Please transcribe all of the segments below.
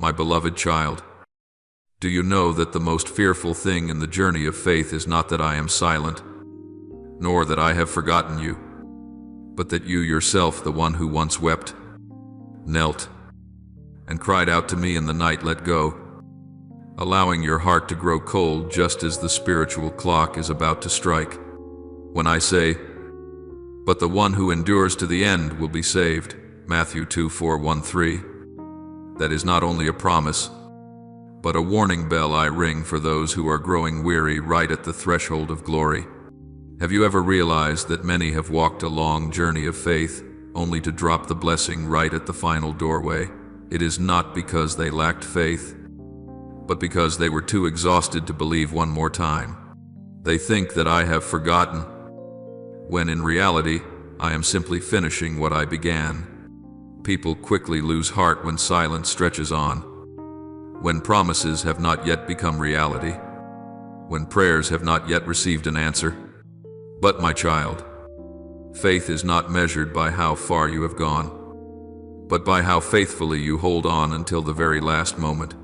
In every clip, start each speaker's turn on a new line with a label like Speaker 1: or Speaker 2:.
Speaker 1: my beloved child. Do you know that the most fearful thing in the journey of faith is not that I am silent, nor that I have forgotten you, but that you yourself, the one who once wept, knelt, and cried out to me in the night, let go, allowing your heart to grow cold just as the spiritual clock is about to strike. When I say, but the one who endures to the end will be saved, Matthew 2:4-1-3, that is not only a promise, but a warning bell I ring for those who are growing weary right at the threshold of glory. Have you ever realized that many have walked a long journey of faith only to drop the blessing right at the final doorway? It is not because they lacked faith, but because they were too exhausted to believe one more time. They think that I have forgotten, when in reality, I am simply finishing what I began. People quickly lose heart when silence stretches on, when promises have not yet become reality, when prayers have not yet received an answer. But my child, faith is not measured by how far you have gone, but by how faithfully you hold on until the very last moment.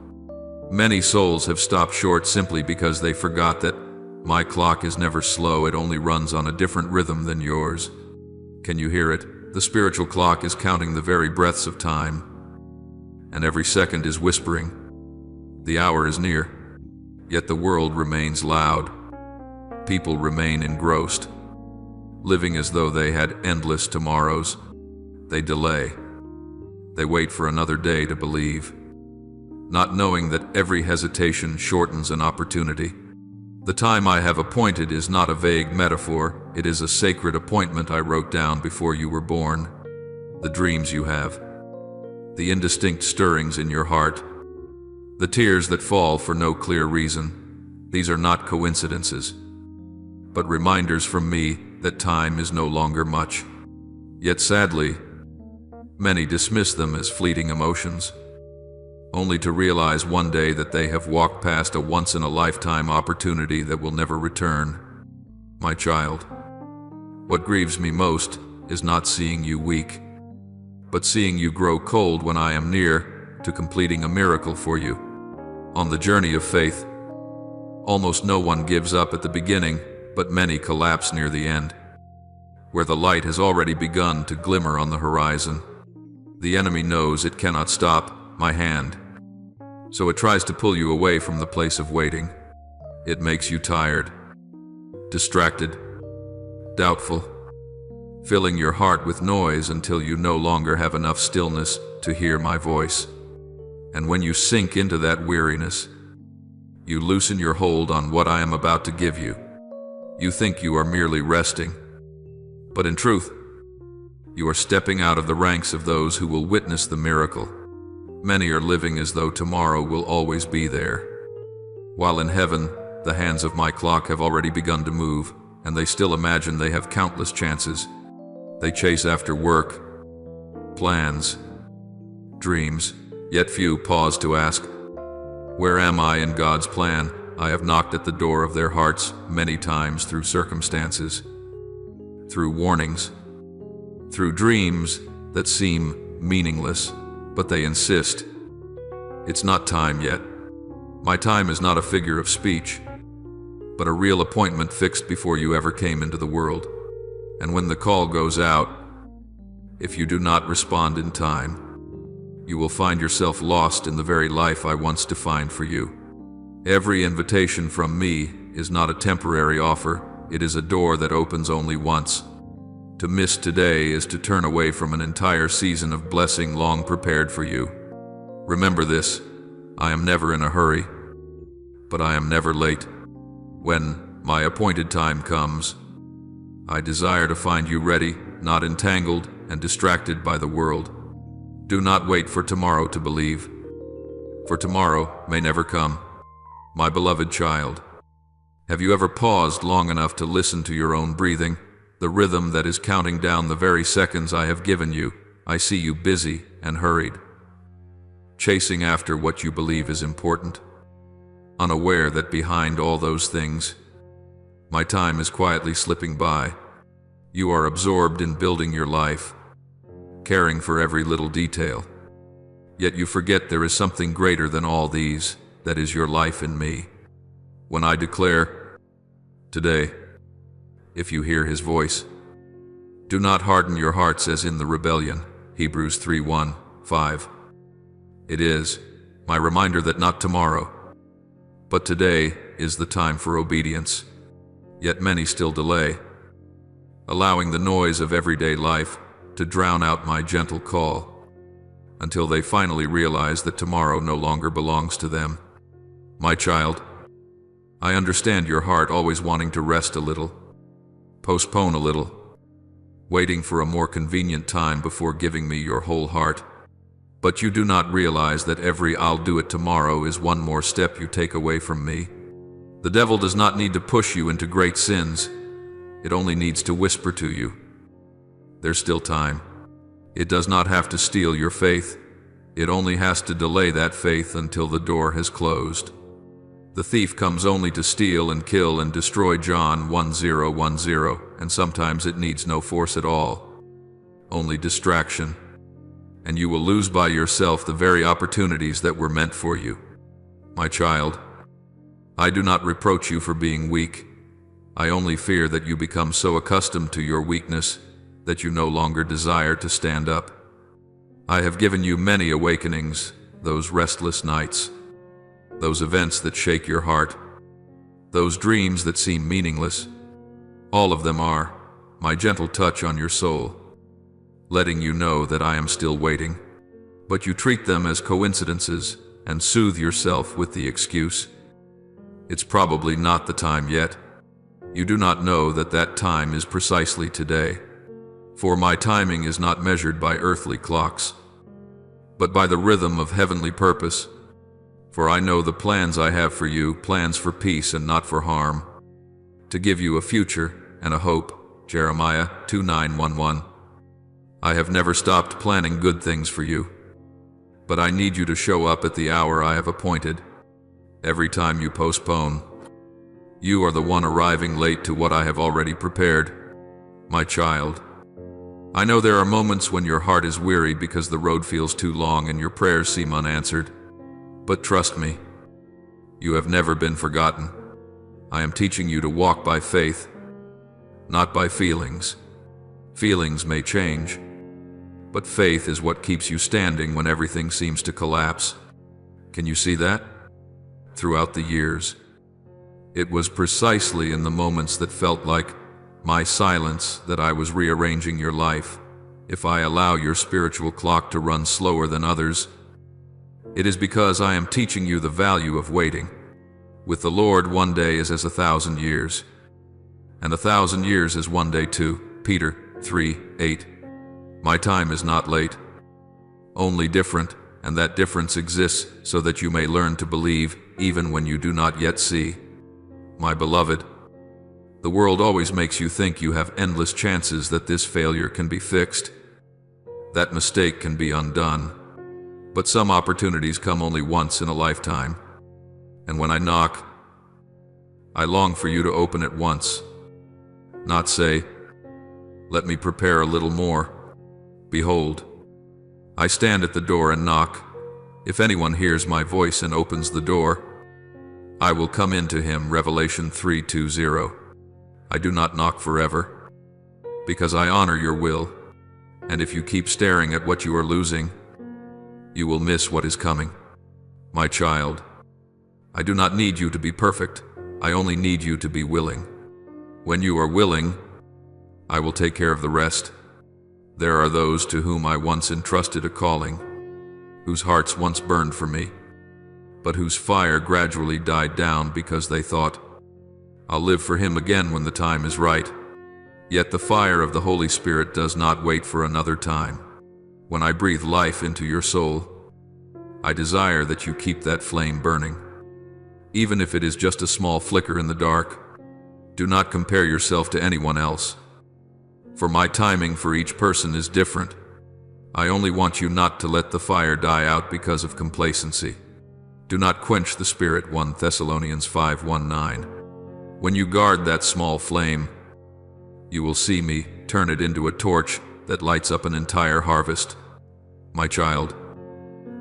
Speaker 1: Many souls have stopped short simply because they forgot that my clock is never slow, it only runs on a different rhythm than yours. Can you hear it? The spiritual clock is counting the very breaths of time, and every second is whispering, the hour is near. Yet the world remains loud. People remain engrossed, living as though they had endless tomorrows. They delay. They wait for another day to believe, not knowing that every hesitation shortens an opportunity. The time I have appointed is not a vague metaphor, it is a sacred appointment I wrote down before you were born. The dreams you have, the indistinct stirrings in your heart, the tears that fall for no clear reason, these are not coincidences, but reminders from me that time is no longer much. Yet sadly, many dismiss them as fleeting emotions, only to realize one day that they have walked past a once-in-a-lifetime opportunity that will never return. My child, what grieves me most is not seeing you weak, but seeing you grow cold when I am near to completing a miracle for you. On the journey of faith, almost no one gives up at the beginning, but many collapse near the end, where the light has already begun to glimmer on the horizon. The enemy knows it cannot stop my hand, so it tries to pull you away from the place of waiting. It makes you tired, distracted, doubtful, filling your heart with noise until you no longer have enough stillness to hear my voice. And when you sink into that weariness, you loosen your hold on what I am about to give you. You think you are merely resting, but in truth, you are stepping out of the ranks of those who will witness the miracle. Many are living as though tomorrow will always be there, while in heaven, the hands of my clock have already begun to move, and they still imagine they have countless chances. They chase after work, plans, dreams, yet few pause to ask, where am I in God's plan? I have knocked at the door of their hearts many times through circumstances, through warnings, through dreams that seem meaningless, but they insist. It's not time yet. My time is not a figure of speech, but a real appointment fixed before you ever came into the world. And when the call goes out, if you do not respond in time, you will find yourself lost in the very life I once defined for you. Every invitation from me is not a temporary offer, it is a door that opens only once. To miss today is to turn away from an entire season of blessing long prepared for you. Remember this, I am never in a hurry, but I am never late. When my appointed time comes, I desire to find you ready, not entangled and distracted by the world. Do not wait for tomorrow to believe, for tomorrow may never come. My beloved child, have you ever paused long enough to listen to your own breathing, the rhythm that is counting down the very seconds I have given you? I see you busy and hurried, chasing after what you believe is important, unaware that behind all those things, my time is quietly slipping by. You are absorbed in building your life, caring for every little detail, Yet you forget there is something greater than all these, that is your life in me. When I declare, today, if you hear his voice, do not harden your hearts as in the rebellion. Hebrews 3:1-5. It is my reminder that not tomorrow, but today is the time for obedience. Yet many still delay, allowing the noise of everyday life to drown out my gentle call, until they finally realize that tomorrow no longer belongs to them. My child, I understand your heart always wanting to rest a little, postpone a little, waiting for a more convenient time before giving me your whole heart. But you do not realize that every "I'll do it tomorrow" is one more step you take away from me. The devil does not need to push you into great sins. It only needs to whisper to you, there's still time. It does not have to steal your faith. It only has to delay that faith until the door has closed. The thief comes only to steal and kill and destroy, John 10:10, and sometimes it needs no force at all, only distraction. And you will lose by yourself the very opportunities that were meant for you. My child, I do not reproach you for being weak. I only fear that you become so accustomed to your weakness that you no longer desire to stand up. I have given you many awakenings, those restless nights, those events that shake your heart, those dreams that seem meaningless. All of them are my gentle touch on your soul, letting you know that I am still waiting. But you treat them as coincidences and soothe yourself with the excuse, it's probably not the time yet. You do not know that that time is precisely today. For my timing is not measured by earthly clocks, but by the rhythm of heavenly purpose. For I know the plans I have for you, plans for peace and not for harm, to give you a future and a hope. Jeremiah 2:9-11. I have never stopped planning good things for you, but I need you to show up at the hour I have appointed. Every time you postpone, you are the one arriving late to what I have already prepared. My child, I know there are moments when your heart is weary because the road feels too long and your prayers seem unanswered. But trust me, you have never been forgotten. I am teaching you to walk by faith, not by feelings. Feelings may change, but faith is what keeps you standing when everything seems to collapse. Can you see that? Throughout the years, it was precisely in the moments that felt like my silence that I was rearranging your life. If I allow your spiritual clock to run slower than others, it is because I am teaching you the value of waiting. With the Lord, one day is as 1,000 years, and 1,000 years is one day too. Peter 3:8. My time is not late, only different, and that difference exists so that you may learn to believe even when you do not yet see. My beloved, the world always makes you think you have endless chances that this failure can be fixed, that mistake can be undone. But some opportunities come only once in a lifetime. And when I knock, I long for you to open at once, not say, let me prepare a little more. Behold, I stand at the door and knock. If anyone hears my voice and opens the door, I will come into him. Revelation 3:20. I do not knock forever, because I honor your will, and if you keep staring at what you are losing, you will miss what is coming. My child, I do not need you to be perfect, I only need you to be willing. When you are willing, I will take care of the rest. There are those to whom I once entrusted a calling, whose hearts once burned for me, but whose fire gradually died down because they thought, I'll live for him again when the time is right. Yet the fire of the Holy Spirit does not wait for another time. When I breathe life into your soul, I desire that you keep that flame burning. Even if it is just a small flicker in the dark, do not compare yourself to anyone else. For my timing for each person is different. I only want you not to let the fire die out because of complacency. Do not quench the Spirit. 1 Thessalonians 5:19. When you guard that small flame, you will see me turn it into a torch that lights up an entire harvest. My child,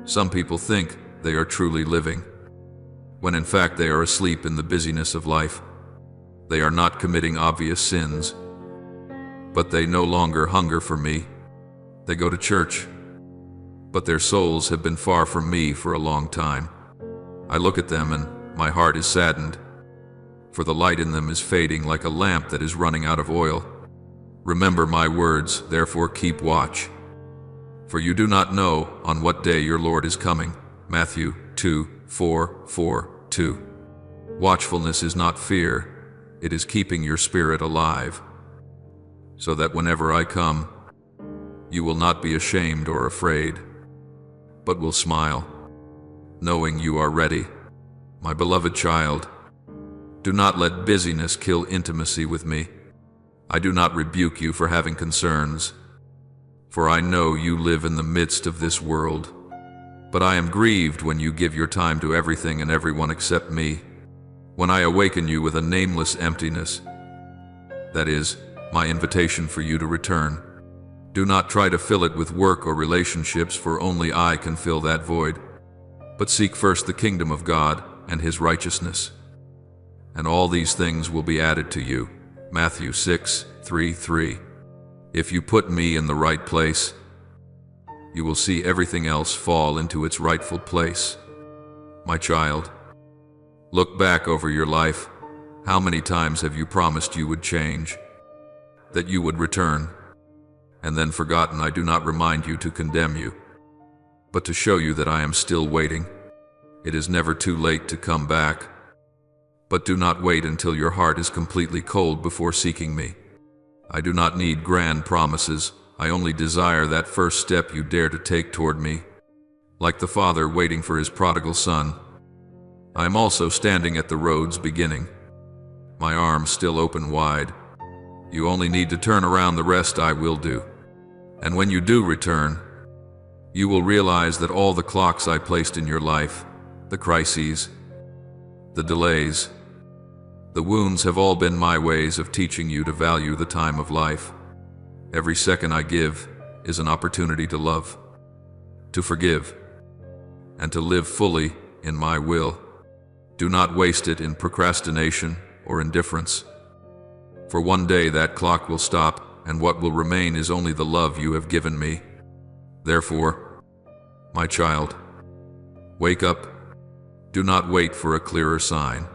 Speaker 1: Some people think they are truly living, when in fact they are asleep in the busyness of life. They are not committing obvious sins, but they no longer hunger for me. They go to church, but their souls have been far from me for a long time. I look at them and my heart is saddened, for the light in them is fading like a lamp that is running out of oil. Remember my words, therefore keep watch, for you do not know on what day your Lord is coming. Matthew 2:4-4-2. Watchfulness is not fear, it is keeping your spirit alive, so that whenever I come, you will not be ashamed or afraid, but will smile, knowing you are ready. My beloved child, do not let busyness kill intimacy with me. I do not rebuke you for having concerns, for I know you live in the midst of this world. But I am grieved when you give your time to everything and everyone except me, when I awaken you with a nameless emptiness. That is, my invitation for you to return. Do not try to fill it with work or relationships, for only I can fill that void. But seek first the kingdom of God and His righteousness, and all these things will be added to you. Matthew 6:3-3. If you put me in the right place, you will see everything else fall into its rightful place. My child, look back over your life. How many times have you promised you would change, that you would return, and then forgotten? I do not remind you to condemn you, but to show you that I am still waiting. It is never too late to come back, but do not wait until your heart is completely cold before seeking me. I do not need grand promises. I only desire that first step you dare to take toward me, like the father waiting for his prodigal son. I am also standing at the road's beginning, my arms still open wide. You only need to turn around, the rest I will do. And when you do return, you will realize that all the clocks I placed in your life, the crises, the delays, the wounds have all been my ways of teaching you to value the time of life. Every second I give is an opportunity to love, to forgive, and to live fully in my will. Do not waste it in procrastination or indifference, for one day that clock will stop, and what will remain is only the love you have given me. Therefore, my child, wake up. Do not wait for a clearer sign,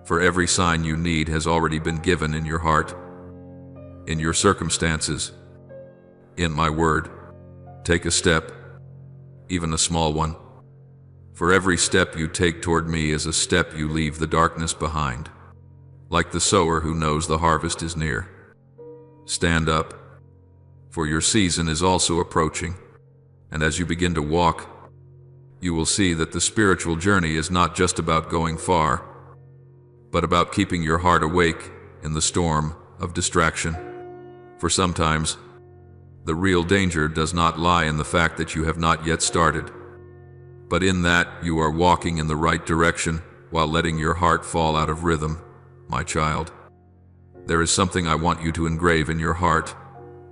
Speaker 1: for every sign you need has already been given in your heart, in your circumstances, in my word. Take a step, even a small one, for every step you take toward me is a step you leave the darkness behind, like the sower who knows the harvest is near. Stand up, for your season is also approaching, and as you begin to walk, you will see that the spiritual journey is not just about going far, but about keeping your heart awake in the storm of distraction. For sometimes, the real danger does not lie in the fact that you have not yet started, but in that you are walking in the right direction while letting your heart fall out of rhythm. My child, there is something I want you to engrave in your heart.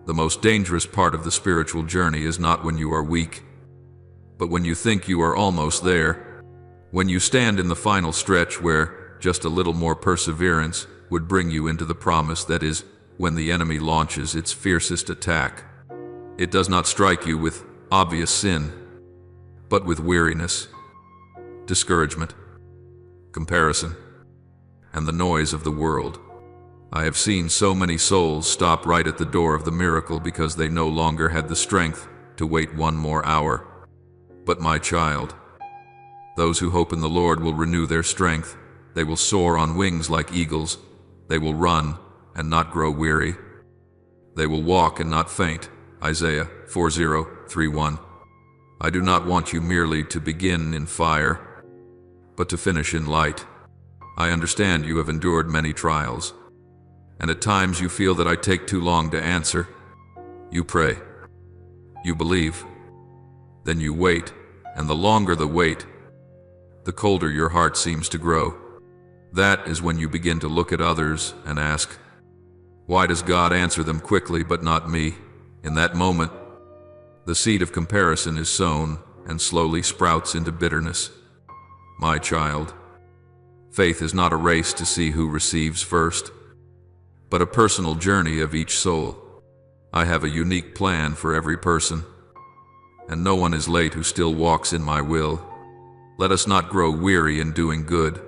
Speaker 1: The most dangerous part of the spiritual journey is not when you are weak, but when you think you are almost there, when you stand in the final stretch where just a little more perseverance would bring you into the promise. That is, when the enemy launches its fiercest attack. It does not strike you with obvious sin, but with weariness, discouragement, comparison, and the noise of the world. I have seen so many souls stop right at the door of the miracle because they no longer had the strength to wait one more hour. But my child, those who hope in the Lord will renew their strength. They will soar on wings like eagles. They will run and not grow weary. They will walk and not faint. Isaiah 40:3-1. I do not want you merely to begin in fire, but to finish in light. I understand you have endured many trials, and at times you feel that I take too long to answer. You pray, you believe, then you wait, and the longer the wait, the colder your heart seems to grow. That is when you begin to look at others and ask, why does God answer them quickly but not me? In that moment, the seed of comparison is sown, and slowly sprouts into bitterness. My child, faith is not a race to see who receives first, but a personal journey of each soul. I have a unique plan for every person, and no one is late who still walks in my will. Let us not grow weary in doing good,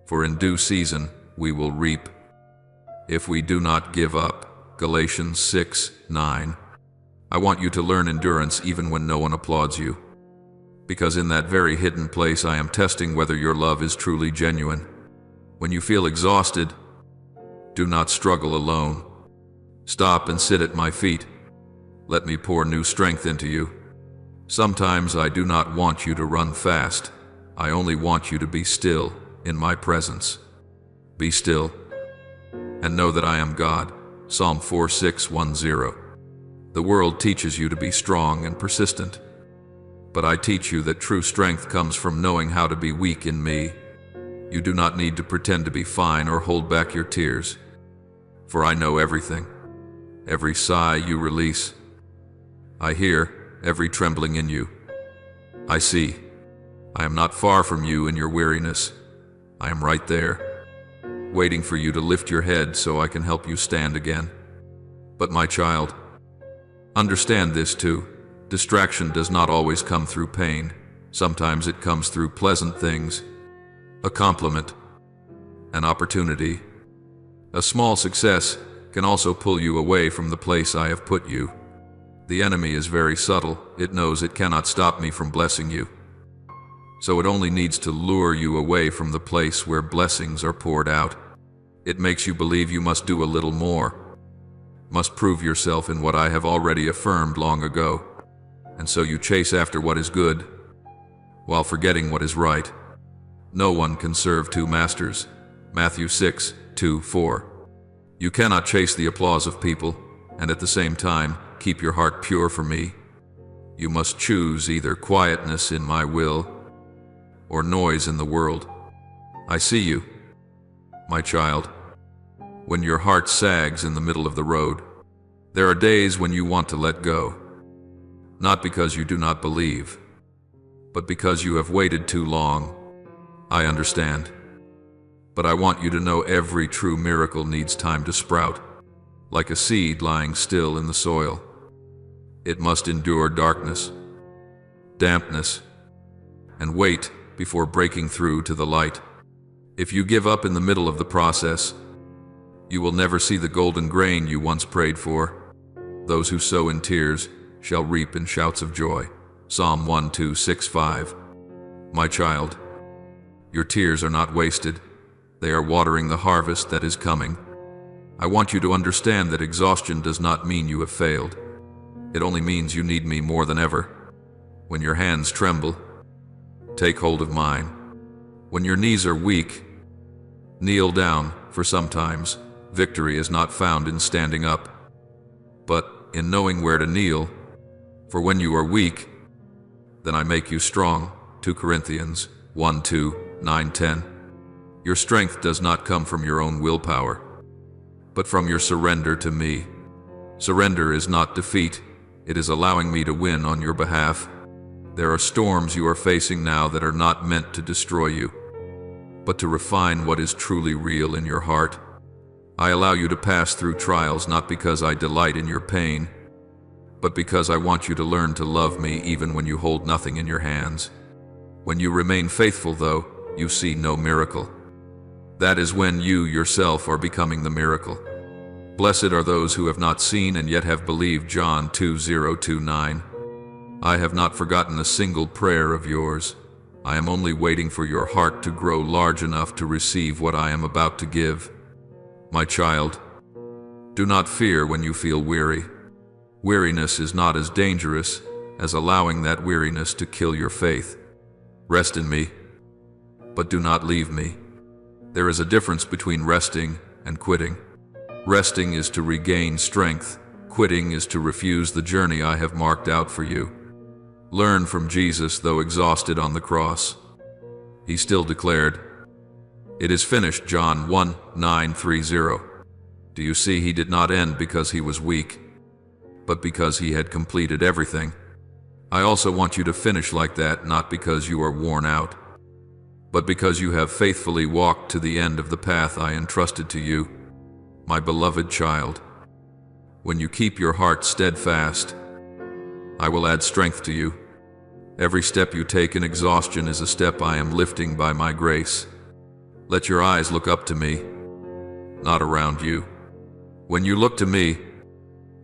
Speaker 1: for in due season we will reap, if we do not give up. Galatians 6:9. I want you to learn endurance even when no one applauds you, because in that very hidden place I am testing whether your love is truly genuine. When you feel exhausted, do not struggle alone. Stop and sit at my feet. Let me pour new strength into you. Sometimes I do not want you to run fast. I only want you to be still in my presence. Be still and know that I am God. Psalm 4:6-10. The world teaches you to be strong and persistent, but I teach you that true strength comes from knowing how to be weak in me. You do not need to pretend to be fine or hold back your tears, for I know everything. Every sigh you release, I hear every trembling in you. I see. I am not far from you in your weariness. I am right there, waiting for you to lift your head so I can help you stand again. But my child, understand this too. Distraction does not always come through pain. Sometimes it comes through pleasant things. A compliment, an opportunity, a small success can also pull you away from the place I have put you. The enemy is very subtle. It knows it cannot stop me from blessing you. So it only needs to lure you away from the place where blessings are poured out. It makes you believe you must do a little more, must prove yourself in what I have already affirmed long ago. And so you chase after what is good, while forgetting what is right. No one can serve two masters. Matthew 6:2-4. You cannot chase the applause of people, and at the same time, keep your heart pure for me. You must choose either quietness in my will, or noise in the world. I see you, my child, when your heart sags in the middle of the road. There are days when you want to let go, not because you do not believe, but because you have waited too long. I understand, but I want you to know every true miracle needs time to sprout, like a seed lying still in the soil. It must endure darkness, dampness, and wait before breaking through to the light. If you give up in the middle of the process, you will never see the golden grain you once prayed for. Those who sow in tears shall reap in shouts of joy. Psalm 1:2-6-5. My child, your tears are not wasted. They are watering the harvest that is coming. I want you to understand that exhaustion does not mean you have failed. It only means you need me more than ever. When your hands tremble, take hold of mine. When your knees are weak, kneel down, for sometimes victory is not found in standing up, but in knowing where to kneel. For when you are weak, then I make you strong. 2 Corinthians 1:2-9-10. Your strength does not come from your own willpower, but from your surrender to me. Surrender is not defeat. It is allowing me to win on your behalf. There are storms you are facing now that are not meant to destroy you, but to refine what is truly real in your heart. I allow you to pass through trials not because I delight in your pain, but because I want you to learn to love me even when you hold nothing in your hands. When you remain faithful, though, you see no miracle. That is when you yourself are becoming the miracle. Blessed are those who have not seen and yet have believed. John 2:0-9. I have not forgotten a single prayer of yours. I am only waiting for your heart to grow large enough to receive what I am about to give. My child, do not fear when you feel weary. Weariness is not as dangerous as allowing that weariness to kill your faith. Rest in me, but do not leave me. There is a difference between resting and quitting. Resting is to regain strength. Quitting is to refuse the journey I have marked out for you. Learn from Jesus, though exhausted on the cross. He still declared, "It is finished." John 1:9-30. Do you see, he did not end because he was weak, but because he had completed everything. I also want you to finish like that, not because you are worn out, but because you have faithfully walked to the end of the path I entrusted to you, my beloved child. When you keep your heart steadfast, I will add strength to you. Every step you take in exhaustion is a step I am lifting by my grace. Let your eyes look up to me, not around you. When you look to me,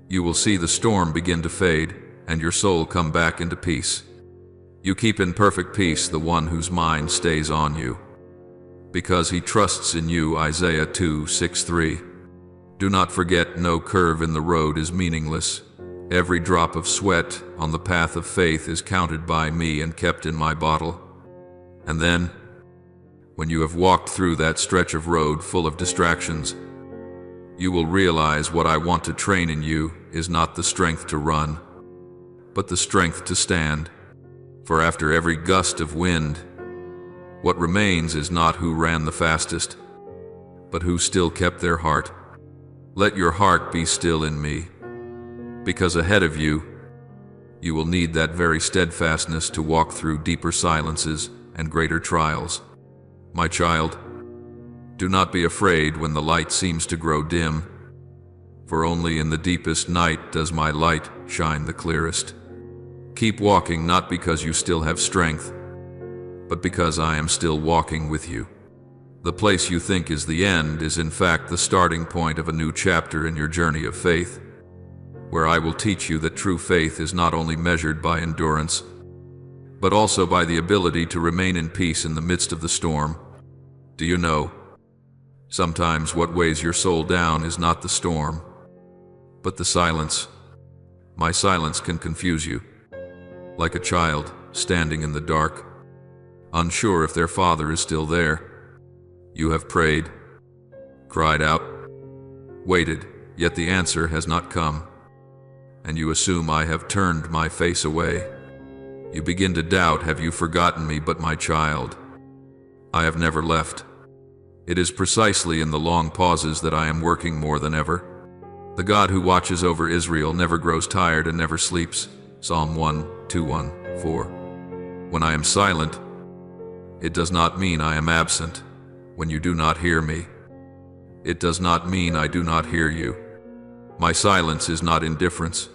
Speaker 1: you will see the storm begin to fade and your soul come back into peace. You keep in perfect peace the one whose mind stays on you, because he trusts in you. Isaiah 2:6-3. Do not forget, no curve in the road is meaningless. Every drop of sweat on the path of faith is counted by me and kept in my bottle. And then, when you have walked through that stretch of road full of distractions, you will realize what I want to train in you is not the strength to run, but the strength to stand. For after every gust of wind, what remains is not who ran the fastest, but who still kept their heart. Let your heart be still in me, because ahead of you, you will need that very steadfastness to walk through deeper silences and greater trials. My child, do not be afraid when the light seems to grow dim, for only in the deepest night does my light shine the clearest. Keep walking, not because you still have strength, but because I am still walking with you. The place you think is the end is in fact the starting point of a new chapter in your journey of faith, where I will teach you that true faith is not only measured by endurance, but also by the ability to remain in peace in the midst of the storm. Do you know, sometimes what weighs your soul down is not the storm, but the silence. My silence can confuse you, like a child standing in the dark, unsure if their father is still there. You have prayed, cried out, waited, yet the answer has not come, and you assume I have turned my face away. You begin to doubt, have you forgotten me? But my child, I have never left. It is precisely in the long pauses that I am working more than ever. The God who watches over Israel never grows tired and never sleeps. Psalm 1:2-1-4. When I am silent, it does not mean I am absent. When you do not hear me, it does not mean I do not hear you. My silence is not indifference,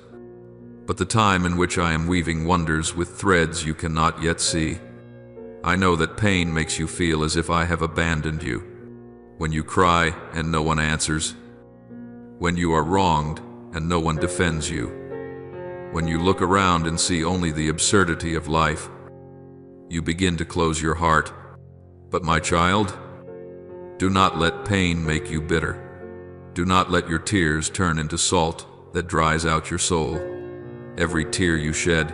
Speaker 1: but the time in which I am weaving wonders with threads you cannot yet see. I know that pain makes you feel as if I have abandoned you. When you cry and no one answers, when you are wronged and no one defends you, when you look around and see only the absurdity of life, you begin to close your heart. But my child, do not let pain make you bitter. Do not let your tears turn into salt that dries out your soul. Every tear you shed,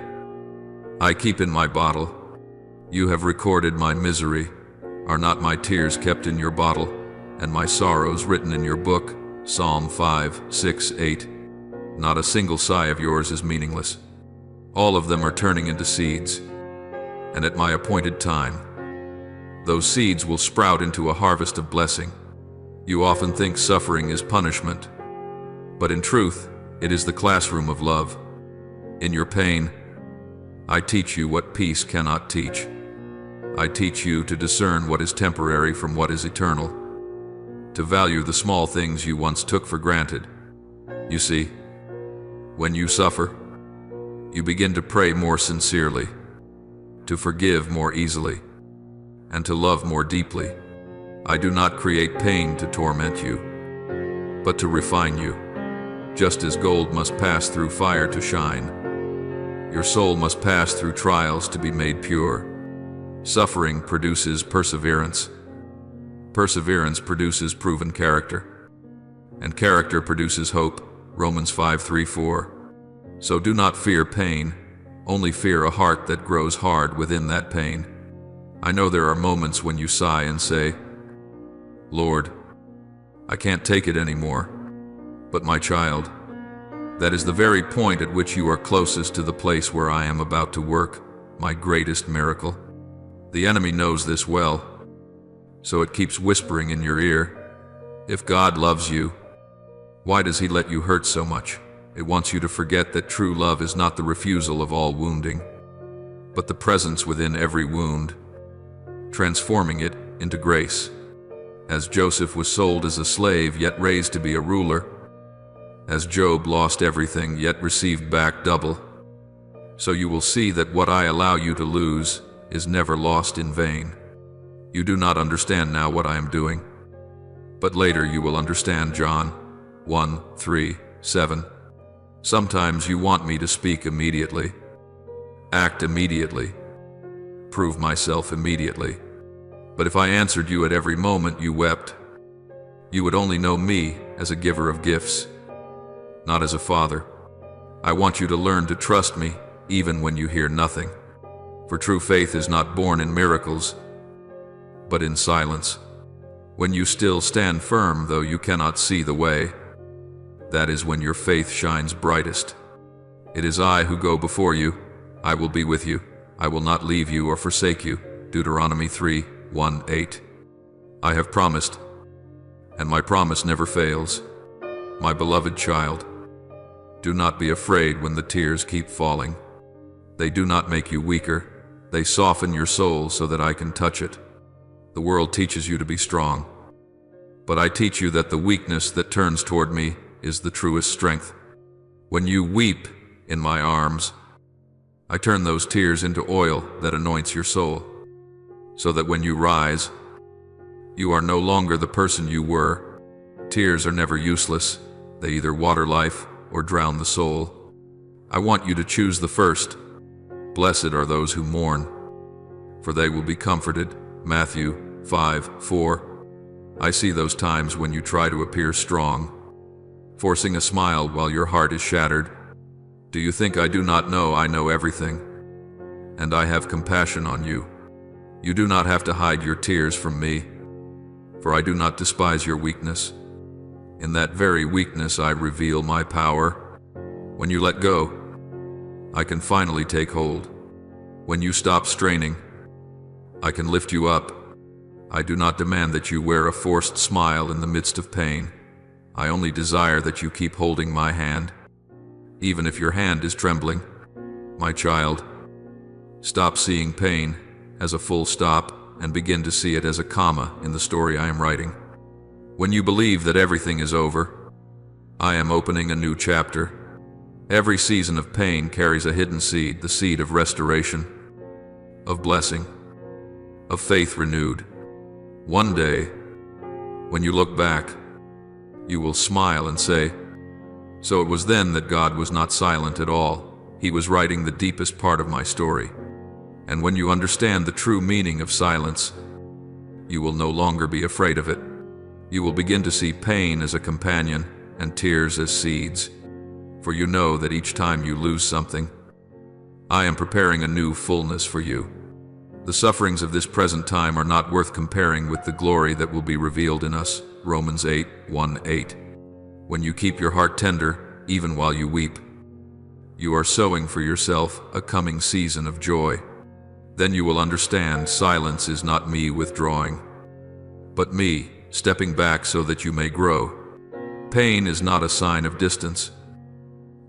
Speaker 1: I keep in my bottle. You have recorded my misery. Are not my tears kept in your bottle, and my sorrows written in your book? Psalm 5:6-8. Not a single sigh of yours is meaningless. All of them are turning into seeds, and at my appointed time, those seeds will sprout into a harvest of blessing. You often think suffering is punishment, but in truth, it is the classroom of love. In your pain, I teach you what peace cannot teach. I teach you to discern what is temporary from what is eternal, to value the small things you once took for granted. You see, when you suffer, you begin to pray more sincerely, to forgive more easily, and to love more deeply. I do not create pain to torment you, but to refine you. Just as gold must pass through fire to shine, your soul must pass through trials to be made pure. Suffering produces perseverance. Perseverance produces proven character, and character produces hope. Romans 5:3-4. So do not fear pain, only fear a heart that grows hard within that pain. I know there are moments when you sigh and say, Lord, I can't take it anymore. But my child, that is the very point at which you are closest to the place where I am about to work my greatest miracle. The enemy knows this well, so it keeps whispering in your ear, if God loves you, why does he let you hurt so much? It wants you to forget that true love is not the refusal of all wounding, but the presence within every wound, transforming it into grace. As Joseph was sold as a slave, yet raised to be a ruler, as Job lost everything, yet received back double, so you will see that what I allow you to lose is never lost in vain. You do not understand now what I am doing, but later you will understand. John 1:3-7. Sometimes you want me to speak immediately, act immediately, prove myself immediately. But if I answered you at every moment you wept, you would only know me as a giver of gifts, not as a father. I want you to learn to trust me even when you hear nothing. For true faith is not born in miracles, but in silence. When you still stand firm though you cannot see the way, that is when your faith shines brightest. It is I who go before you. I will be with you. I will not leave you or forsake you. Deuteronomy 3:1-8. I have promised, and my promise never fails. My beloved child, do not be afraid when the tears keep falling. They do not make you weaker. They soften your soul so that I can touch it. The world teaches you to be strong, but I teach you that the weakness that turns toward me is the truest strength. When you weep in my arms, I turn those tears into oil that anoints your soul, so that when you rise, you are no longer the person you were. Tears are never useless. They either water life or drown the soul. I want you to choose the first. Blessed are those who mourn, for they will be comforted. Matthew 5:4. I see those times when you try to appear strong, forcing a smile while your heart is shattered. Do you think I do not know? I know everything, and I have compassion on you. You do not have to hide your tears from me, for I do not despise your weakness. In that very weakness I reveal my power. When you let go, I can finally take hold. When you stop straining, I can lift you up. I do not demand that you wear a forced smile in the midst of pain. I only desire that you keep holding my hand, even if your hand is trembling. My child, stop seeing pain as a full stop and begin to see it as a comma in the story I am writing. When you believe that everything is over, I am opening a new chapter. Every season of pain carries a hidden seed, the seed of restoration, of blessing, of faith renewed. One day, when you look back, you will smile and say, so it was then that God was not silent at all. He was writing the deepest part of my story. And when you understand the true meaning of silence, you will no longer be afraid of it. You will begin to see pain as a companion and tears as seeds. For you know that each time you lose something, I am preparing a new fullness for you. The sufferings of this present time are not worth comparing with the glory that will be revealed in us. Romans 8:1-8. When you keep your heart tender, even while you weep, you are sowing for yourself a coming season of joy. Then you will understand silence is not me withdrawing, but me stepping back so that you may grow. Pain is not a sign of distance,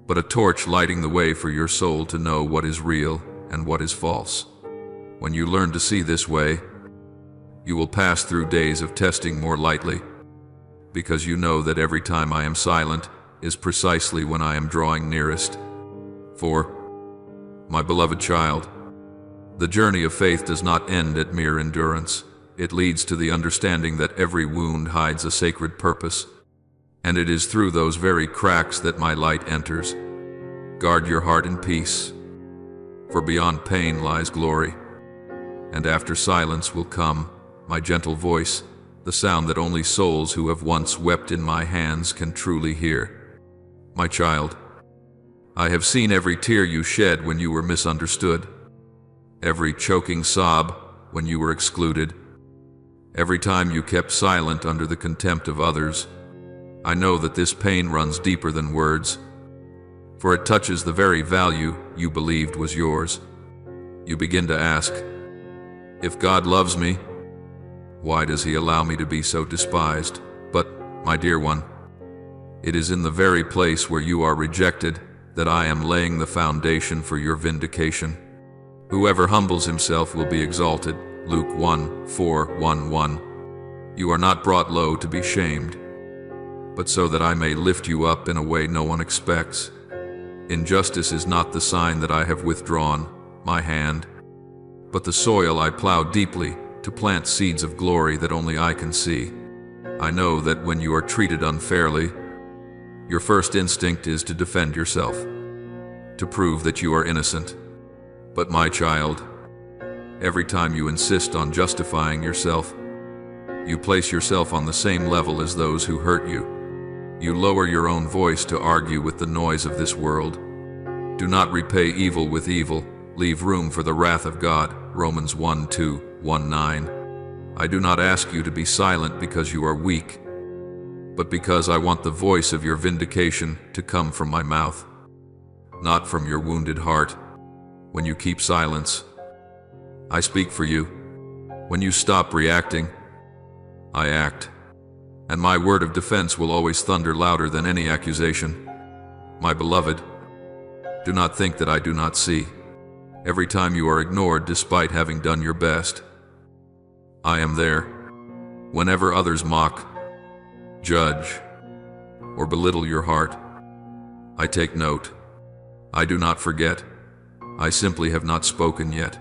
Speaker 1: but a torch lighting the way for your soul to know what is real and what is false. When you learn to see this way, you will pass through days of testing more lightly, because you know that every time I am silent is precisely when I am drawing nearest. For, my beloved child, the journey of faith does not end at mere endurance. It leads to the understanding that every wound hides a sacred purpose, and it is through those very cracks that my light enters. Guard your heart in peace, for beyond pain lies glory. And after silence will come my gentle voice, the sound that only souls who have once wept in my hands can truly hear. My child, I have seen every tear you shed when you were misunderstood, every choking sob when you were excluded, every time you kept silent under the contempt of others. I know that this pain runs deeper than words, for it touches the very value you believed was yours. You begin to ask, if God loves me, why does He allow me to be so despised? But, my dear one, It is in the very place where you are rejected that I am laying the foundation for your vindication. Whoever humbles himself will be exalted. Luke 1:4-1-1. You are not brought low to be shamed, but so that I may lift you up in a way no one expects. Injustice is not the sign that I have withdrawn my hand, but the soil I plow deeply to plant seeds of glory that only I can see. I know that when you are treated unfairly, your first instinct is to defend yourself, to prove that you are innocent. But my child, every time you insist on justifying yourself, you place yourself on the same level as those who hurt you. You lower your own voice to argue with the noise of this world. Do not repay evil with evil. Leave room for the wrath of God. Romans 1:2-1-9. I do not ask you to be silent because you are weak, but because I want the voice of your vindication to come from my mouth, not from your wounded heart. When you keep silence, I speak for you. When you stop reacting, I act. And my word of defense will always thunder louder than any accusation. My beloved, do not think that I do not see. Every time you are ignored despite having done your best, I am there. Whenever others mock, judge, or belittle your heart, I take note. I do not forget. I simply have not spoken yet.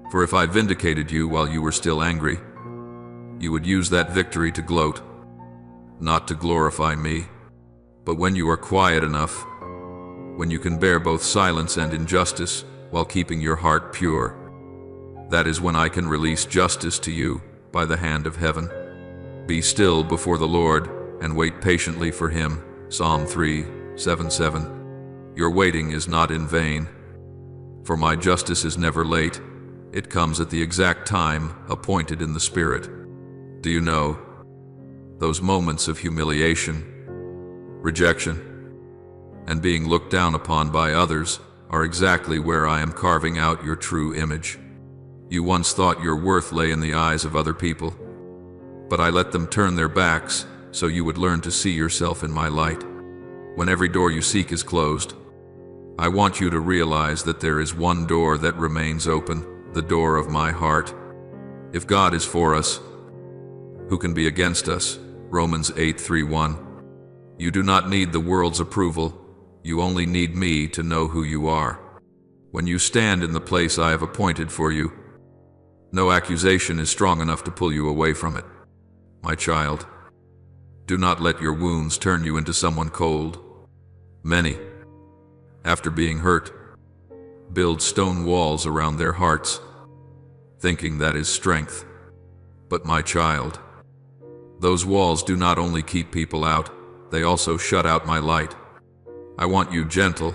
Speaker 1: For if I vindicated you while you were still angry, you would use that victory to gloat, not to glorify me. But when you are quiet enough, when you can bear both silence and injustice while keeping your heart pure, that is when I can release justice to you by the hand of heaven. Be still before the Lord and wait patiently for him. Psalm 3:7-7. Your waiting is not in vain, for my justice is never late. It comes at the exact time appointed in the Spirit. Do you know, those moments of humiliation, rejection, and being looked down upon by others are exactly where I am carving out your true image. You once thought your worth lay in the eyes of other people, but I let them turn their backs so you would learn to see yourself in my light. When every door you seek is closed, I want you to realize that there is one door that remains open, the door of my heart. If God is for us, who can be against us? Romans 8:3-1. You do not need the world's approval. You only need me to know who you are. When you stand in the place I have appointed for you, no accusation is strong enough to pull you away from it. My child, do not let your wounds turn you into someone cold. Many, after being hurt, build stone walls around their hearts, thinking that is strength. But my child, those walls do not only keep people out, they also shut out my light. I want you gentle,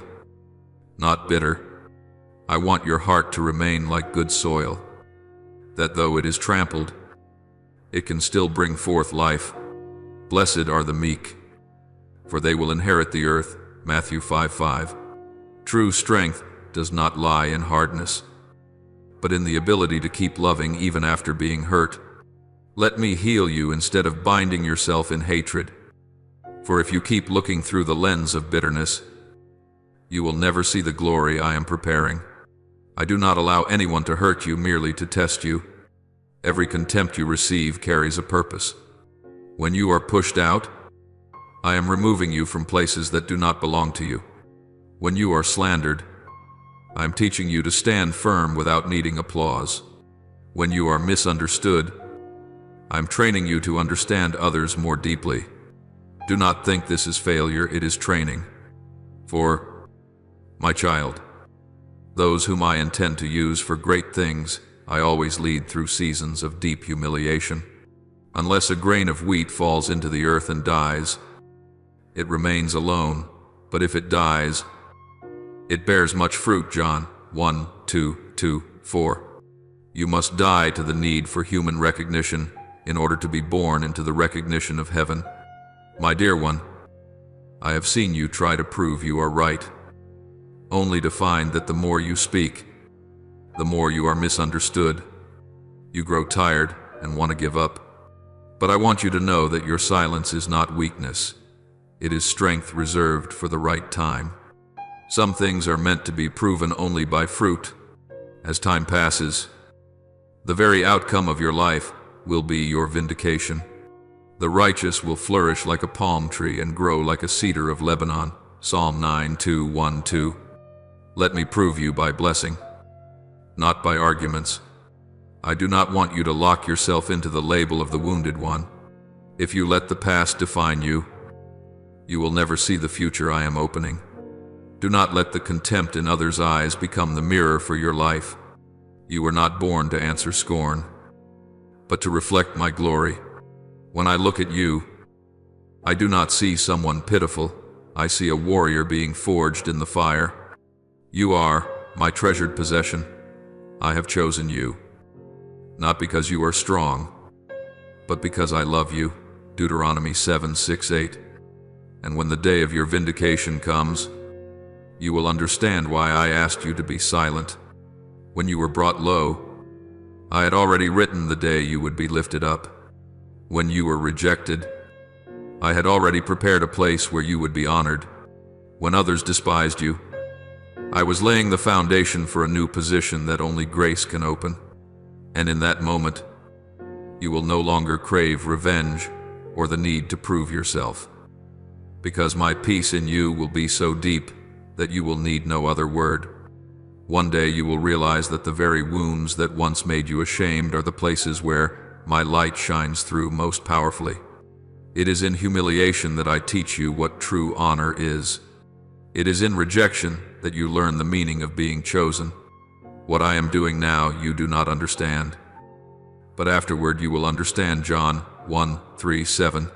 Speaker 1: not bitter. I want your heart to remain like good soil, that though it is trampled, it can still bring forth life. Blessed are the meek, for they will inherit the earth. Matthew 5:5. True strength does not lie in hardness, but in the ability to keep loving even after being hurt. Let me heal you instead of binding yourself in hatred. For if you keep looking through the lens of bitterness, you will never see the glory I am preparing. I do not allow anyone to hurt you merely to test you. Every contempt you receive carries a purpose. When you are pushed out, I am removing you from places that do not belong to you. When you are slandered, I am teaching you to stand firm without needing applause. When you are misunderstood, I am training you to understand others more deeply. Do not think this is failure, it is training. For, my child, those whom I intend to use for great things, I always lead through seasons of deep humiliation. Unless a grain of wheat falls into the earth and dies, it remains alone, but if it dies, it bears much fruit. John 1:2-4. You must die to the need for human recognition in order to be born into the recognition of heaven. My dear one, I have seen you try to prove you are right, only to find that the more you speak, the more you are misunderstood. You grow tired and want to give up. But I want you to know that your silence is not weakness. It is strength reserved for the right time. Some things are meant to be proven only by fruit. As time passes, the very outcome of your life will be your vindication. The righteous will flourish like a palm tree and grow like a cedar of Lebanon. Psalm 9:2-1-2. Let me prove you by blessing, not by arguments. I do not want you to lock yourself into the label of the wounded one. If you let the past define you, you will never see the future I am opening. Do not let the contempt in others' eyes become the mirror for your life. You were not born to answer scorn, but to reflect my glory. When I look at you, I do not see someone pitiful. I see a warrior being forged in the fire. You are my treasured possession. I have chosen you, not because you are strong, but because I love you. Deuteronomy 7:6-8. And when the day of your vindication comes, you will understand why I asked you to be silent. When you were brought low, I had already written the day you would be lifted up. When you were rejected, I had already prepared a place where you would be honored. When others despised you, I was laying the foundation for a new position that only grace can open. And in that moment, you will no longer crave revenge or the need to prove yourself, because my peace in you will be so deep that you will need no other word. One day you will realize that the very wounds that once made you ashamed are the places where my light shines through most powerfully. It is in humiliation that I teach you what true honor is. It is in rejection that you learn the meaning of being chosen. What I am doing now you do not understand, but afterward you will understand. John 1:3-7.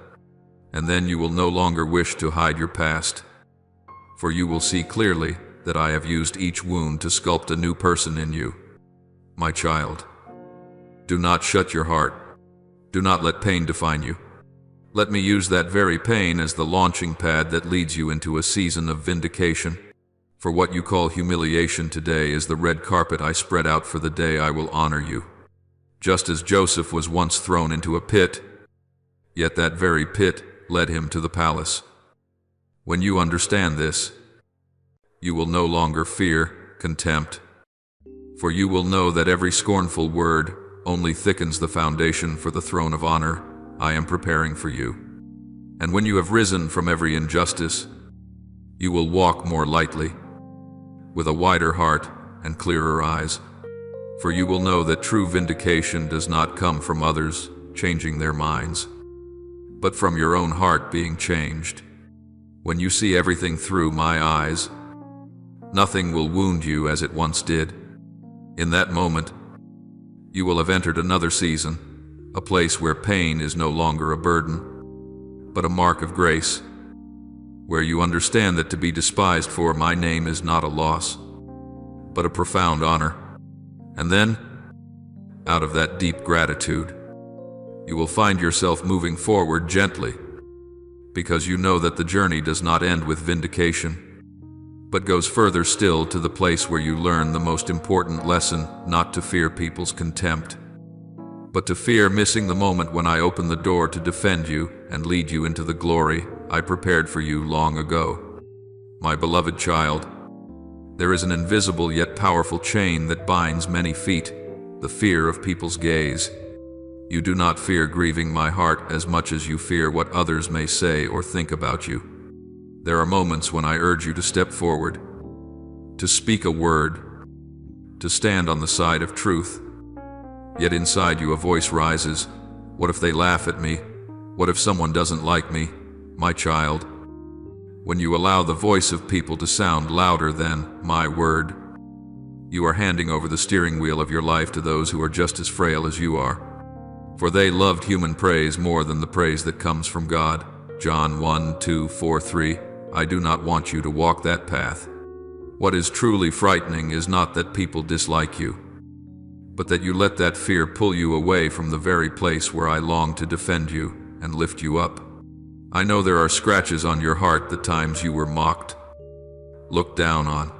Speaker 1: And then you will no longer wish to hide your past, for you will see clearly that I have used each wound to sculpt a new person in you. My child, do not shut your heart. Do not let pain define you. Let me use that very pain as the launching pad that leads you into a season of vindication. For what you call humiliation today is the red carpet I spread out for the day I will honor you. Just as Joseph was once thrown into a pit, yet that very pit led him to the palace. When you understand this, you will no longer fear contempt, for you will know that every scornful word only thickens the foundation for the throne of honor I am preparing for you. And when you have risen from every injustice, you will walk more lightly, with a wider heart and clearer eyes, for you will know that true vindication does not come from others changing their minds, but from your own heart being changed. When you see everything through my eyes, nothing will wound you as it once did. In that moment, you will have entered another season, a place where pain is no longer a burden, but a mark of grace, where you understand that to be despised for my name is not a loss, but a profound honor. And then, out of that deep gratitude, you will find yourself moving forward gently, because you know that the journey does not end with vindication, but goes further still to the place where you learn the most important lesson: not to fear people's contempt, but to fear missing the moment when I open the door to defend you and lead you into the glory I prepared for you long ago. My beloved child, there is an invisible yet powerful chain that binds many feet, the fear of people's gaze. You do not fear grieving my heart as much as you fear what others may say or think about you. There are moments when I urge you to step forward, to speak a word, to stand on the side of truth. Yet inside you a voice rises. What if they laugh at me? What if someone doesn't like me? My child, when you allow the voice of people to sound louder than my word, you are handing over the steering wheel of your life to those who are just as frail as you are. For they loved human praise more than the praise that comes from God. John 1:2-4-3. I do not want you to walk that path. What is truly frightening is not that people dislike you, but that you let that fear pull you away from the very place where I long to defend you and lift you up. I know there are scratches on your heart the times you were mocked, looked down on,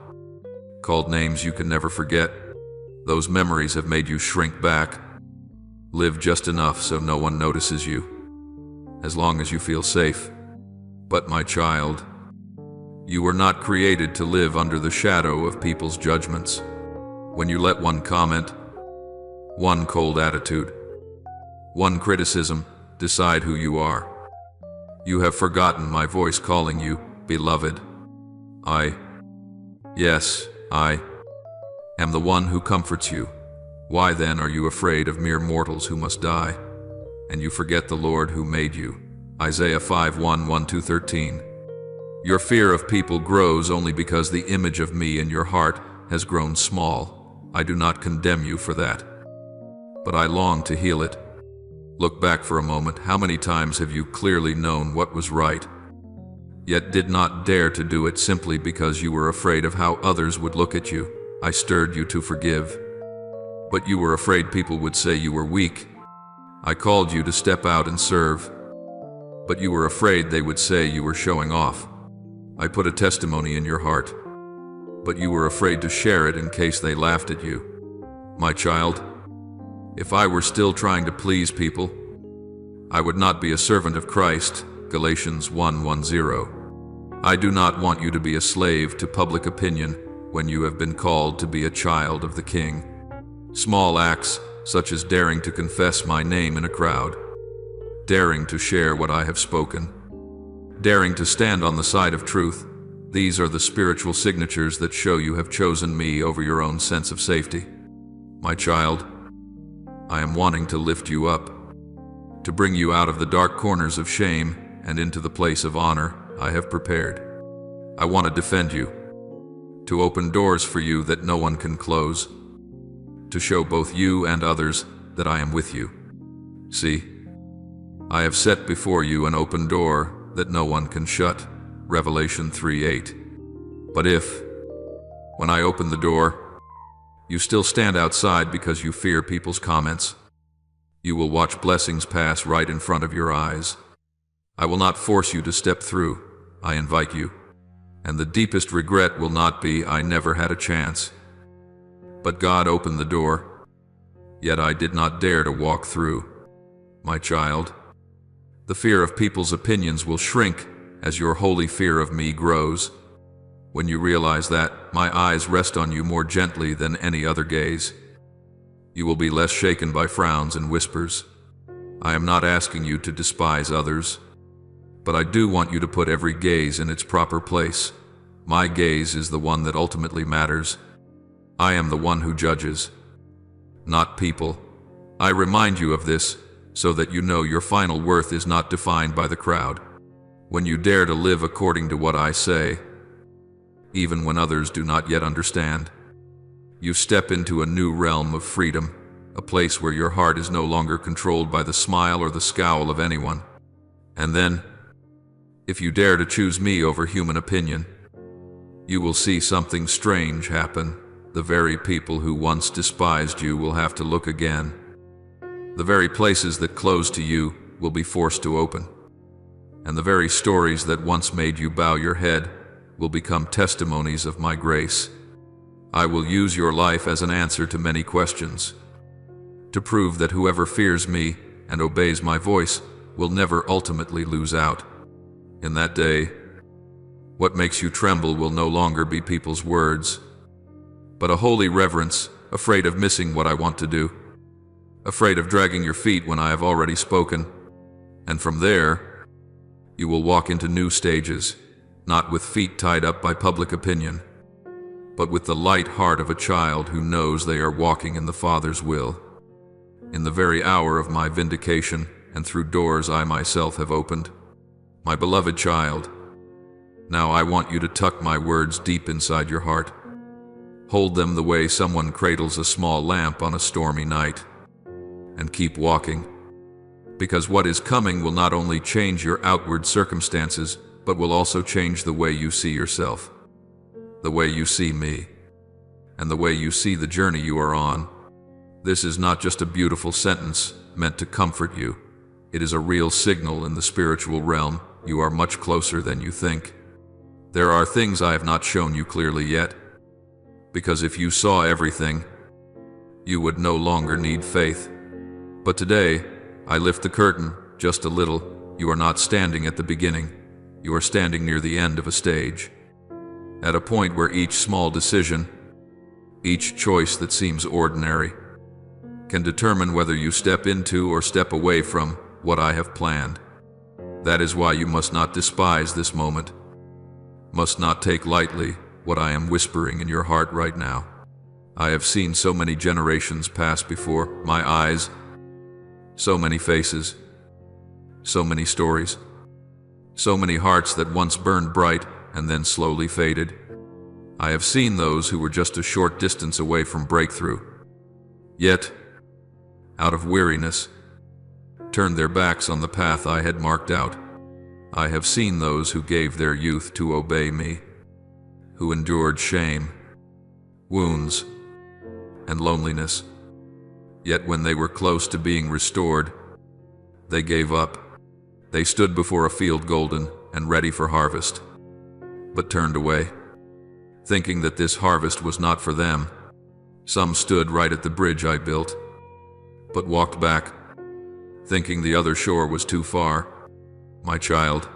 Speaker 1: called names you can never forget. Those memories have made you shrink back. Live just enough so no one notices you, as long as you feel safe. But my child, you were not created to live under the shadow of people's judgments. When you let one comment, one cold attitude, one criticism decide who you are, you have forgotten my voice calling you, beloved. Yes, I am the one who comforts you. Why then are you afraid of mere mortals who must die, and you forget the Lord who made you? Isaiah 5:1-13. Your fear of people grows only because the image of me in your heart has grown small. I do not condemn you for that, but I long to heal it. Look back for a moment. How many times have you clearly known what was right, yet did not dare to do it simply because you were afraid of how others would look at you? I stirred you to forgive, but you were afraid people would say you were weak. I called you to step out and serve, but you were afraid they would say you were showing off. I put a testimony in your heart, but you were afraid to share it in case they laughed at you. My child, if I were still trying to please people, I would not be a servant of Christ. Galatians 1:10. I do not want you to be a slave to public opinion when you have been called to be a child of the King. Small acts, such as daring to confess my name in a crowd, daring to share what I have spoken, daring to stand on the side of truth, these are the spiritual signatures that show you have chosen me over your own sense of safety. My child, I am wanting to lift you up, to bring you out of the dark corners of shame and into the place of honor I have prepared. I want to defend you, to open doors for you that no one can close, to show both you and others that I am with you. See, I have set before you an open door that no one can shut. Revelation 3:8. But if, when I open the door, you still stand outside because you fear people's comments, you will watch blessings pass right in front of your eyes. I will not force you to step through. I invite you. And the deepest regret will not be I never had a chance. But God opened the door, yet I did not dare to walk through. My child, the fear of people's opinions will shrink as your holy fear of me grows. When you realize that my eyes rest on you more gently than any other gaze, you will be less shaken by frowns and whispers. I am not asking you to despise others, but I do want you to put every gaze in its proper place. My gaze is the one that ultimately matters. I am the one who judges, not people. I remind you of this so that you know your final worth is not defined by the crowd. When you dare to live according to what I say, even when others do not yet understand, you step into a new realm of freedom, a place where your heart is no longer controlled by the smile or the scowl of anyone. And then, if you dare to choose me over human opinion, you will see something strange happen. The very people who once despised you will have to look again. The very places that closed to you will be forced to open. And the very stories that once made you bow your head will become testimonies of my grace. I will use your life as an answer to many questions, to prove that whoever fears me and obeys my voice will never ultimately lose out. In that day, what makes you tremble will no longer be people's words, but a holy reverence, afraid of missing what I want to do, afraid of dragging your feet when I have already spoken. And from there, you will walk into new stages, not with feet tied up by public opinion, but with the light heart of a child who knows they are walking in the Father's will. In the very hour of my vindication and through doors I myself have opened. My beloved child, now I want you to tuck my words deep inside your heart. Hold them the way someone cradles a small lamp on a stormy night, and keep walking. Because what is coming will not only change your outward circumstances, but will also change the way you see yourself, the way you see me, and the way you see the journey you are on. This is not just a beautiful sentence meant to comfort you. It is a real signal in the spiritual realm. You are much closer than you think. There are things I have not shown you clearly yet, because if you saw everything, you would no longer need faith. But today, I lift the curtain just a little. You are not standing at the beginning. You are standing near the end of a stage, at a point where each small decision, each choice that seems ordinary, can determine whether you step into or step away from what I have planned. That is why you must not despise this moment, must not take lightly what I am whispering in your heart right now. I have seen so many generations pass before my eyes, so many faces, so many stories, so many hearts that once burned bright and then slowly faded. I have seen those who were just a short distance away from breakthrough, yet, out of weariness, turned their backs on the path I had marked out. I have seen those who gave their youth to obey me, who endured shame, wounds, and loneliness. Yet when they were close to being restored, they gave up. They stood before a field golden and ready for harvest, but turned away, thinking that this harvest was not for them. Some stood right at the bridge I built, but walked back, thinking the other shore was too far. My child,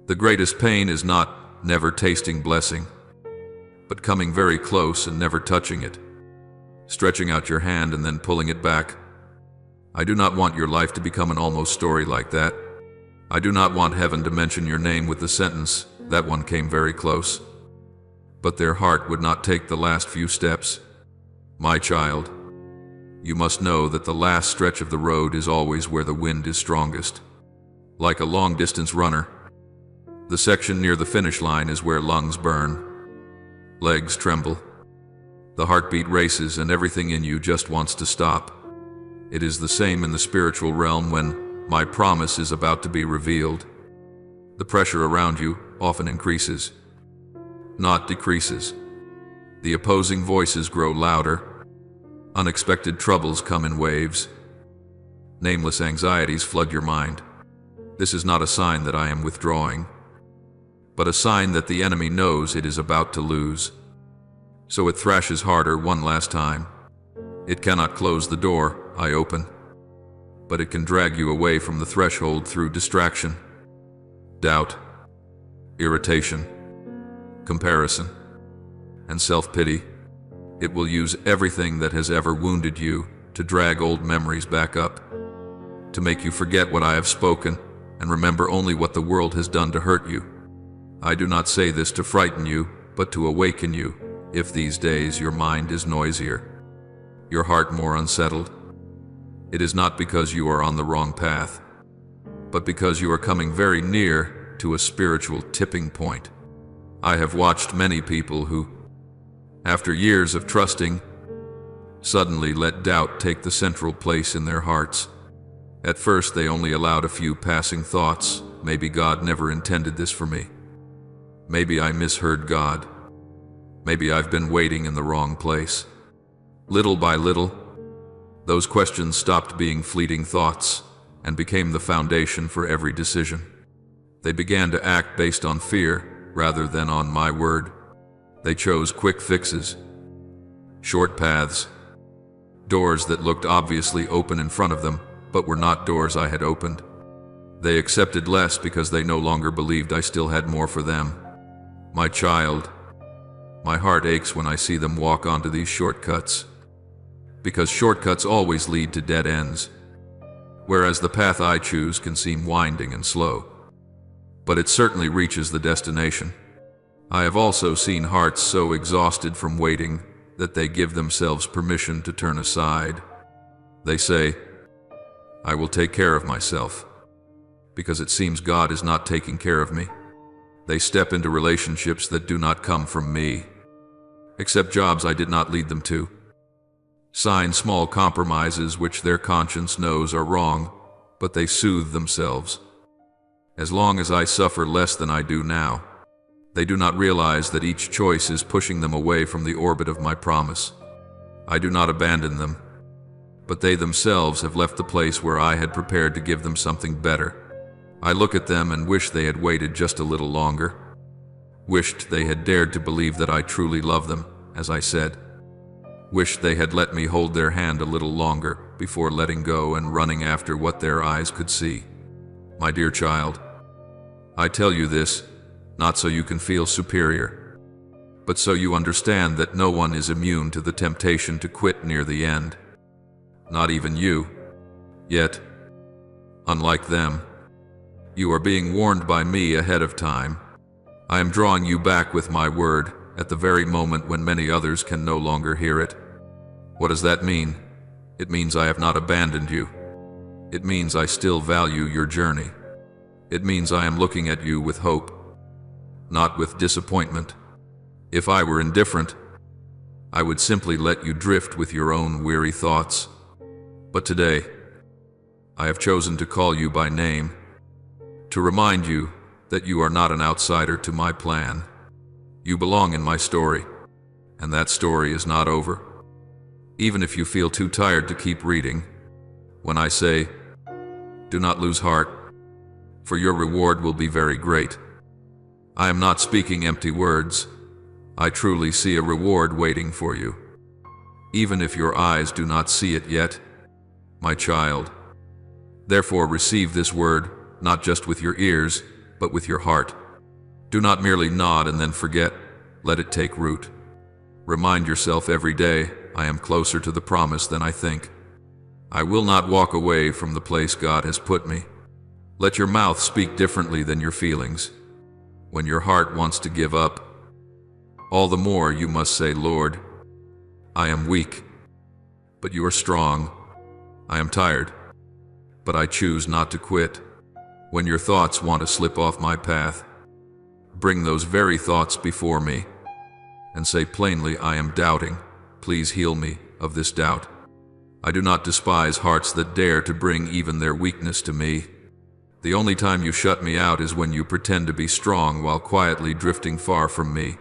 Speaker 1: the greatest pain is not never tasting blessing, but coming very close and never touching it, stretching out your hand and then pulling it back. I do not want your life to become an almost story like that. I do not want heaven to mention your name with the sentence, "That one came very close," but their heart would not take the last few steps. My child, you must know that the last stretch of the road is always where the wind is strongest. Like a long-distance runner, the section near the finish line is where lungs burn, legs tremble, the heartbeat races, and everything in you just wants to stop. It is the same in the spiritual realm when my promise is about to be revealed. The pressure around you often increases, not decreases. The opposing voices grow louder. Unexpected troubles come in waves. Nameless anxieties flood your mind. This is not a sign that I am withdrawing, but a sign that the enemy knows it is about to lose. So it thrashes harder one last time. It cannot close the door I open, but it can drag you away from the threshold through distraction, doubt, irritation, comparison, and self-pity. It will use everything that has ever wounded you to drag old memories back up, to make you forget what I have spoken and remember only what the world has done to hurt you. I do not say this to frighten you, but to awaken you, if these days your mind is noisier, your heart more unsettled. It is not because you are on the wrong path, but because you are coming very near to a spiritual tipping point. I have watched many people who, after years of trusting, suddenly let doubt take the central place in their hearts. At first they only allowed a few passing thoughts. Maybe God never intended this for me. Maybe I misheard God. Maybe I've been waiting in the wrong place. Little by little, those questions stopped being fleeting thoughts and became the foundation for every decision. They began to act based on fear rather than on my word. They chose quick fixes, short paths, doors that looked obviously open in front of them, but were not doors I had opened. They accepted less because they no longer believed I still had more for them. My child, my heart aches when I see them walk onto these shortcuts, because shortcuts always lead to dead ends, whereas the path I choose can seem winding and slow, but it certainly reaches the destination. I have also seen hearts so exhausted from waiting that they give themselves permission to turn aside. They say, "I will take care of myself," because it seems God is not taking care of me. They step into relationships that do not come from me, accept jobs I did not lead them to, sign small compromises which their conscience knows are wrong, but they soothe themselves. As long as I suffer less than I do now, they do not realize that each choice is pushing them away from the orbit of my promise. I do not abandon them, but they themselves have left the place where I had prepared to give them something better. I look at them and wish they had waited just a little longer, wished they had dared to believe that I truly love them, as I said, wished they had let me hold their hand a little longer before letting go and running after what their eyes could see. My dear child, I tell you this, not so you can feel superior, but so you understand that no one is immune to the temptation to quit near the end. Not even you. Yet, unlike them, you are being warned by me ahead of time. I am drawing you back with my word at the very moment when many others can no longer hear it. What does that mean? It means I have not abandoned you. It means I still value your journey. It means I am looking at you with hope, not with disappointment. If I were indifferent, I would simply let you drift with your own weary thoughts. But today, I have chosen to call you by name, to remind you that you are not an outsider to my plan. You belong in my story, and that story is not over. Even if you feel too tired to keep reading, when I say, do not lose heart, for your reward will be very great. I am not speaking empty words. I truly see a reward waiting for you, even if your eyes do not see it yet, my child. Therefore receive this word, not just with your ears, but with your heart. Do not merely nod and then forget. Let it take root. Remind yourself every day, I am closer to the promise than I think. I will not walk away from the place God has put me. Let your mouth speak differently than your feelings. When your heart wants to give up, all the more you must say, Lord, I am weak, but you are strong. I am tired, but I choose not to quit. When your thoughts want to slip off my path, bring those very thoughts before me and say plainly, I am doubting. Please heal me of this doubt. I do not despise hearts that dare to bring even their weakness to me. The only time you shut me out is when you pretend to be strong while quietly drifting far from me.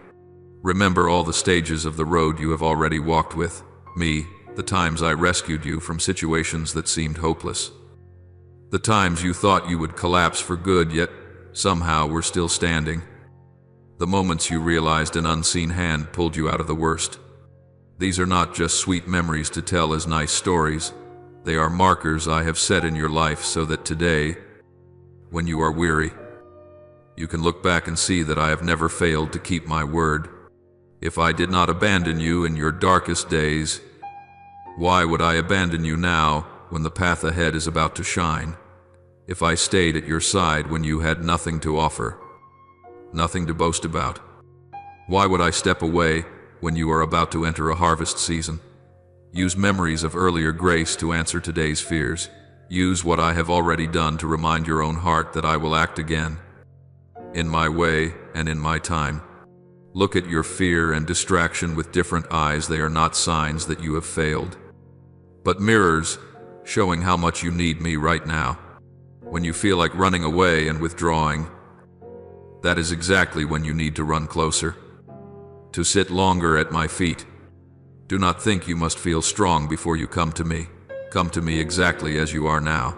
Speaker 1: Remember all the stages of the road you have already walked with me, the times I rescued you from situations that seemed hopeless. The times you thought you would collapse for good, yet somehow were still standing. The moments you realized an unseen hand pulled you out of the worst. These are not just sweet memories to tell as nice stories. They are markers I have set in your life so that today, when you are weary, you can look back and see that I have never failed to keep my word. If I did not abandon you in your darkest days, why would I abandon you now when the path ahead is about to shine? If I stayed at your side when you had nothing to offer, nothing to boast about, why would I step away when you are about to enter a harvest season? Use memories of earlier grace to answer today's fears. Use what I have already done to remind your own heart that I will act again, in my way and in my time. Look at your fear and distraction with different eyes. They are not signs that you have failed, but mirrors showing how much you need me right now. When you feel like running away and withdrawing, that is exactly when you need to run closer, to sit longer at my feet. Do not think you must feel strong before you come to me. Come to me exactly as you are now,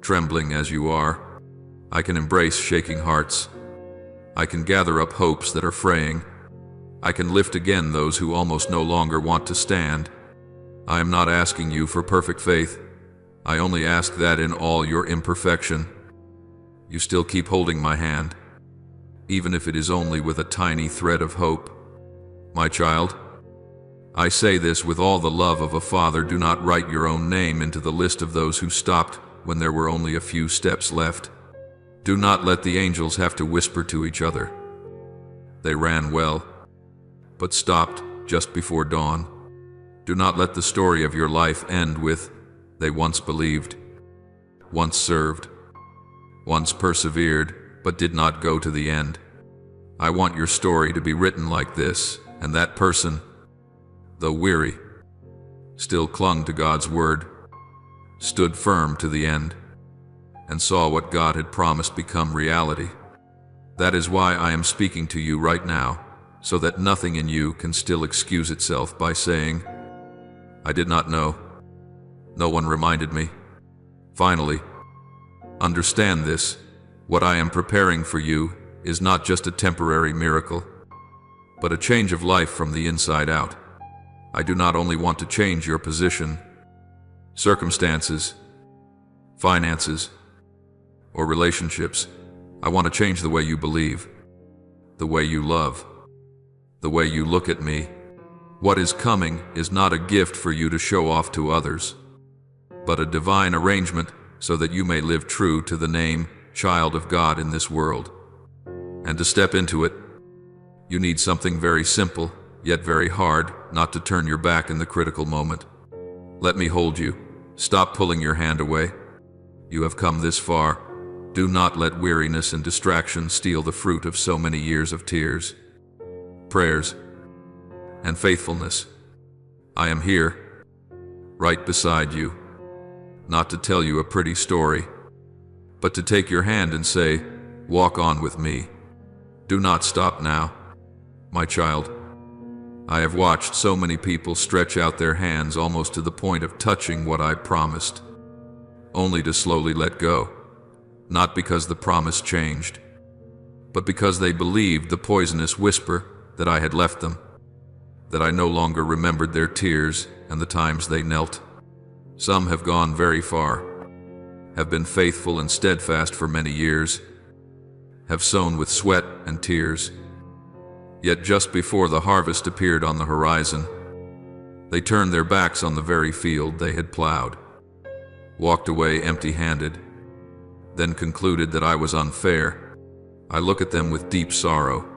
Speaker 1: trembling as you are. I can embrace shaking hearts. I can gather up hopes that are fraying. I can lift again those who almost no longer want to stand. I am not asking you for perfect faith. I only ask that in all your imperfection, you still keep holding my hand, even if it is only with a tiny thread of hope. My child, I say this with all the love of a father. Do not write your own name into the list of those who stopped when there were only a few steps left. Do not let the angels have to whisper to each other. They ran well, but stopped just before dawn. Do not let the story of your life end with, they once believed, once served, once persevered, but did not go to the end. I want your story to be written like this, and that person, though weary, still clung to God's word, stood firm to the end, and saw what God had promised become reality. That is why I am speaking to you right now, so that nothing in you can still excuse itself by saying, I did not know. No one reminded me. Finally, understand this. What I am preparing for you is not just a temporary miracle, but a change of life from the inside out. I do not only want to change your position, circumstances, finances, or relationships. I want to change the way you believe, the way you love, the way you look at me. What is coming is not a gift for you to show off to others, but a divine arrangement so that you may live true to the name child of God in this world. And to step into it, you need something very simple, yet very hard, not to turn your back in the critical moment. Let me hold you. Stop pulling your hand away. You have come this far. Do not let weariness and distraction steal the fruit of so many years of tears, prayers, and faithfulness. I am here, right beside you, not to tell you a pretty story, but to take your hand and say, walk on with me. Do not stop now, my child. I have watched so many people stretch out their hands almost to the point of touching what I promised, only to slowly let go, not because the promise changed, but because they believed the poisonous whisper that I had left them, that I no longer remembered their tears and the times they knelt. Some have gone very far, have been faithful and steadfast for many years, have sown with sweat and tears. Yet just before the harvest appeared on the horizon, they turned their backs on the very field they had plowed, walked away empty-handed, then concluded that I was unfair. I look at them with deep sorrow,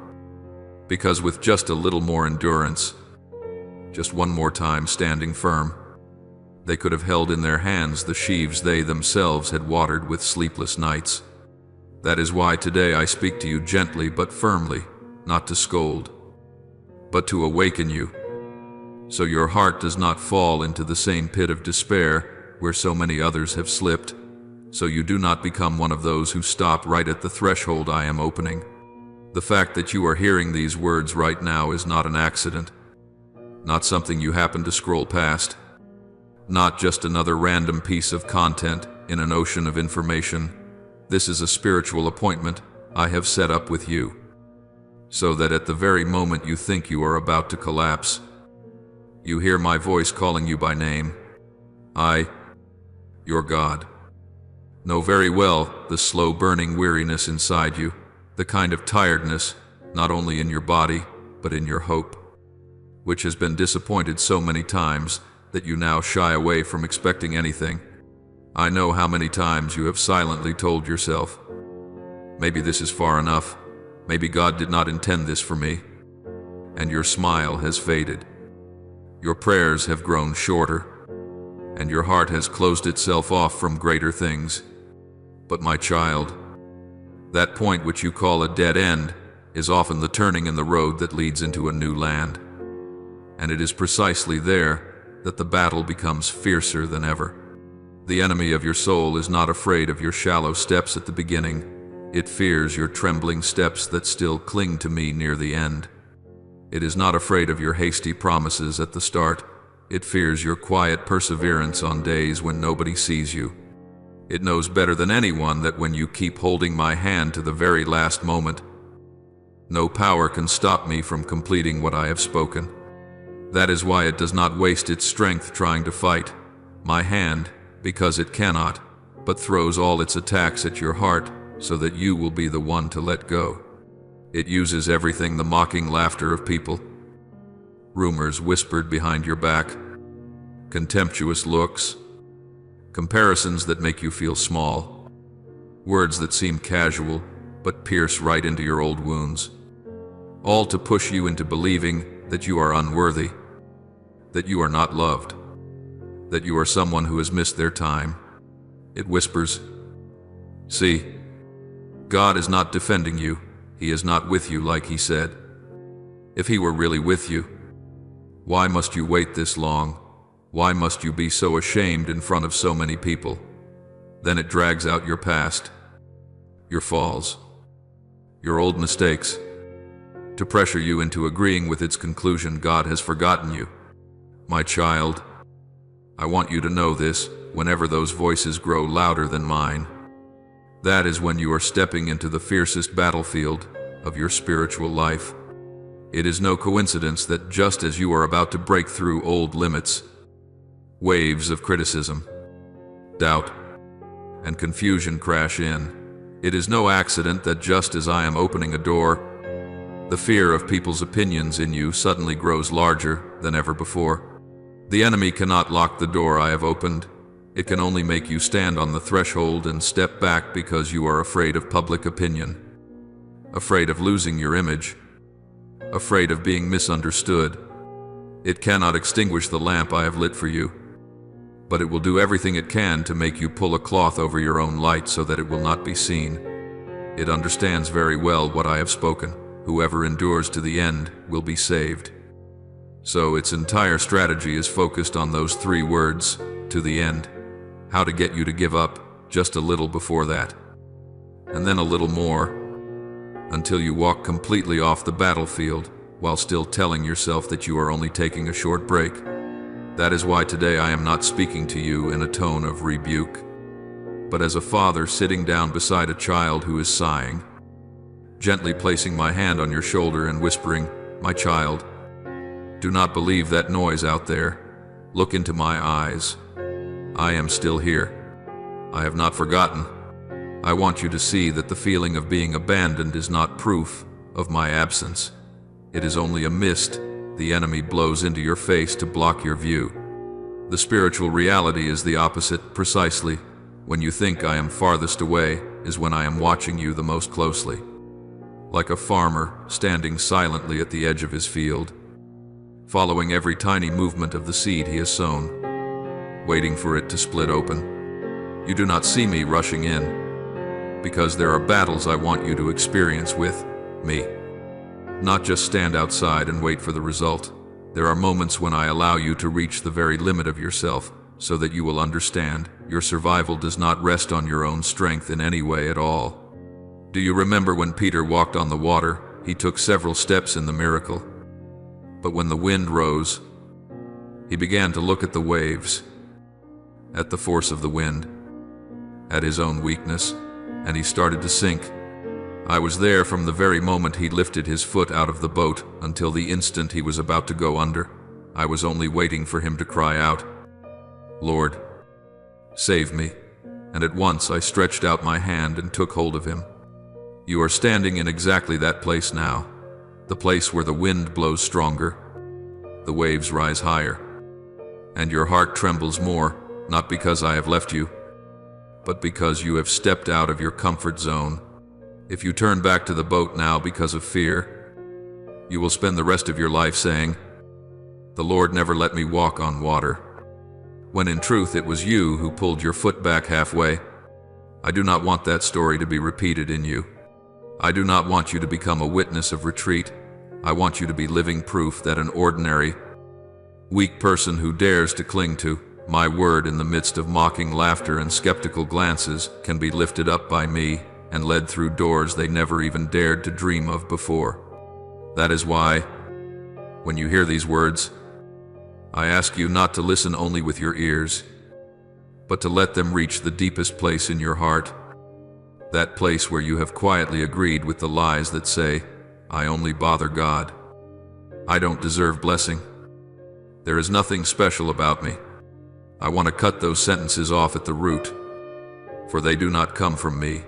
Speaker 1: because with just a little more endurance, just one more time standing firm, they could have held in their hands the sheaves they themselves had watered with sleepless nights. That is why today I speak to you gently but firmly, not to scold, but to awaken you, so your heart does not fall into the same pit of despair where so many others have slipped, so you do not become one of those who stop right at the threshold I am opening. The fact that you are hearing these words right now is not an accident, not something you happen to scroll past, not just another random piece of content in an ocean of information. This is a spiritual appointment I have set up with you, so that at the very moment you think you are about to collapse, you hear my voice calling you by name. I, your God, know very well the slow-burning weariness inside you, the kind of tiredness, not only in your body, but in your hope, which has been disappointed so many times that you now shy away from expecting anything. I know how many times you have silently told yourself, maybe this is far enough. Maybe God did not intend this for me, and your smile has faded. Your prayers have grown shorter, and your heart has closed itself off from greater things. But my child, that point which you call a dead end is often the turning in the road that leads into a new land, and it is precisely there that the battle becomes fiercer than ever. The enemy of your soul is not afraid of your shallow steps at the beginning. It fears your trembling steps that still cling to me near the end. It is not afraid of your hasty promises at the start. It fears your quiet perseverance on days when nobody sees you. It knows better than anyone that when you keep holding my hand to the very last moment, no power can stop me from completing what I have spoken. That is why it does not waste its strength trying to fight my hand, because it cannot, but throws all its attacks at your heart, so that you will be the one to let go. It uses everything: the mocking laughter of people, rumors whispered behind your back, contemptuous looks, comparisons that make you feel small, words that seem casual but pierce right into your old wounds, all to push you into believing that you are unworthy, that you are not loved, that you are someone who has missed their time. It whispers, see, God is not defending you. He is not with you like he said. If he were really with you, why must you wait this long? Why must you be so ashamed in front of so many people? Then it drags out your past, your falls, your old mistakes, to pressure you into agreeing with its conclusion: God has forgotten you. My child, I want you to know this: whenever those voices grow louder than mine, that is when you are stepping into the fiercest battlefield of your spiritual life. It is no coincidence that just as you are about to break through old limits, waves of criticism, doubt, and confusion crash in. It is no accident that just as I am opening a door, the fear of people's opinions in you suddenly grows larger than ever before. The enemy cannot lock the door I have opened. It can only make you stand on the threshold and step back because you are afraid of public opinion, afraid of losing your image, afraid of being misunderstood. It cannot extinguish the lamp I have lit for you, but it will do everything it can to make you pull a cloth over your own light so that it will not be seen. It understands very well what I have spoken. Whoever endures to the end will be saved. So its entire strategy is focused on those 3 words, to the end. How to get you to give up just a little before that, and then a little more, until you walk completely off the battlefield while still telling yourself that you are only taking a short break. That is why today I am not speaking to you in a tone of rebuke, but as a father sitting down beside a child who is sighing, gently placing my hand on your shoulder and whispering, "My child, do not believe that noise out there. Look into my eyes. I am still here. I have not forgotten. I want you to see that the feeling of being abandoned is not proof of my absence. It is only a mist the enemy blows into your face to block your view. The spiritual reality is the opposite precisely. When you think I am farthest away is when I am watching you the most closely. Like a farmer standing silently at the edge of his field, following every tiny movement of the seed he has sown, waiting for it to split open. You do not see me rushing in, because there are battles I want you to experience with me. Not just stand outside and wait for the result. There are moments when I allow you to reach the very limit of yourself, so that you will understand your survival does not rest on your own strength in any way at all. Do you remember when Peter walked on the water? He took several steps in the miracle. But when the wind rose, he began to look at the waves, at the force of the wind, at his own weakness, and he started to sink. I was there from the very moment he lifted his foot out of the boat until the instant he was about to go under. I was only waiting for him to cry out, "Lord, save me." And at once I stretched out my hand and took hold of him. You are standing in exactly that place now, the place where the wind blows stronger, the waves rise higher, and your heart trembles more, not because I have left you, but because you have stepped out of your comfort zone. If you turn back to the boat now because of fear, you will spend the rest of your life saying, "The Lord never let me walk on water," when in truth it was you who pulled your foot back halfway. I do not want that story to be repeated in you. I do not want you to become a witness of retreat. I want you to be living proof that an ordinary, weak person who dares to cling to my word in the midst of mocking laughter and skeptical glances can be lifted up by me and led through doors they never even dared to dream of before. That is why, when you hear these words, I ask you not to listen only with your ears, but to let them reach the deepest place in your heart, that place where you have quietly agreed with the lies that say, "I only bother God. I don't deserve blessing. There is nothing special about me." I want to cut those sentences off at the root, for they do not come from me.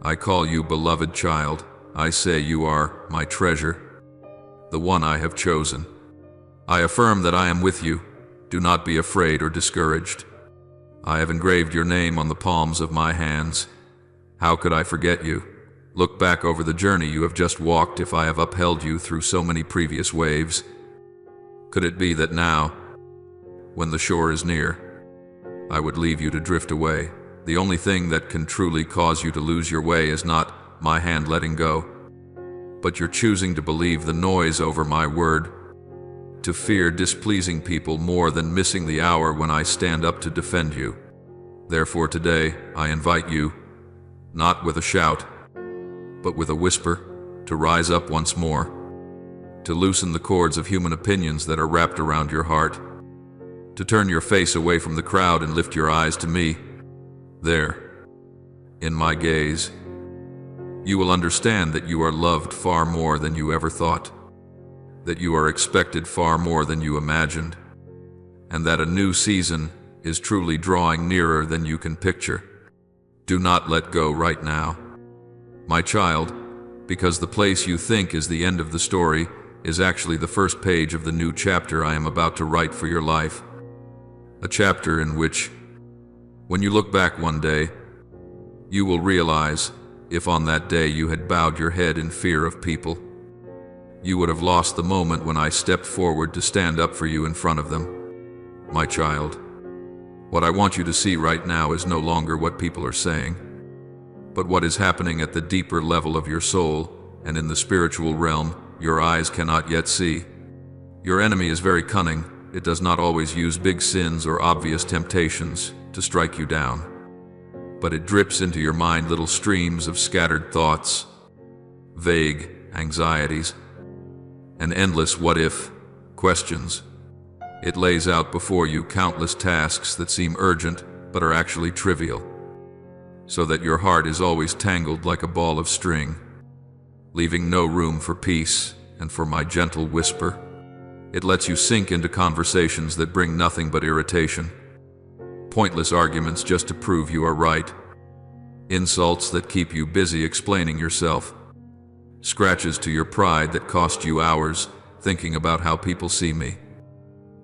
Speaker 1: I call you beloved child. I say you are my treasure, the one I have chosen. I affirm that I am with you. Do not be afraid or discouraged. I have engraved your name on the palms of my hands. How could I forget you? Look back over the journey you have just walked if I have upheld you through so many previous waves. Could it be that now, when the shore is near, I would leave you to drift away? The only thing that can truly cause you to lose your way is not my hand letting go, but your choosing to believe the noise over my word, to fear displeasing people more than missing the hour when I stand up to defend you. Therefore today, I invite you, not with a shout, but with a whisper, to rise up once more, to loosen the cords of human opinions that are wrapped around your heart, to turn your face away from the crowd and lift your eyes to me. There, in my gaze, you will understand that you are loved far more than you ever thought, that you are expected far more than you imagined, and that a new season is truly drawing nearer than you can picture. Do not let go right now. My child, because the place you think is the end of the story is actually the first page of the new chapter I am about to write for your life. A chapter in which, when you look back one day, you will realize, if on that day you had bowed your head in fear of people, you would have lost the moment when I stepped forward to stand up for you in front of them. My child, what I want you to see right now is no longer what people are saying, but what is happening at the deeper level of your soul and in the spiritual realm your eyes cannot yet see. Your enemy is very cunning. It does not always use big sins or obvious temptations to strike you down, but it drips into your mind little streams of scattered thoughts, vague anxieties, and endless what-if questions. It lays out before you countless tasks that seem urgent but are actually trivial, so that your heart is always tangled like a ball of string, leaving no room for peace and for my gentle whisper. It lets you sink into conversations that bring nothing but irritation, pointless arguments just to prove you are right, insults that keep you busy explaining yourself, scratches to your pride that cost you hours thinking about how people see me.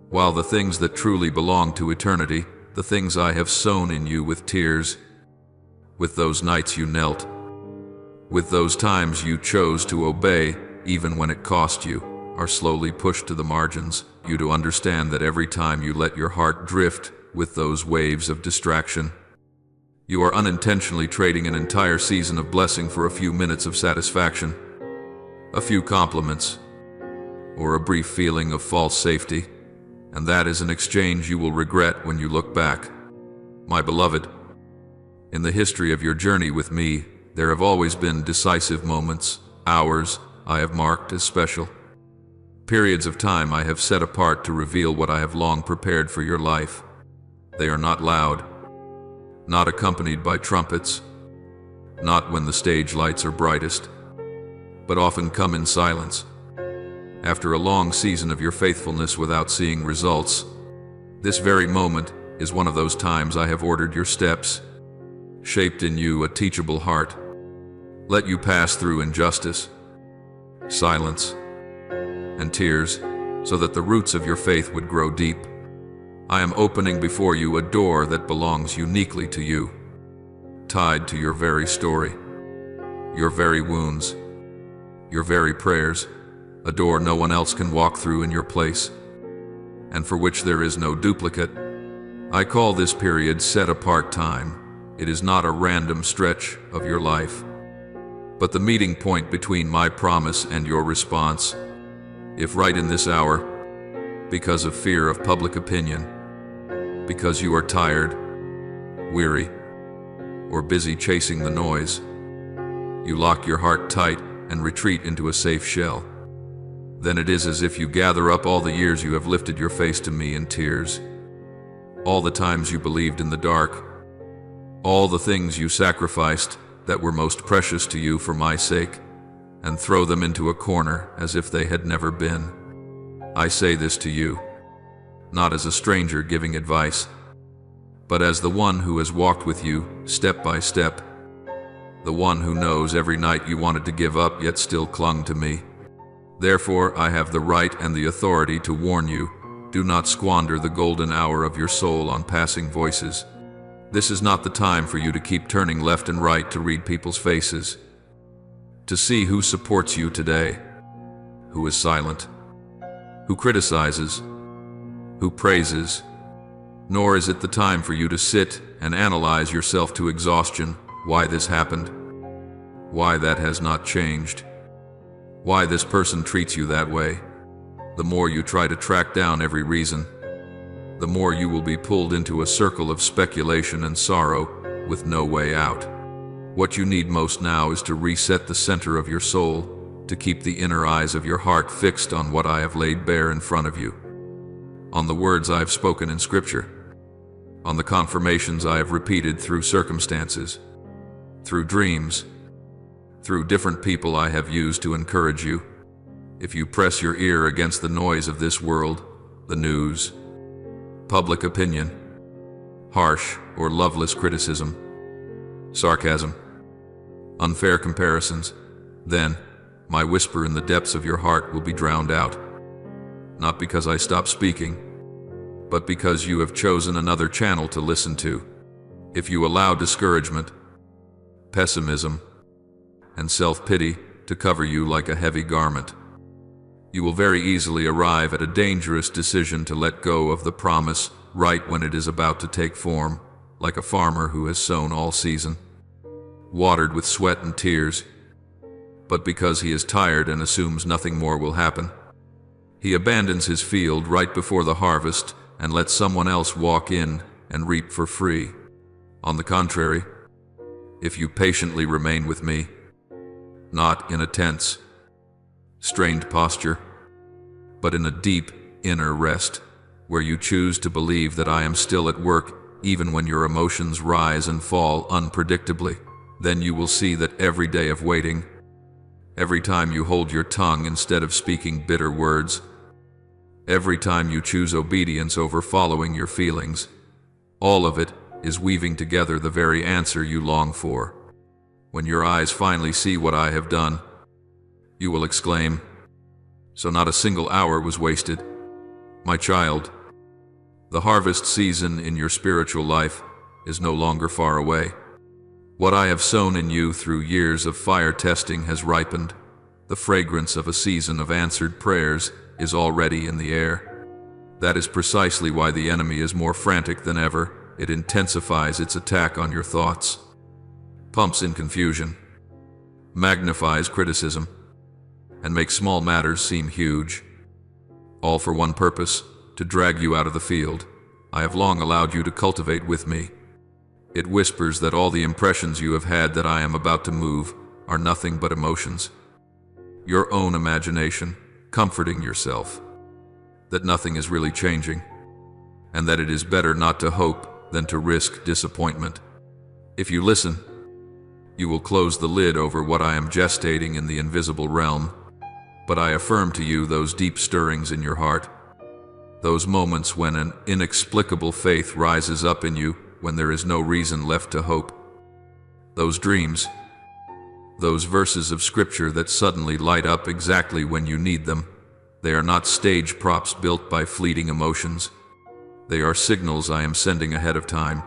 Speaker 1: While the things that truly belong to eternity, the things I have sown in you with tears, with those nights you knelt, with those times you chose to obey even when it cost you, are slowly pushed to the margins. You to understand that every time you let your heart drift with those waves of distraction, you are unintentionally trading an entire season of blessing for a few minutes of satisfaction, a few compliments, or a brief feeling of false safety, and that is an exchange you will regret when you look back. My beloved, in the history of your journey with me, there have always been decisive moments, hours I have marked as special, periods of time I have set apart to reveal what I have long prepared for your life. They are not loud, not accompanied by trumpets, not when the stage lights are brightest, but often come in silence. After a long season of your faithfulness without seeing results, this very moment is one of those times I have ordered your steps, shaped in you a teachable heart, let you pass through injustice, silence, and tears, so that the roots of your faith would grow deep. I am opening before you a door that belongs uniquely to you, tied to your very story, your very wounds, your very prayers, a door no one else can walk through in your place, and for which there is no duplicate. I call this period set-apart time. It is not a random stretch of your life, but the meeting point between my promise and your response. If right in this hour, because of fear of public opinion, because you are tired, weary, or busy chasing the noise, you lock your heart tight and retreat into a safe shell, then it is as if you gather up all the years you have lifted your face to me in tears, all the times you believed in the dark, all the things you sacrificed that were most precious to you for my sake, and throw them into a corner as if they had never been. I say this to you, not as a stranger giving advice, but as the one who has walked with you step by step, the one who knows every night you wanted to give up yet still clung to me. Therefore, I have the right and the authority to warn you, do not squander the golden hour of your soul on passing voices. This is not the time for you to keep turning left and right to read people's faces, to see who supports you today, who is silent, who criticizes, who praises. Nor is it the time for you to sit and analyze yourself to exhaustion, why this happened, why that has not changed, why this person treats you that way. The more you try to track down every reason, the more you will be pulled into a circle of speculation and sorrow with no way out. What you need most now is to reset the center of your soul, to keep the inner eyes of your heart fixed on what I have laid bare in front of you, on the words I have spoken in Scripture, on the confirmations I have repeated through circumstances, through dreams, through different people I have used to encourage you. If you press your ear against the noise of this world, the news, public opinion, harsh or loveless criticism, sarcasm, unfair comparisons, then my whisper in the depths of your heart will be drowned out. Not because I stop speaking, but because you have chosen another channel to listen to. If you allow discouragement, pessimism, and self-pity to cover you like a heavy garment, you will very easily arrive at a dangerous decision to let go of the promise right when it is about to take form, like a farmer who has sown all season, watered with sweat and tears, but because he is tired and assumes nothing more will happen, he abandons his field right before the harvest and lets someone else walk in and reap for free. On the contrary, if you patiently remain with me, not in a tense, strained posture, but in a deep inner rest, where you choose to believe that I am still at work even when your emotions rise and fall unpredictably, then you will see that every day of waiting, every time you hold your tongue instead of speaking bitter words, every time you choose obedience over following your feelings, all of it is weaving together the very answer you long for. When your eyes finally see what I have done, you will exclaim, "So not a single hour was wasted." My child, the harvest season in your spiritual life is no longer far away. What I have sown in you through years of fire testing has ripened. The fragrance of a season of answered prayers is already in the air. That is precisely why the enemy is more frantic than ever. It intensifies its attack on your thoughts, pumps in confusion, magnifies criticism, and makes small matters seem huge. All for one purpose, to drag you out of the field I have long allowed you to cultivate with me. It whispers that all the impressions you have had that I am about to move are nothing but emotions, your own imagination, comforting yourself that nothing is really changing, and that it is better not to hope than to risk disappointment. If you listen, you will close the lid over what I am gestating in the invisible realm, but I affirm to you those deep stirrings in your heart, those moments when an inexplicable faith rises up in you when there is no reason left to hope, those dreams, those verses of scripture that suddenly light up exactly when you need them. They are not stage props built by fleeting emotions. They are signals I am sending ahead of time,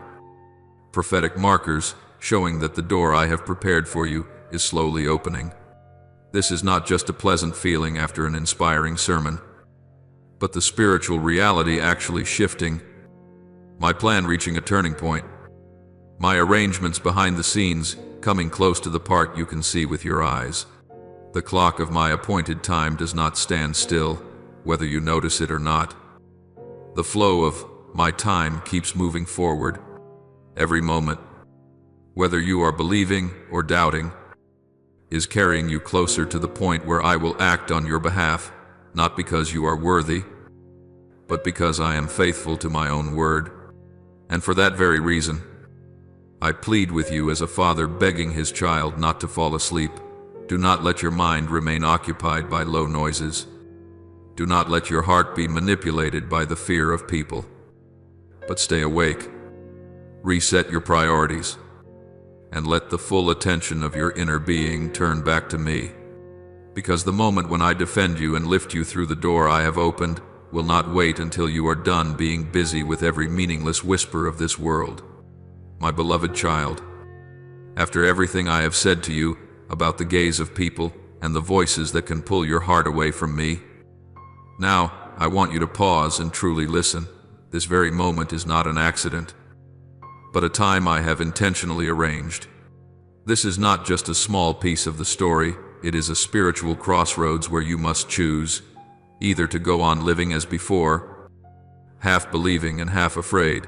Speaker 1: prophetic markers showing that the door I have prepared for you is slowly opening. This is not just a pleasant feeling after an inspiring sermon, but the spiritual reality actually shifting, my plan reaching a turning point, my arrangements behind the scenes coming close to the part you can see with your eyes. The clock of my appointed time does not stand still, whether you notice it or not. The flow of my time keeps moving forward. Every moment, whether you are believing or doubting, is carrying you closer to the point where I will act on your behalf, not because you are worthy, but because I am faithful to my own word. And for that very reason, I plead with you as a father begging his child not to fall asleep. Do not let your mind remain occupied by low noises. Do not let your heart be manipulated by the fear of people, but stay awake. Reset your priorities, and let the full attention of your inner being turn back to me. Because the moment when I defend you and lift you through the door I have opened will not wait until you are done being busy with every meaningless whisper of this world. My beloved child, after everything I have said to you about the gaze of people and the voices that can pull your heart away from me, now I want you to pause and truly listen. This very moment is not an accident, but a time I have intentionally arranged. This is not just a small piece of the story, it is a spiritual crossroads where you must choose, either to go on living as before, half believing and half afraid,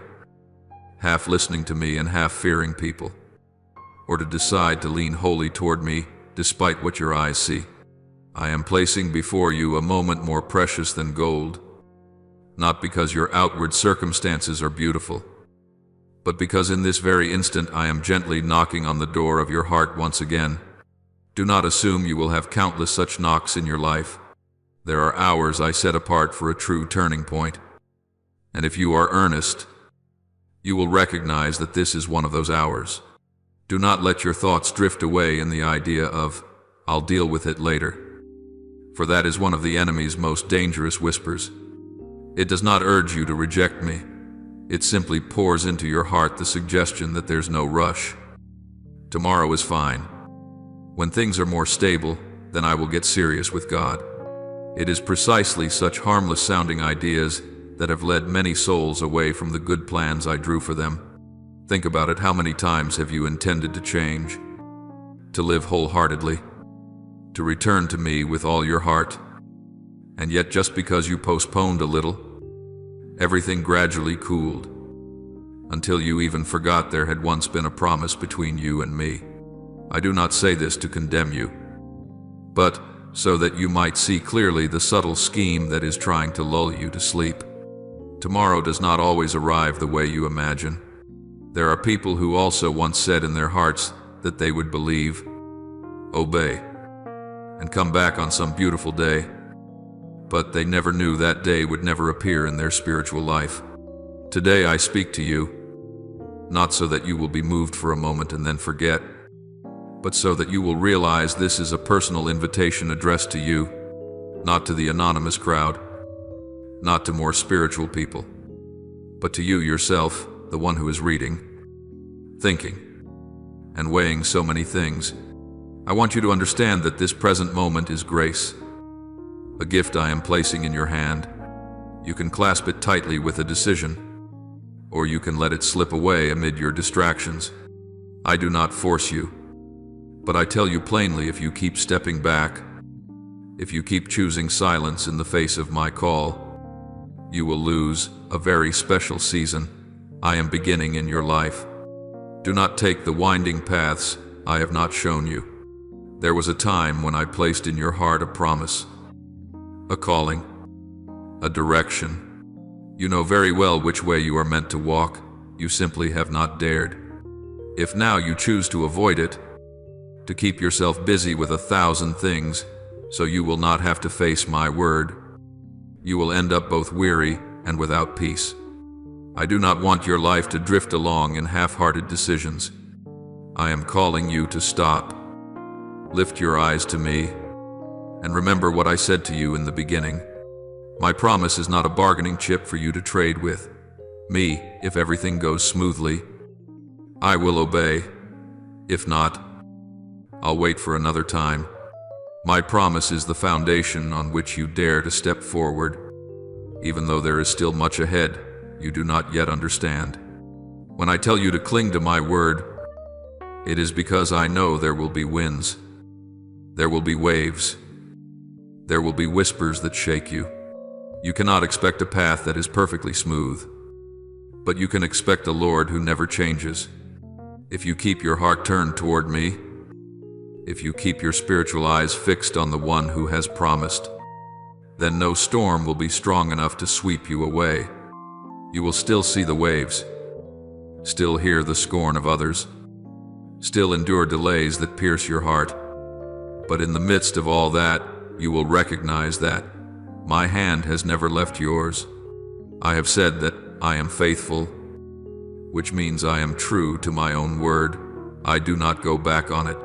Speaker 1: half listening to me and half fearing people, or to decide to lean wholly toward me despite what your eyes see. I am placing before you a moment more precious than gold, not because your outward circumstances are beautiful, but because in this very instant I am gently knocking on the door of your heart once again. Do not assume you will have countless such knocks in your life. There are hours I set apart for a true turning point, and if you are earnest, you will recognize that this is one of those hours. Do not let your thoughts drift away in the idea of, "I'll deal with it later," for that is one of the enemy's most dangerous whispers. It does not urge you to reject me. It simply pours into your heart the suggestion that there's no rush. Tomorrow is fine. When things are more stable, then I will get serious with God. It is precisely such harmless-sounding ideas that have led many souls away from the good plans I drew for them. Think about it. How many times have you intended to change, to live wholeheartedly, to return to me with all your heart? And yet, just because you postponed a little, everything gradually cooled, until you even forgot there had once been a promise between you and me. I do not say this to condemn you, but so that you might see clearly the subtle scheme that is trying to lull you to sleep. Tomorrow does not always arrive the way you imagine. There are people who also once said in their hearts that they would believe, obey, and come back on some beautiful day, but they never knew that day would never appear in their spiritual life. Today I speak to you, not so that you will be moved for a moment and then forget, but so that you will realize this is a personal invitation addressed to you, not to the anonymous crowd, not to more spiritual people, but to you yourself, the one who is reading, thinking, and weighing so many things. I want you to understand that this present moment is grace, a gift I am placing in your hand. You can clasp it tightly with a decision, or you can let it slip away amid your distractions. I do not force you, but I tell you plainly, if you keep stepping back, if you keep choosing silence in the face of my call, you will lose a very special season I am beginning in your life. Do not take the winding paths I have not shown you. There was a time when I placed in your heart a promise, a calling, a direction. You know very well which way you are meant to walk, you simply have not dared. If now you choose to avoid it, to keep yourself busy with 1,000 things, so you will not have to face my word, you will end up both weary and without peace. I do not want your life to drift along in half-hearted decisions. I am calling you to stop. Lift your eyes to me, and remember what I said to you in the beginning. My promise is not a bargaining chip for you to trade with. Me, if everything goes smoothly, I will obey. If not, I'll wait for another time. My promise is the foundation on which you dare to step forward, even though there is still much ahead you do not yet understand. When I tell you to cling to my word, it is because I know there will be winds, there will be waves, there will be whispers that shake you. You cannot expect a path that is perfectly smooth, but you can expect a Lord who never changes. If you keep your heart turned toward me, if you keep your spiritual eyes fixed on the one who has promised, then no storm will be strong enough to sweep you away. You will still see the waves, still hear the scorn of others, still endure delays that pierce your heart. But in the midst of all that, you will recognize that my hand has never left yours. I have said that I am faithful, which means I am true to my own word. I do not go back on it.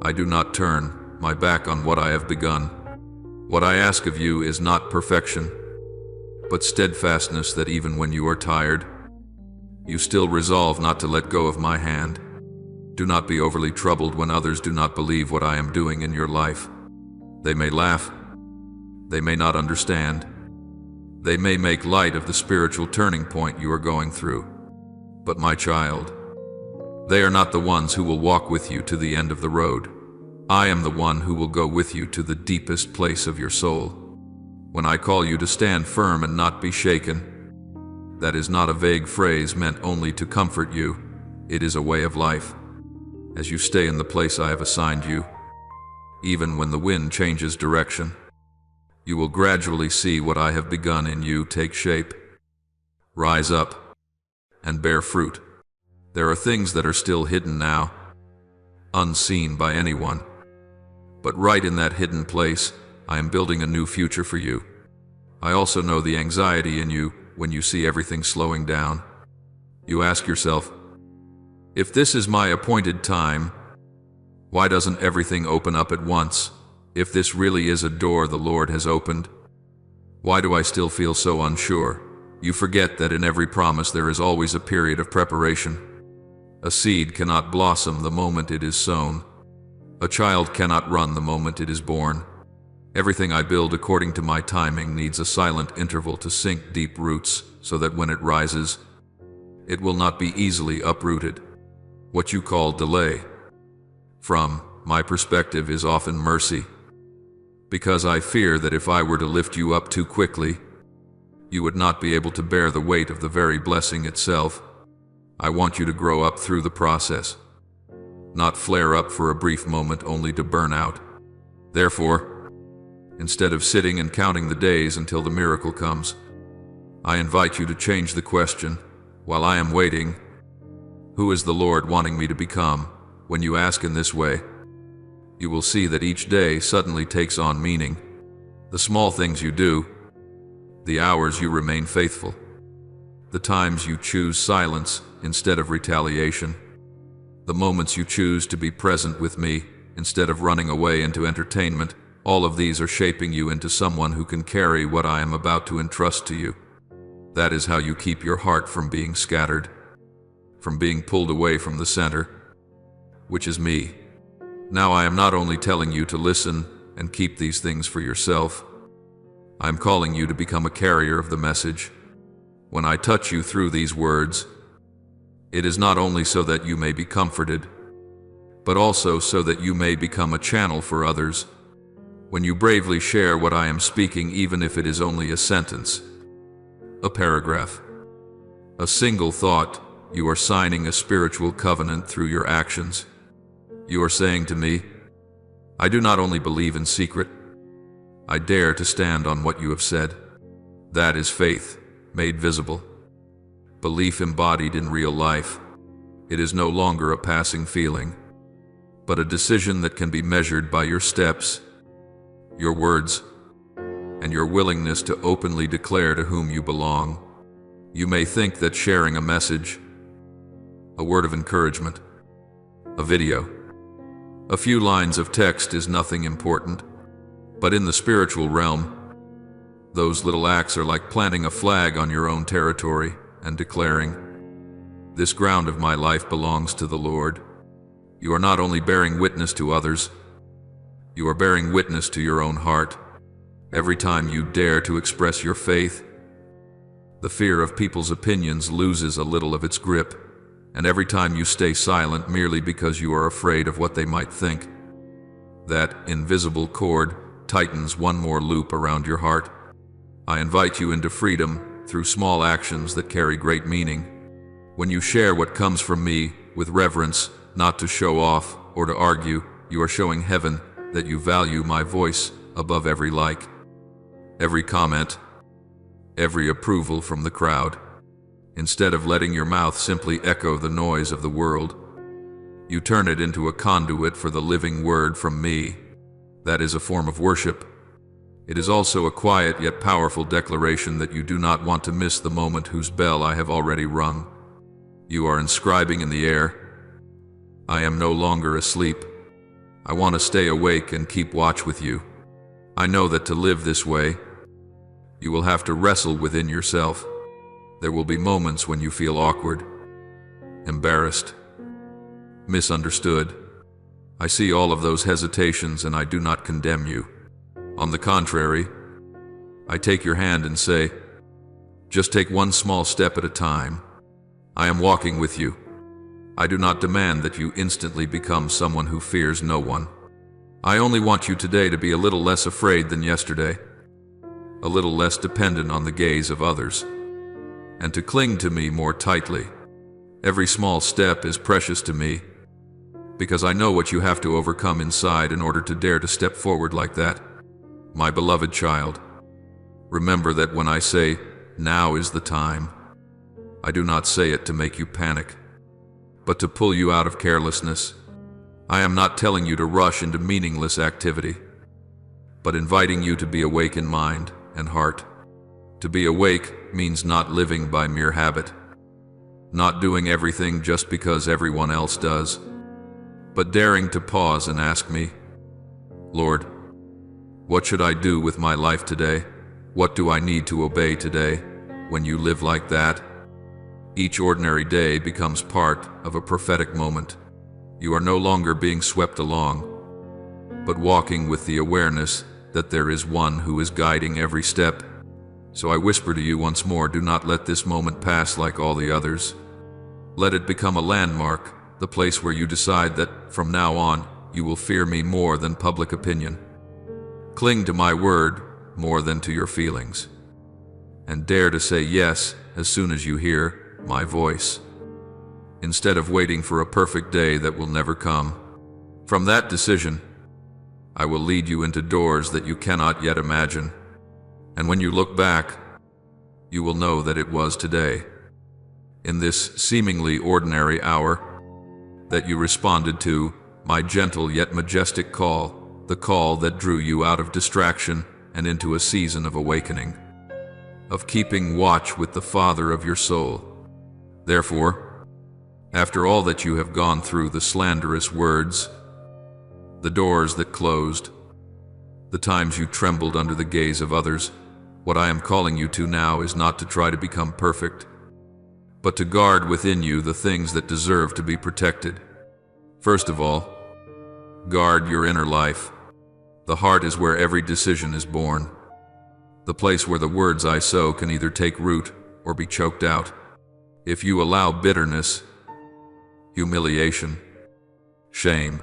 Speaker 1: I do not turn my back on what I have begun. What I ask of you is not perfection, but steadfastness, that even when you are tired, you still resolve not to let go of my hand. Do not be overly troubled when others do not believe what I am doing in your life. They may laugh, they may not understand, they may make light of the spiritual turning point you are going through. But my child, they are not the ones who will walk with you to the end of the road. I am the one who will go with you to the deepest place of your soul. When I call you to stand firm and not be shaken, that is not a vague phrase meant only to comfort you. It is a way of life. As you stay in the place I have assigned you, even when the wind changes direction, you will gradually see what I have begun in you take shape, rise up, and bear fruit. There are things that are still hidden now, unseen by anyone. But right in that hidden place, I am building a new future for you. I also know the anxiety in you when you see everything slowing down. You ask yourself, If this is my appointed time, why doesn't everything open up at once? If this really is a door the Lord has opened, why do I still feel so unsure? You forget that in every promise there is always a period of preparation. A seed cannot blossom the moment it is sown. A child cannot run the moment it is born. Everything I build according to my timing needs a silent interval to sink deep roots, so that when it rises, it will not be easily uprooted. What you call delay, from my perspective, is often mercy, because I fear that if I were to lift you up too quickly, you would not be able to bear the weight of the very blessing itself. I want you to grow up through the process, not flare up for a brief moment only to burn out. Therefore, instead of sitting and counting the days until the miracle comes, I invite you to change the question. While I am waiting, who is the Lord wanting me to become? When you ask in this way, you will see that each day suddenly takes on meaning. The small things you do, the hours you remain faithful, the times you choose silence instead of retaliation, the moments you choose to be present with me instead of running away into entertainment, all of these are shaping you into someone who can carry what I am about to entrust to you. That is how you keep your heart from being scattered, from being pulled away from the center, which is me. Now I am not only telling you to listen and keep these things for yourself, I am calling you to become a carrier of the message. When I touch you through these words, it is not only so that you may be comforted, but also so that you may become a channel for others. When you bravely share what I am speaking, even if it is only a sentence, a paragraph, a single thought, you are signing a spiritual covenant through your actions. You are saying to me, I do not only believe in secret, I dare to stand on what you have said. That is faith made visible, belief embodied in real life. It is no longer a passing feeling, but a decision that can be measured by your steps, your words, and your willingness to openly declare to whom you belong. You may think that sharing a message, a word of encouragement, a video, a few lines of text is nothing important, but in the spiritual realm, those little acts are like planting a flag on your own territory and declaring, "This ground of my life belongs to the Lord." You are not only bearing witness to others, you are bearing witness to your own heart. Every time you dare to express your faith, the fear of people's opinions loses a little of its grip, and every time you stay silent merely because you are afraid of what they might think, that invisible cord tightens one more loop around your heart. I invite you into freedom through small actions that carry great meaning. When you share what comes from me with reverence, not to show off or to argue, you are showing heaven that you value my voice above every like, every comment, every approval from the crowd. Instead of letting your mouth simply echo the noise of the world, you turn it into a conduit for the living word from me. That is a form of worship. It is also a quiet yet powerful declaration that you do not want to miss the moment whose bell I have already rung. You are inscribing in the air, I am no longer asleep. I want to stay awake and keep watch with you. I know that to live this way, you will have to wrestle within yourself. There will be moments when you feel awkward, embarrassed, misunderstood. I see all of those hesitations and I do not condemn you. On the contrary, I take your hand and say, just take one small step at a time. I am walking with you. I do not demand that you instantly become someone who fears no one. I only want you today to be a little less afraid than yesterday, a little less dependent on the gaze of others, and to cling to me more tightly. Every small step is precious to me, because I know what you have to overcome inside in order to dare to step forward like that. My beloved child, remember that when I say, now is the time, I do not say it to make you panic, but to pull you out of carelessness. I am not telling you to rush into meaningless activity, but inviting you to be awake in mind and heart. To be awake means not living by mere habit, not doing everything just because everyone else does, but daring to pause and ask me, Lord, what should I do with my life today? What do I need to obey today? When you live like that, each ordinary day becomes part of a prophetic moment. You are no longer being swept along, but walking with the awareness that there is one who is guiding every step. So I whisper to you once more, do not let this moment pass like all the others. Let it become a landmark, the place where you decide that from now on you will fear me more than public opinion. Cling to my word more than to your feelings, and dare to say yes as soon as you hear my voice, instead of waiting for a perfect day that will never come. From that decision, I will lead you into doors that you cannot yet imagine, and when you look back, you will know that it was today, in this seemingly ordinary hour, that you responded to my gentle yet majestic call, the call that drew you out of distraction and into a season of awakening, of keeping watch with the Father of your soul. Therefore, after all that you have gone through, the slanderous words, the doors that closed, the times you trembled under the gaze of others, what I am calling you to now is not to try to become perfect, but to guard within you the things that deserve to be protected. First of all, guard your inner life. The heart is where every decision is born, the place where the words I sow can either take root or be choked out. If you allow bitterness, humiliation, shame,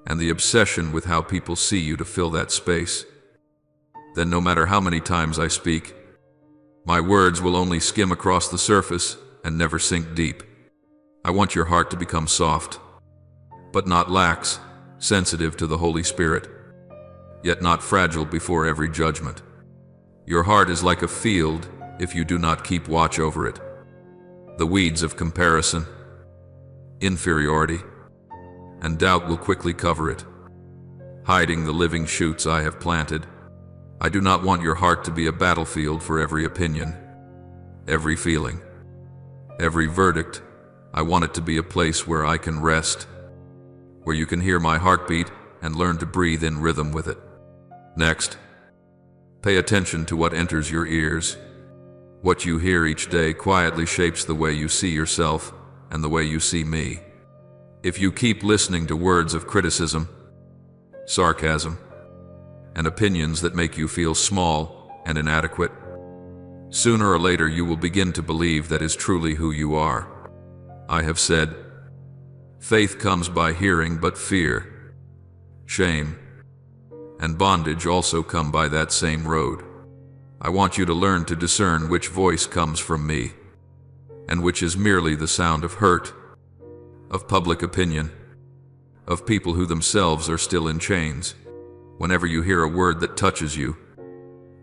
Speaker 1: and the obsession with how people see you to fill that space, then no matter how many times I speak, my words will only skim across the surface and never sink deep. I want your heart to become soft, but not lax, sensitive to the Holy Spirit, yet not fragile before every judgment. Your heart is like a field if you do not keep watch over it. The weeds of comparison, inferiority, and doubt will quickly cover it, hiding the living shoots I have planted. I do not want your heart to be a battlefield for every opinion, every feeling, every verdict. I want it to be a place where I can rest, where you can hear my heartbeat and learn to breathe in rhythm with it. Next, pay attention to what enters your ears. What you hear each day quietly shapes the way you see yourself and the way you see me. If you keep listening to words of criticism, sarcasm, and opinions that make you feel small and inadequate, sooner or later you will begin to believe that is truly who you are. I have said, faith comes by hearing, but fear, shame, and bondage also come by that same road. I want you to learn to discern which voice comes from me, and which is merely the sound of hurt, of public opinion, of people who themselves are still in chains. Whenever you hear a word that touches you,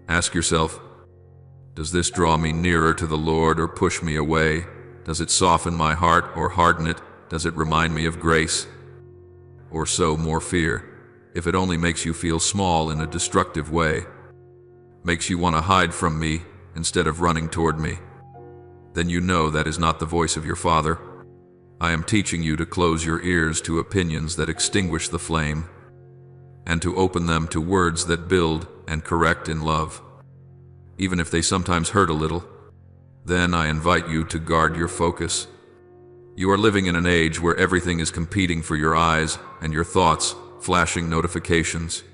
Speaker 1: ask yourself, does this draw me nearer to the Lord or push me away? Does it soften my heart or harden it? Does it remind me of grace or sow more fear? If it only makes you feel small in a destructive way, makes you want to hide from me instead of running toward me, then you know that is not the voice of your Father. I am teaching you to close your ears to opinions that extinguish the flame, and to open them to words that build and correct in love, even if they sometimes hurt a little. Then I invite you to guard your focus. You are living in an age where everything is competing for your eyes and your thoughts, flashing notifications,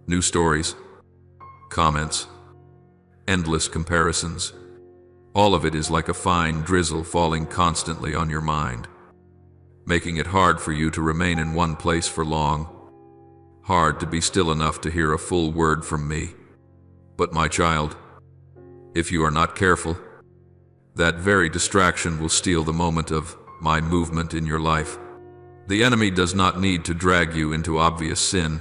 Speaker 1: new stories, comments, endless comparisons. All of it is like a fine drizzle falling constantly on your mind, making it hard for you to remain in one place for long, hard to be still enough to hear a full word from me. But my child, if you are not careful, that very distraction will steal the moment of my movement in your life. The enemy does not need to drag you into obvious sin.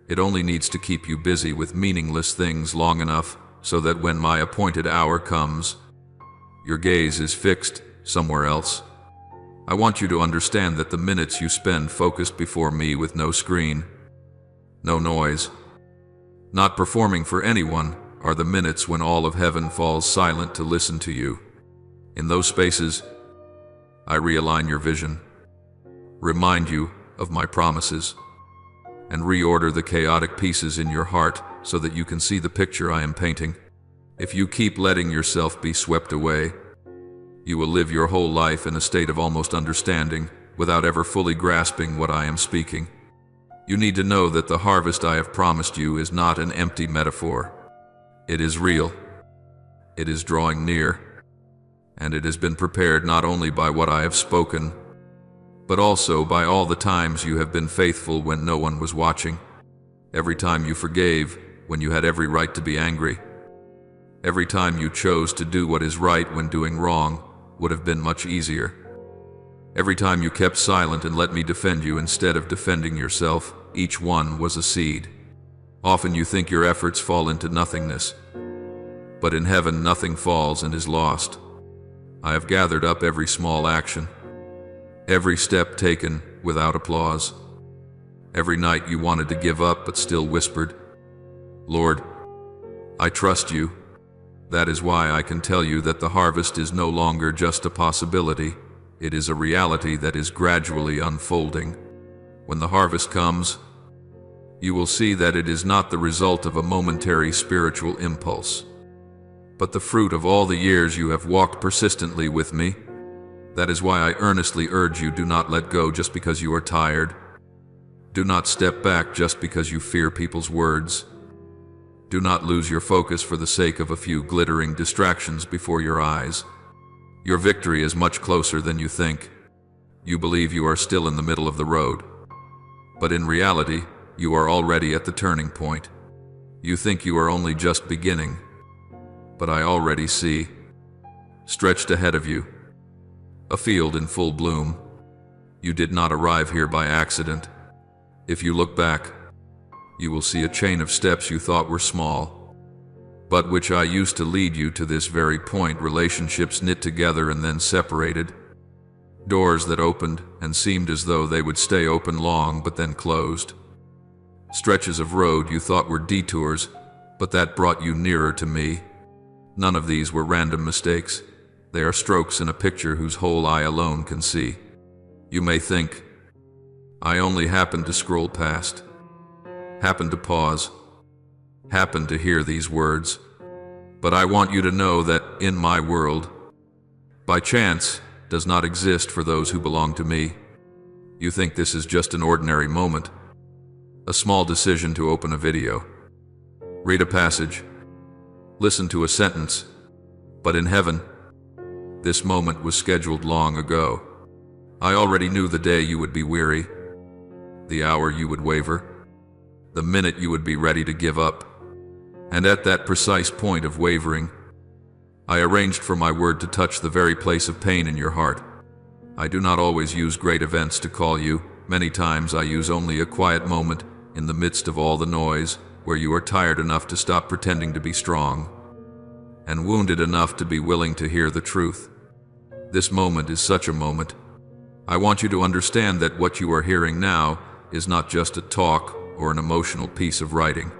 Speaker 1: It only needs to keep you busy with meaningless things long enough so that when my appointed hour comes, your gaze is fixed somewhere else. I want you to understand that the minutes you spend focused before me with no screen, no noise, not performing for anyone, are the minutes when all of heaven falls silent to listen to you. In those spaces, I realign your vision, remind you of my promises, and reorder the chaotic pieces in your heart so that you can see the picture I am painting. If you keep letting yourself be swept away, you will live your whole life in a state of almost understanding without ever fully grasping what I am speaking. You need to know that the harvest I have promised you is not an empty metaphor. It is real. It is drawing near. And it has been prepared not only by what I have spoken, but also by all the times you have been faithful when no one was watching. Every time you forgave when you had every right to be angry. Every time you chose to do what is right when doing wrong would have been much easier. Every time you kept silent and let me defend you instead of defending yourself, each one was a seed. Often you think your efforts fall into nothingness, but in heaven nothing falls and is lost. I have gathered up every small action, every step taken without applause. Every night you wanted to give up but still whispered, "Lord, I trust you." That is why I can tell you that the harvest is no longer just a possibility. It is a reality that is gradually unfolding. When the harvest comes, you will see that it is not the result of a momentary spiritual impulse, but the fruit of all the years you have walked persistently with me. That is why I earnestly urge you, do not let go just because you are tired. Do not step back just because you fear people's words. Do not lose your focus for the sake of a few glittering distractions before your eyes. Your victory is much closer than you think. You believe you are still in the middle of the road, but in reality, you are already at the turning point. You think you are only just beginning, but I already see, stretched ahead of you, a field in full bloom. You did not arrive here by accident. If you look back, you will see a chain of steps you thought were small, but which I used to lead you to this very point. Relationships knit together and then separated. Doors that opened and seemed as though they would stay open long but then closed. Stretches of road you thought were detours, but that brought you nearer to me. None of these were random mistakes. They are strokes in a picture whose whole I alone can see. You may think, I only happened to scroll past, happened to pause, happened to hear these words. But I want you to know that in my world, by chance does not exist for those who belong to me. You think this is just an ordinary moment, a small decision to open a video, read a passage, listen to a sentence, but in heaven, this moment was scheduled long ago. I already knew the day you would be weary, the hour you would waver, the minute you would be ready to give up. And at that precise point of wavering, I arranged for my word to touch the very place of pain in your heart. I do not always use great events to call you. Many times I use only a quiet moment in the midst of all the noise, where you are tired enough to stop pretending to be strong, and wounded enough to be willing to hear the truth. This moment is such a moment. I want you to understand that what you are hearing now is not just a talk or an emotional piece of writing.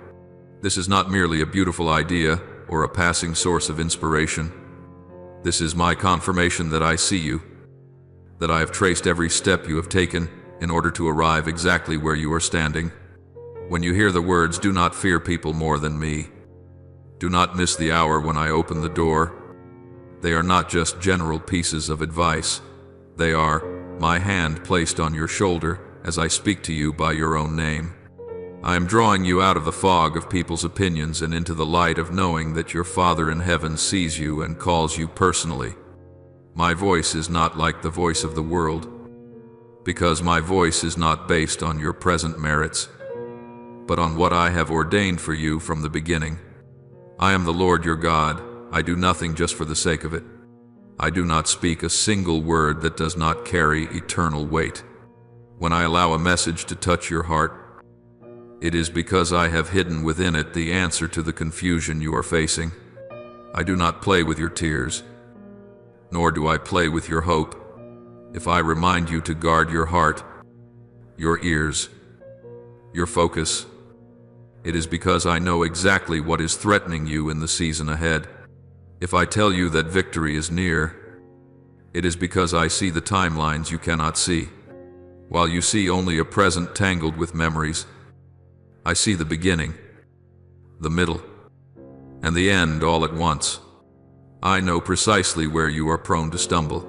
Speaker 1: This is not merely a beautiful idea or a passing source of inspiration. This is my confirmation that I see you, that I have traced every step you have taken in order to arrive exactly where you are standing. When you hear the words, "Do not fear people more than me," do not miss the hour when I open the door. They are not just general pieces of advice. They are my hand placed on your shoulder as I speak to you by your own name. I am drawing you out of the fog of people's opinions and into the light of knowing that your Father in heaven sees you and calls you personally. My voice is not like the voice of the world, because my voice is not based on your present merits, but on what I have ordained for you from the beginning. I am the Lord your God. I do nothing just for the sake of it. I do not speak a single word that does not carry eternal weight. When I allow a message to touch your heart, it is because I have hidden within it the answer to the confusion you are facing. I do not play with your tears, nor do I play with your hope. If I remind you to guard your heart, your ears, your focus, it is because I know exactly what is threatening you in the season ahead. If I tell you that victory is near, It is because I see the timelines you cannot see. While you see only a present tangled with memories, I see the beginning, the middle, and the end all at once. I know precisely where you are prone to stumble,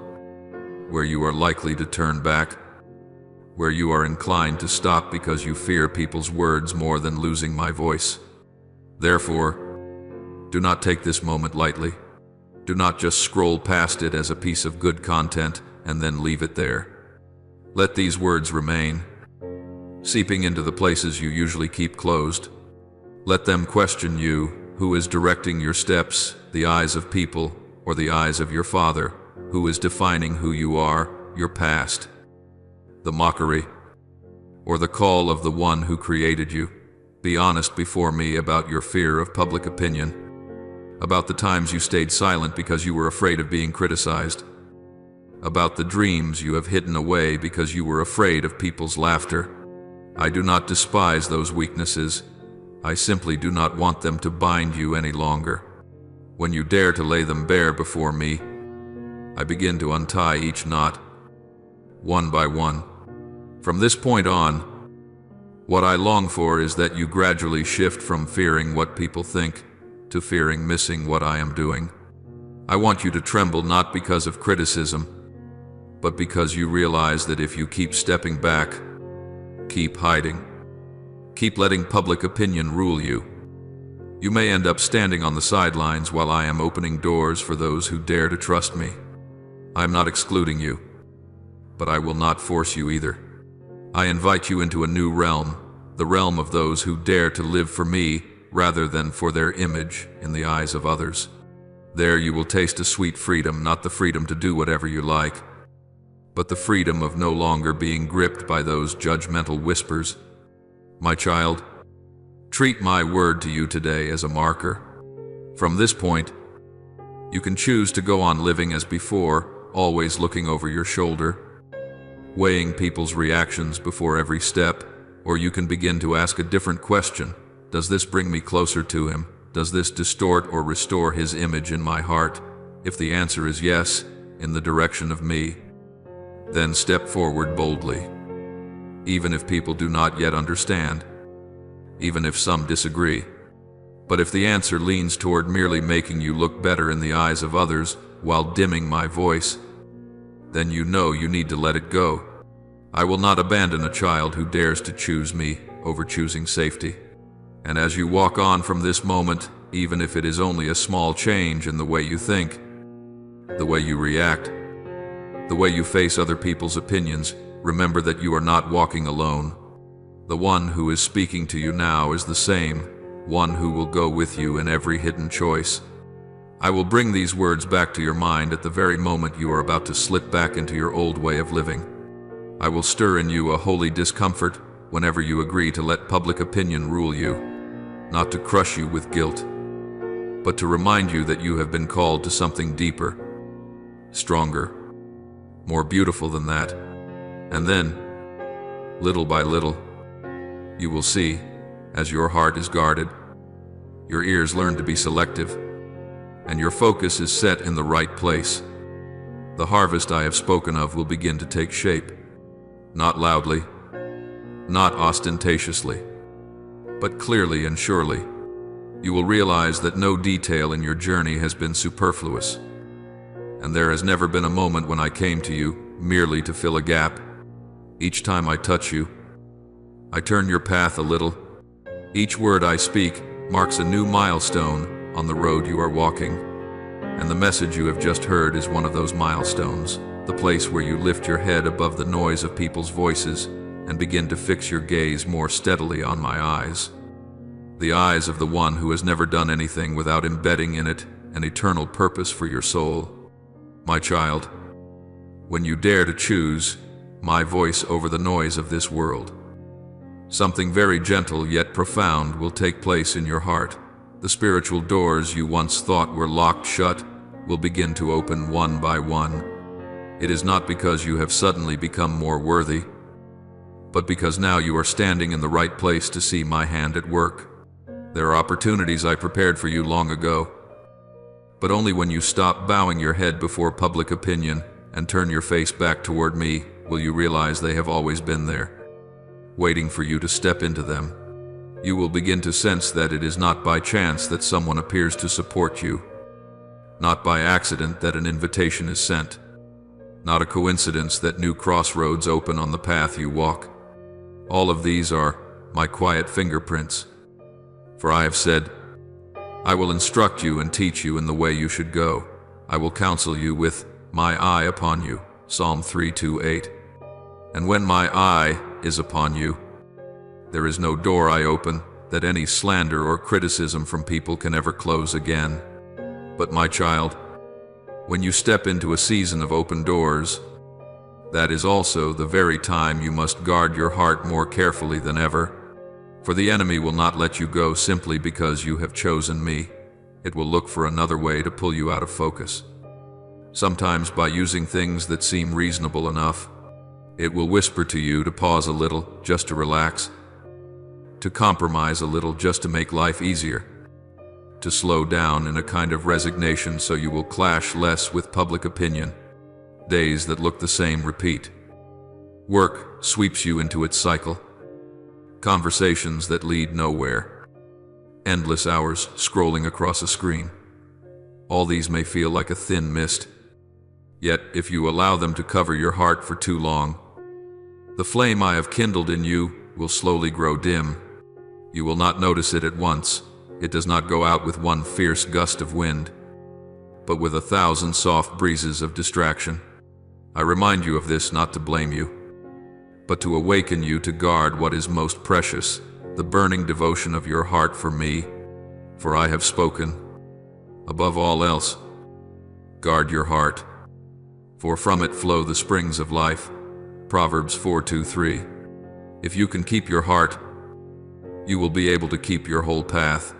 Speaker 1: where you are likely to turn back, where you are inclined to stop because you fear people's words more than losing my voice. Therefore, do not take this moment lightly. Do not just scroll past it as a piece of good content and then leave it there. Let these words remain, seeping into the places you usually keep closed. Let them question you, who is directing your steps, the eyes of people, or the eyes of your Father, who is defining who you are, your past, the mockery, or the call of the one who created you. Be honest before me about your fear of public opinion, about the times you stayed silent because you were afraid of being criticized, about the dreams you have hidden away because you were afraid of people's laughter. I do not despise those weaknesses. I simply do not want them to bind you any longer. When you dare to lay them bare before me, I begin to untie each knot, one by one. From this point on, what I long for is that you gradually shift from fearing what people think to fearing missing what I am doing. I want you to tremble not because of criticism, but because you realize that if you keep stepping back, keep hiding, keep letting public opinion rule you, you may end up standing on the sidelines while I am opening doors for those who dare to trust me. I am not excluding you, but I will not force you either. I invite you into a new realm, the realm of those who dare to live for me rather than for their image in the eyes of others. There you will taste a sweet freedom, not the freedom to do whatever you like, but the freedom of no longer being gripped by those judgmental whispers. My child, treat my word to you today as a marker. From this point, you can choose to go on living as before, always looking over your shoulder, weighing people's reactions before every step, or you can begin to ask a different question. Does this bring me closer to him? Does this distort or restore his image in my heart? If the answer is yes, in the direction of me, then step forward boldly. Even if people do not yet understand, even if some disagree. But if the answer leans toward merely making you look better in the eyes of others while dimming my voice, then you know you need to let it go. I will not abandon a child who dares to choose me over choosing safety. And as you walk on from this moment, even if it is only a small change in the way you think, the way you react, the way you face other people's opinions, remember that you are not walking alone. The one who is speaking to you now is the same, one who will go with you in every hidden choice. I will bring these words back to your mind at the very moment you are about to slip back into your old way of living. I will stir in you a holy discomfort whenever you agree to let public opinion rule you, not to crush you with guilt, but to remind you that you have been called to something deeper, stronger, more beautiful than that. And then, little by little, you will see, as your heart is guarded, your ears learn to be selective, and your focus is set in the right place. The harvest I have spoken of will begin to take shape, not loudly, not ostentatiously, but clearly and surely. You will realize that no detail in your journey has been superfluous, and there has never been a moment when I came to you merely to fill a gap. Each time I touch you, I turn your path a little. Each word I speak marks a new milestone on the road you are walking, and the message you have just heard is one of those milestones, the place where you lift your head above the noise of people's voices and begin to fix your gaze more steadily on my eyes, the eyes of the one who has never done anything without embedding in it an eternal purpose for your soul. My child, when you dare to choose my voice over the noise of this world, something very gentle yet profound will take place in your heart. The spiritual doors you once thought were locked shut will begin to open one by one. It is not because you have suddenly become more worthy, but because now you are standing in the right place to see my hand at work. There are opportunities I prepared for you long ago, but only when you stop bowing your head before public opinion and turn your face back toward me, will you realize they have always been there, waiting for you to step into them. You will begin to sense that it is not by chance that someone appears to support you, not by accident that an invitation is sent, not a coincidence that new crossroads open on the path you walk. All of these are my quiet fingerprints. For I have said, I will instruct you and teach you in the way you should go. I will counsel you with my eye upon you. Psalm 3:2-8. And when my eye is upon you, there is no door I open that any slander or criticism from people can ever close again. But my child, when you step into a season of open doors, that is also the very time you must guard your heart more carefully than ever. For the enemy will not let you go simply because you have chosen me. It will look for another way to pull you out of focus. Sometimes by using things that seem reasonable enough. It will whisper to you to pause a little, just to relax, to compromise a little just to make life easier, to slow down in a kind of resignation so you will clash less with public opinion. Days that look the same repeat. Work sweeps you into its cycle. Conversations that lead nowhere. Endless hours scrolling across a screen. All these may feel like a thin mist. Yet, if you allow them to cover your heart for too long, the flame I have kindled in you will slowly grow dim. You will not notice it at once. It does not go out with one fierce gust of wind, but with 1,000 soft breezes of distraction. I remind you of this not to blame you, but to awaken you to guard what is most precious, the burning devotion of your heart for me. For I have spoken. Above all else, guard your heart, for from it flow the springs of life. Proverbs 4:2-3. If you can keep your heart, you will be able to keep your whole path.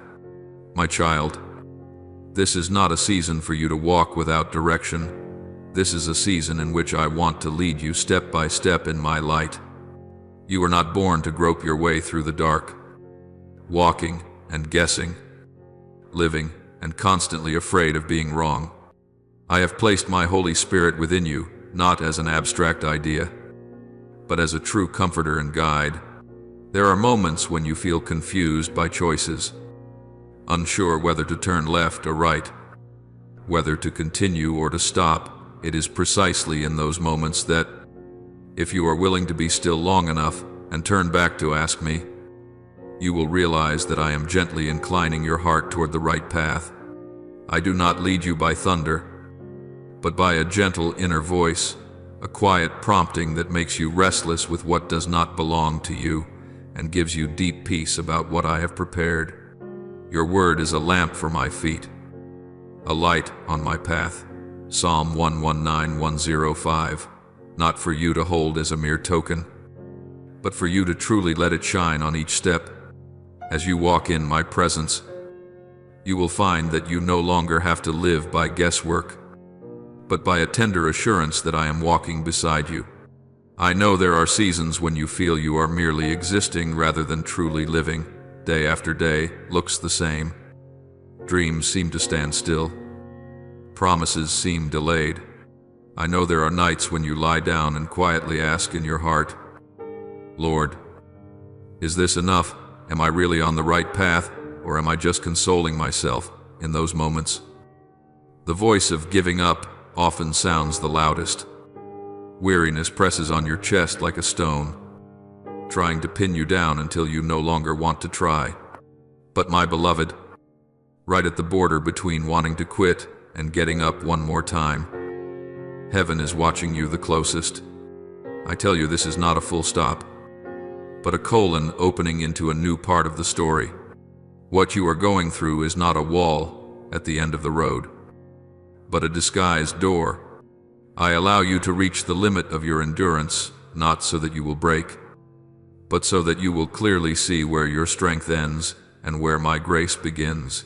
Speaker 1: My child, this is not a season for you to walk without direction. This is a season in which I want to lead you step by step in my light. You are not born to grope your way through the dark, walking and guessing, living and constantly afraid of being wrong. I have placed my Holy Spirit within you, not as an abstract idea, but as a true comforter and guide. There are moments when you feel confused by choices, unsure whether to turn left or right, whether to continue or to stop. It is precisely in those moments that, if you are willing to be still long enough and turn back to ask me, you will realize that I am gently inclining your heart toward the right path. I do not lead you by thunder, but by a gentle inner voice, a quiet prompting that makes you restless with what does not belong to you and gives you deep peace about what I have prepared. Your word is a lamp for my feet, a light on my path. Psalm 119:105. Not for you to hold as a mere token, but for you to truly let it shine on each step. As you walk in my presence, you will find that you no longer have to live by guesswork, but by a tender assurance that I am walking beside you. I know there are seasons when you feel you are merely existing rather than truly living. Day after day looks the same. Dreams seem to stand still. Promises seem delayed. I know there are nights when you lie down and quietly ask in your heart, Lord, is this enough? Am I really on the right path, or am I just consoling myself in those moments? The voice of giving up often sounds the loudest. Weariness presses on your chest like a stone, trying to pin you down until you no longer want to try. But my beloved, right at the border between wanting to quit and getting up one more time, heaven is watching you the closest. I tell you, this is not a full stop, but a colon opening into a new part of the story. What you are going through is not a wall at the end of the road, but a disguised door. I allow you to reach the limit of your endurance, not so that you will break, but so that you will clearly see where your strength ends and where my grace begins.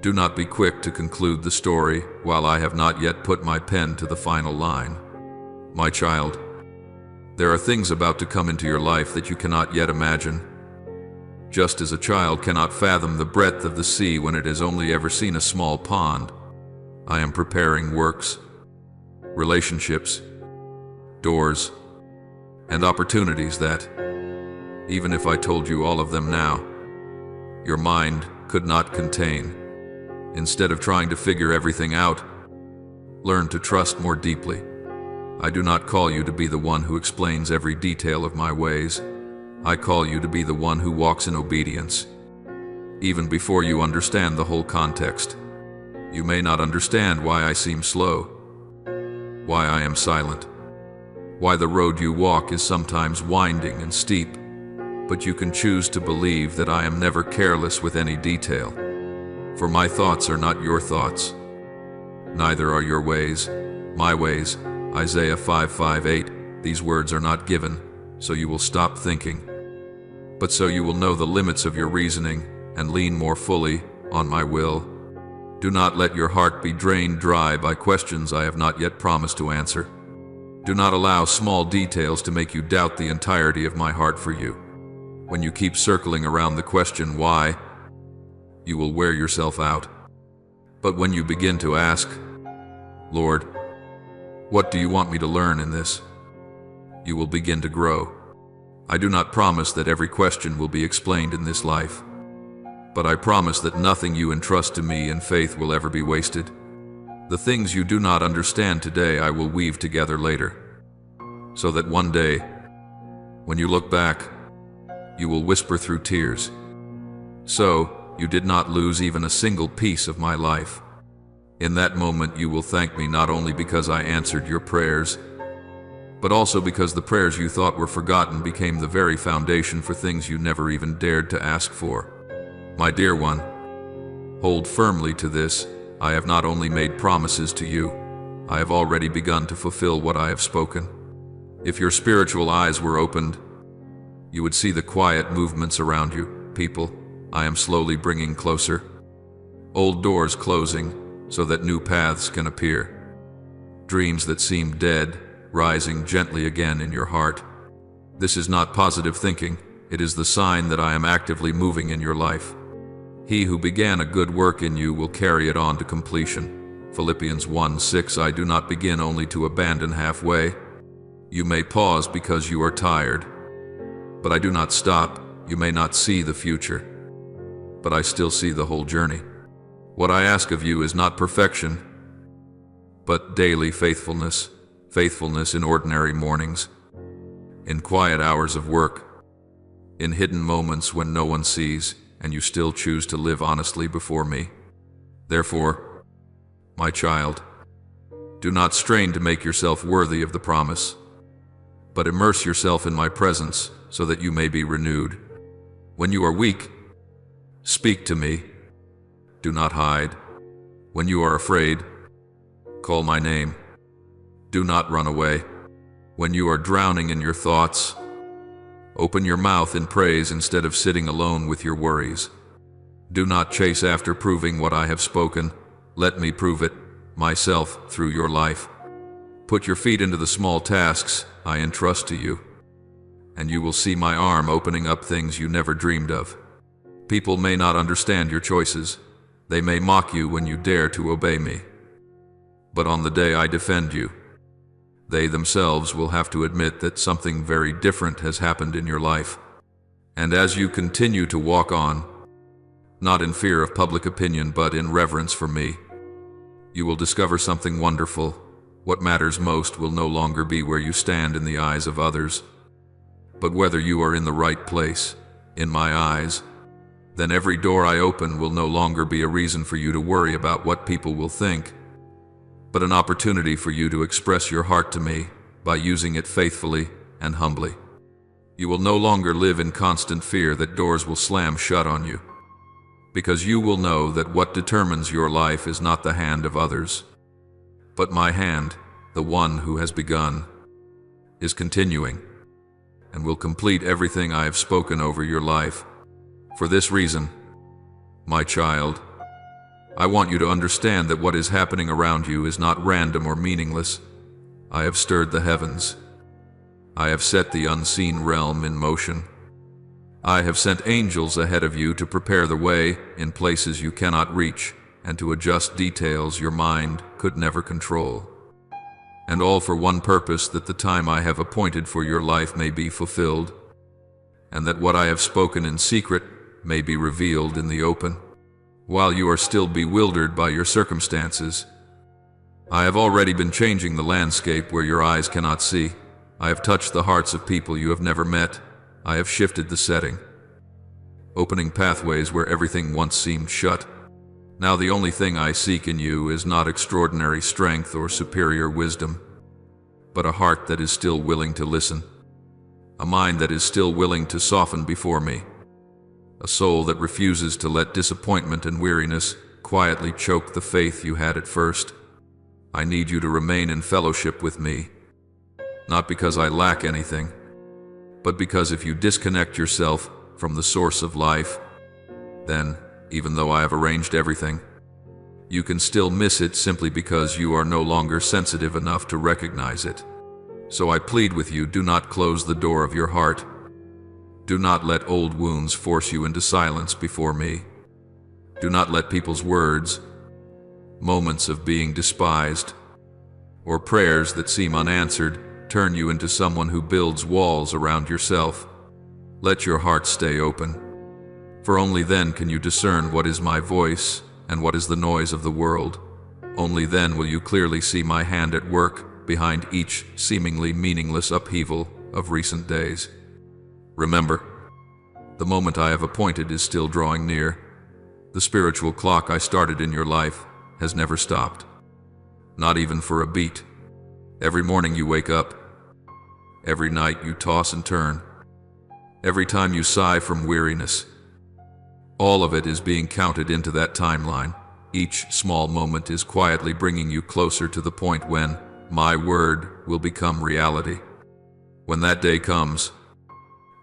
Speaker 1: Do not be quick to conclude the story while I have not yet put my pen to the final line. My child, there are things about to come into your life that you cannot yet imagine. Just as a child cannot fathom the breadth of the sea when it has only ever seen a small pond, I am preparing works, relationships, doors, and opportunities that, even if I told you all of them now, your mind could not contain. Instead of trying to figure everything out, learn to trust more deeply. I do not call you to be the one who explains every detail of my ways. I call you to be the one who walks in obedience. Even before you understand the whole context, you may not understand why I seem slow, why I am silent, why the road you walk is sometimes winding and steep, but you can choose to believe that I am never careless with any detail. For my thoughts are not your thoughts, neither are your ways my ways. Isaiah 5:5-8. These words are not given so you will stop thinking, but so you will know the limits of your reasoning and lean more fully on my will. Do not let your heart be drained dry by questions I have not yet promised to answer. Do not allow small details to make you doubt the entirety of my heart for you. When you keep circling around the question why, you will wear yourself out. But when you begin to ask, Lord, what do you want me to learn in this? You will begin to grow. I do not promise that every question will be explained in this life, but I promise that nothing you entrust to me in faith will ever be wasted. The things you do not understand today I will weave together later, so that one day, when you look back, you will whisper through tears, "So, you did not lose even a single piece of my life." In that moment you will thank me not only because I answered your prayers, but also because the prayers you thought were forgotten became the very foundation for things you never even dared to ask for. My dear one, hold firmly to this. I have not only made promises to you, I have already begun to fulfill what I have spoken. If your spiritual eyes were opened, you would see the quiet movements around you. People, I am slowly bringing closer. Old doors closing so that new paths can appear. Dreams that seem dead, rising gently again in your heart. This is not positive thinking. It is the sign that I am actively moving in your life. He who began a good work in you will carry it on to completion. Philippians 1:6. I do not begin only to abandon halfway. You may pause because you are tired, but I do not stop. You may not see the future, but I still see the whole journey. What I ask of you is not perfection, but daily faithfulness. Faithfulness in ordinary mornings, in quiet hours of work, in hidden moments when no one sees, and you still choose to live honestly before me. Therefore, my child, do not strain to make yourself worthy of the promise, but immerse yourself in my presence so that you may be renewed. When you are weak, speak to me. Do not hide. When you are afraid, call my name. Do not run away. When you are drowning in your thoughts, open your mouth in praise instead of sitting alone with your worries. Do not chase after proving what I have spoken. Let me prove it myself through your life. Put your feet into the small tasks I entrust to you, and you will see my arm opening up things you never dreamed of. People may not understand your choices. They may mock you when you dare to obey me. But on the day I defend you, they themselves will have to admit that something very different has happened in your life. And as you continue to walk on, not in fear of public opinion but in reverence for me, you will discover something wonderful. What matters most will no longer be where you stand in the eyes of others, but whether you are in the right place, in my eyes. Then every door I open will no longer be a reason for you to worry about what people will think, but an opportunity for you to express your heart to me by using it faithfully and humbly. You will no longer live in constant fear that doors will slam shut on you, because you will know that what determines your life is not the hand of others, but my hand. The one who has begun is continuing and will complete everything I have spoken over your life. For this reason, my child, I want you to understand that what is happening around you is not random or meaningless. I have stirred the heavens. I have set the unseen realm in motion. I have sent angels ahead of you to prepare the way in places you cannot reach and to adjust details your mind could never control. and all for one purpose, that the time I have appointed for your life may be fulfilled, and that what I have spoken in secret may be revealed in the open. While you are still bewildered by your circumstances, I have already been changing the landscape where your eyes cannot see. I have touched the hearts of people you have never met. I have shifted the setting, opening pathways where everything once seemed shut. Now the only thing I seek in you is not extraordinary strength or superior wisdom, but a heart that is still willing to listen, a mind that is still willing to soften before me, a soul that refuses to let disappointment and weariness quietly choke the faith you had at first. I need you to remain in fellowship with me, not because I lack anything, but because if you disconnect yourself from the source of life, then, even though I have arranged everything, you can still miss it simply because you are no longer sensitive enough to recognize it. So I plead with you, do not close the door of your heart. Do not let old wounds force you into silence before me. Do not let people's words, moments of being despised, or prayers that seem unanswered turn you into someone who builds walls around yourself. Let your heart stay open, for only then can you discern what is my voice and what is the noise of the world. Only then will you clearly see my hand at work behind each seemingly meaningless upheaval of recent days. Remember, the moment I have appointed is still drawing near. The spiritual clock I started in your life has never stopped, not even for a beat. Every morning you wake up, every night you toss and turn, every time you sigh from weariness, all of it is being counted into that timeline. Each small moment is quietly bringing you closer to the point when my word will become reality. When that day comes,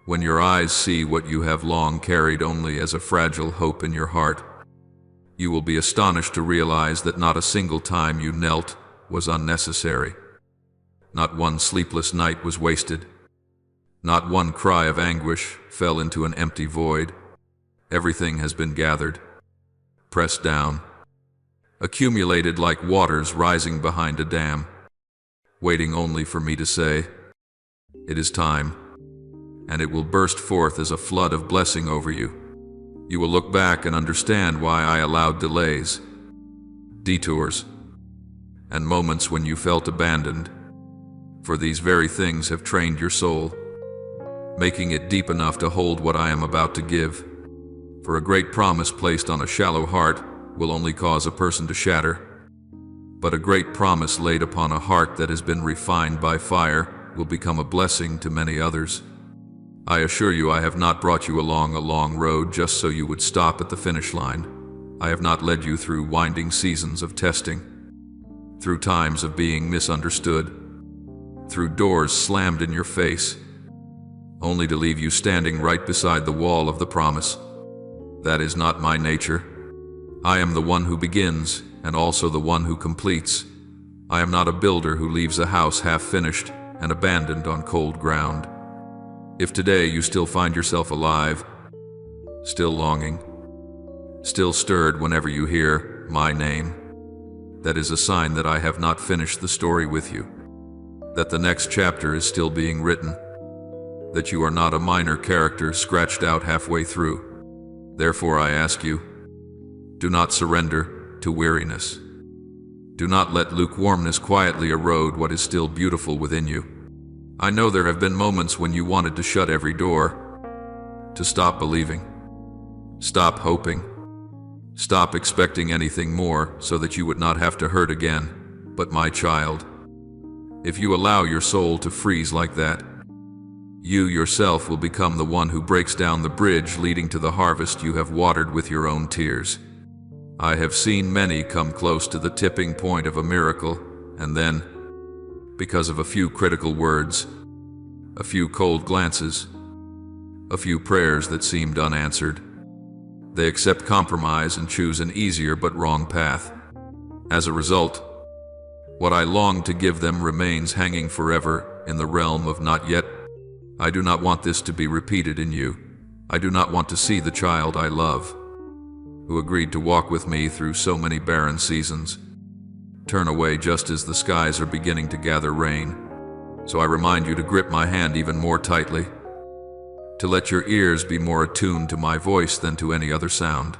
Speaker 1: when your eyes see what you have long carried only as a fragile hope in your heart, you will be astonished to realize that not a single time you knelt was unnecessary. Not one sleepless night was wasted. Not one cry of anguish fell into an empty void. Everything has been gathered, pressed down, accumulated like waters rising behind a dam, waiting only for me to say, it is time, and it will burst forth as a flood of blessing over you. You will look back and understand why I allowed delays, detours, and moments when you felt abandoned, for these very things have trained your soul, making it deep enough to hold what I am about to give. For a great promise placed on a shallow heart will only cause a person to shatter, but a great promise laid upon a heart that has been refined by fire will become a blessing to many others. I assure you I have not brought you along a long road just so you would stop at the finish line. I have not led you through winding seasons of testing, through times of being misunderstood, through doors slammed in your face, only to leave you standing right beside the wall of the promise. That is not my nature. I am the one who begins and also the one who completes. I am not a builder who leaves a house half finished and abandoned on cold ground. If today you still find yourself alive, still longing, still stirred whenever you hear my name, that is a sign that I have not finished the story with you, that the next chapter is still being written, that you are not a minor character scratched out halfway through. Therefore I ask you, do not surrender to weariness. Do not let lukewarmness quietly erode what is still beautiful within you. I know there have been moments when you wanted to shut every door, to stop believing, stop hoping, stop expecting anything more so that you would not have to hurt again. But my child, if you allow your soul to freeze like that, you yourself will become the one who breaks down the bridge leading to the harvest you have watered with your own tears. I have seen many come close to the tipping point of a miracle, and then, because of a few critical words, a few cold glances, a few prayers that seemed unanswered, they accept compromise and choose an easier but wrong path. As a result, what I long to give them remains hanging forever in the realm of not yet. I do not want this to be repeated in you. I do not want to see the child I love, who agreed to walk with me through so many barren seasons, turn away just as the skies are beginning to gather rain. So I remind you to grip my hand even more tightly, to let your ears be more attuned to my voice than to any other sound,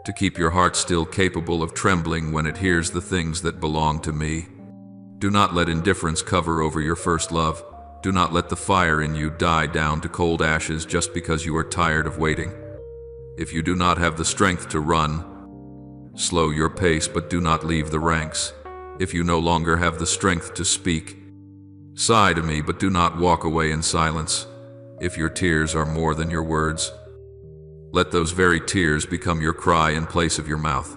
Speaker 1: to keep your heart still capable of trembling when it hears the things that belong to me. Do not let indifference cover over your first love. Do not let the fire in you die down to cold ashes just because you are tired of waiting. If you do not have the strength to run, slow your pace, but do not leave the ranks. If you no longer have the strength to speak, sigh to me, but do not walk away in silence. If your tears are more than your words, let those very tears become your cry in place of your mouth.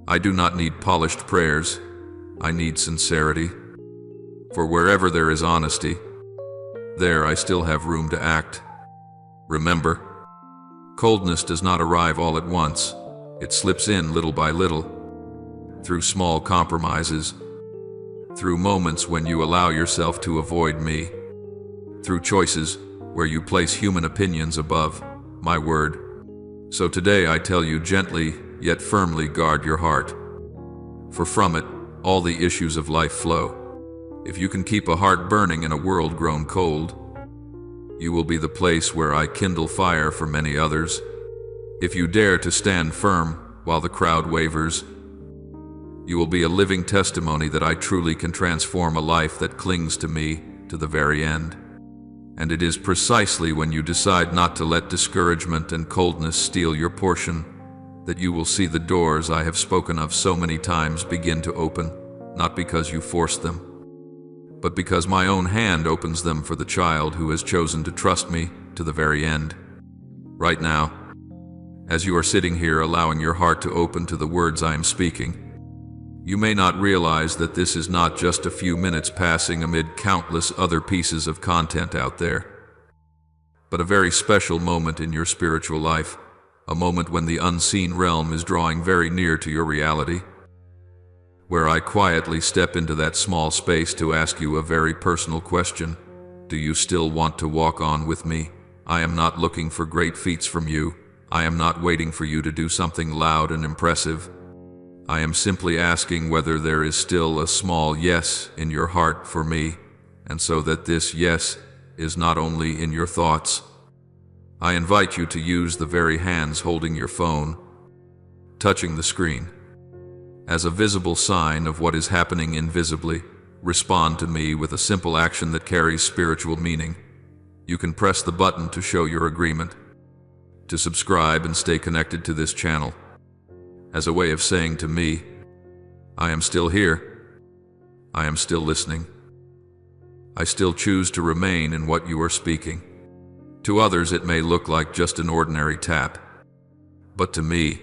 Speaker 1: I do not need polished prayers. I need sincerity. For wherever there is honesty, there I still have room to act. Remember, coldness does not arrive all at once. It slips in little by little, through small compromises, through moments when you allow yourself to avoid me, through choices where you place human opinions above my word. So today I tell you gently, yet firmly, guard your heart. For from it, all the issues of life flow. If you can keep a heart burning in a world grown cold, you will be the place where I kindle fire for many others. If you dare to stand firm while the crowd wavers, you will be a living testimony that I truly can transform a life that clings to me to the very end. And it is precisely when you decide not to let discouragement and coldness steal your portion that you will see the doors I have spoken of so many times begin to open, not because you forced them, but because my own hand opens them for the child who has chosen to trust me to the very end. Right now, as you are sitting here allowing your heart to open to the words I am speaking, you may not realize that this is not just a few minutes passing amid countless other pieces of content out there, but a very special moment in your spiritual life, a moment when the unseen realm is drawing very near to your reality, where I quietly step into that small space to ask you a very personal question. Do you still want to walk on with me? I am not looking for great feats from you. I am not waiting for you to do something loud and impressive. I am simply asking whether there is still a small yes in your heart for me, and so that this yes is not only in your thoughts. I invite you to use the very hands holding your phone, touching the screen, as a visible sign of what is happening invisibly. Respond to me with a simple action that carries spiritual meaning. You can press the button to show your agreement, to subscribe and stay connected to this channel, as a way of saying to me, I am still here. I am still listening. I still choose to remain in what you are speaking. To others it may look like just an ordinary tap, but to me,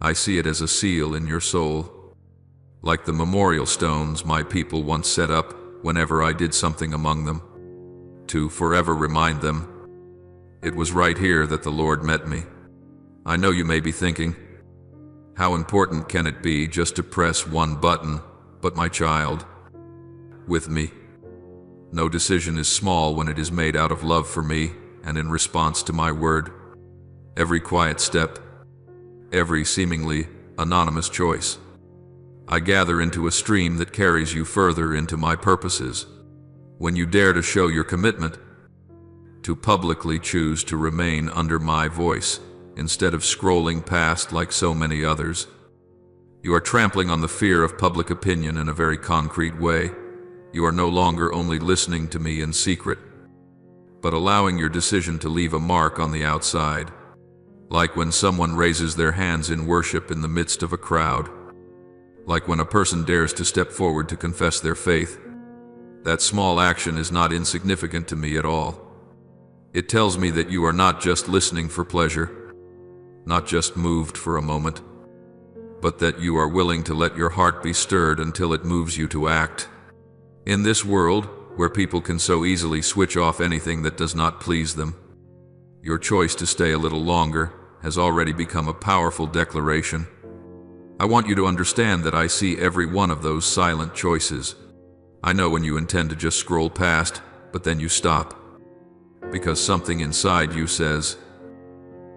Speaker 1: I see it as a seal in your soul, like the memorial stones my people once set up whenever I did something among them, to forever remind them, it was right here that the Lord met me. I know you may be thinking, how important can it be just to press one button? But my child, with me, no decision is small when it is made out of love for me and in response to my word. Every quiet step, every seemingly anonymous choice, I gather into a stream that carries you further into my purposes. When you dare to show your commitment, to publicly choose to remain under my voice instead of scrolling past like so many others, you are trampling on the fear of public opinion in a very concrete way. You are no longer only listening to me in secret, but allowing your decision to leave a mark on the outside, like when someone raises their hands in worship in the midst of a crowd, like when a person dares to step forward to confess their faith. That small action is not insignificant to me at all. It tells me that you are not just listening for pleasure, not just moved for a moment, but that you are willing to let your heart be stirred until it moves you to act. In this world, where people can so easily switch off anything that does not please them, your choice to stay a little longer has already become a powerful declaration. I want you to understand that I see every one of those silent choices. I know when you intend to just scroll past, but then you stop, because something inside you says,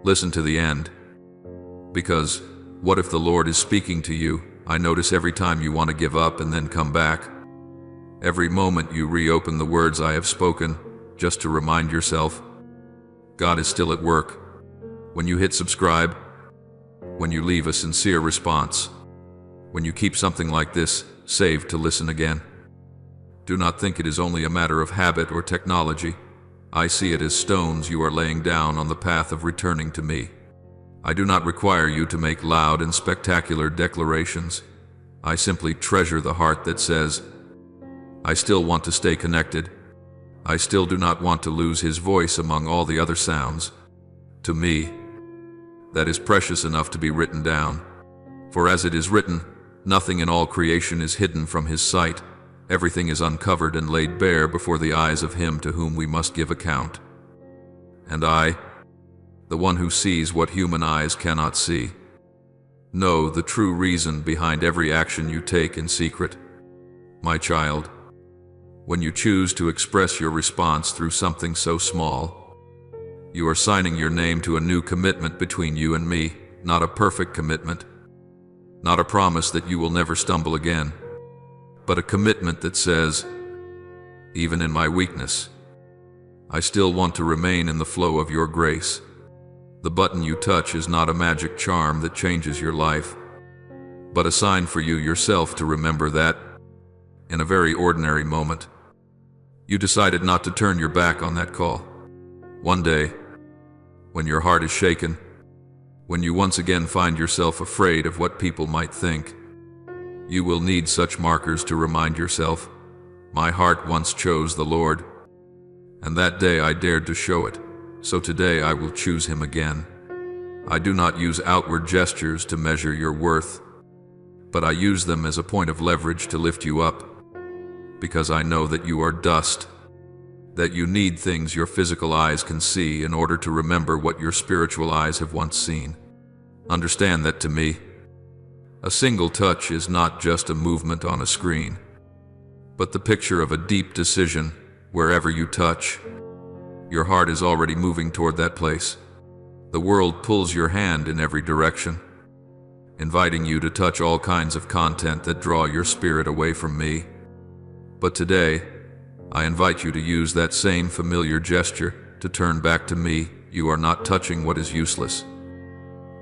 Speaker 1: listen to the end. Because what if the Lord is speaking to you I notice every time you want to give up and then come back. Every moment you reopen the words I have spoken, just to remind yourself, God is still at work. When you hit subscribe, when you leave a sincere response, when you keep something like this saved to listen again. Do not think it is only a matter of habit or technology. I see it as stones you are laying down on the path of returning to me. I do not require you to make loud and spectacular declarations. I simply treasure the heart that says, I still want to stay connected. I still do not want to lose his voice among all the other sounds. To me, that is precious enough to be written down. For as it is written, nothing in all creation is hidden from his sight. Everything is uncovered and laid bare before the eyes of him to whom we must give account. And I, the one who sees what human eyes cannot see, know the true reason behind every action you take in secret. My child, when you choose to express your response through something so small, you are signing your name to a new commitment between you and me, not a perfect commitment, not a promise that you will never stumble again, but a commitment that says, even in my weakness, I still want to remain in the flow of your grace. The button you touch is not a magic charm that changes your life, but a sign for you yourself to remember that, in a very ordinary moment, you decided not to turn your back on that call. One day, when your heart is shaken, when you once again find yourself afraid of what people might think, you will need such markers to remind yourself, my heart once chose the Lord, and that day I dared to show it, so today I will choose him again. I do not use outward gestures to measure your worth, but I use them as a point of leverage to lift you up, because I know that you are dust, that you need things your physical eyes can see in order to remember what your spiritual eyes have once seen. Understand that to me, a single touch is not just a movement on a screen, but the picture of a deep decision. Wherever you touch, your heart is already moving toward that place. The world pulls your hand in every direction, inviting you to touch all kinds of content that draw your spirit away from me. But today, I invite you to use that same familiar gesture to turn back to me. You are not touching what is useless.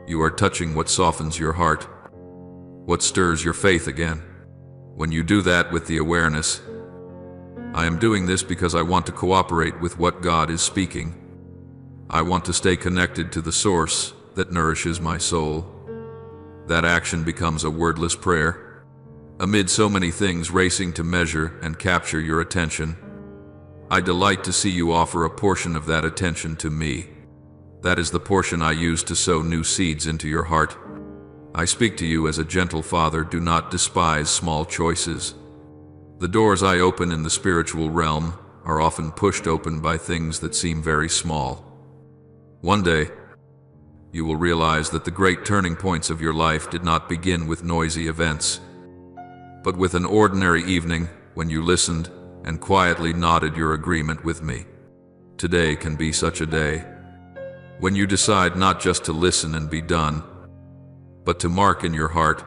Speaker 1: You are touching what softens your heart, what stirs your faith again. When you do that with the awareness, I am doing this because I want to cooperate with what God is speaking. I want to stay connected to the source that nourishes my soul. That action becomes a wordless prayer. Amid so many things racing to measure and capture your attention, I delight to see you offer a portion of that attention to me. That is the portion I use to sow new seeds into your heart. I speak to you as a gentle father. Do not despise small choices. The doors I open in the spiritual realm are often pushed open by things that seem very small. One day, you will realize that the great turning points of your life did not begin with noisy events, but with an ordinary evening when you listened and quietly nodded your agreement with me. Today can be such a day, when you decide not just to listen and be done, but to mark in your heart,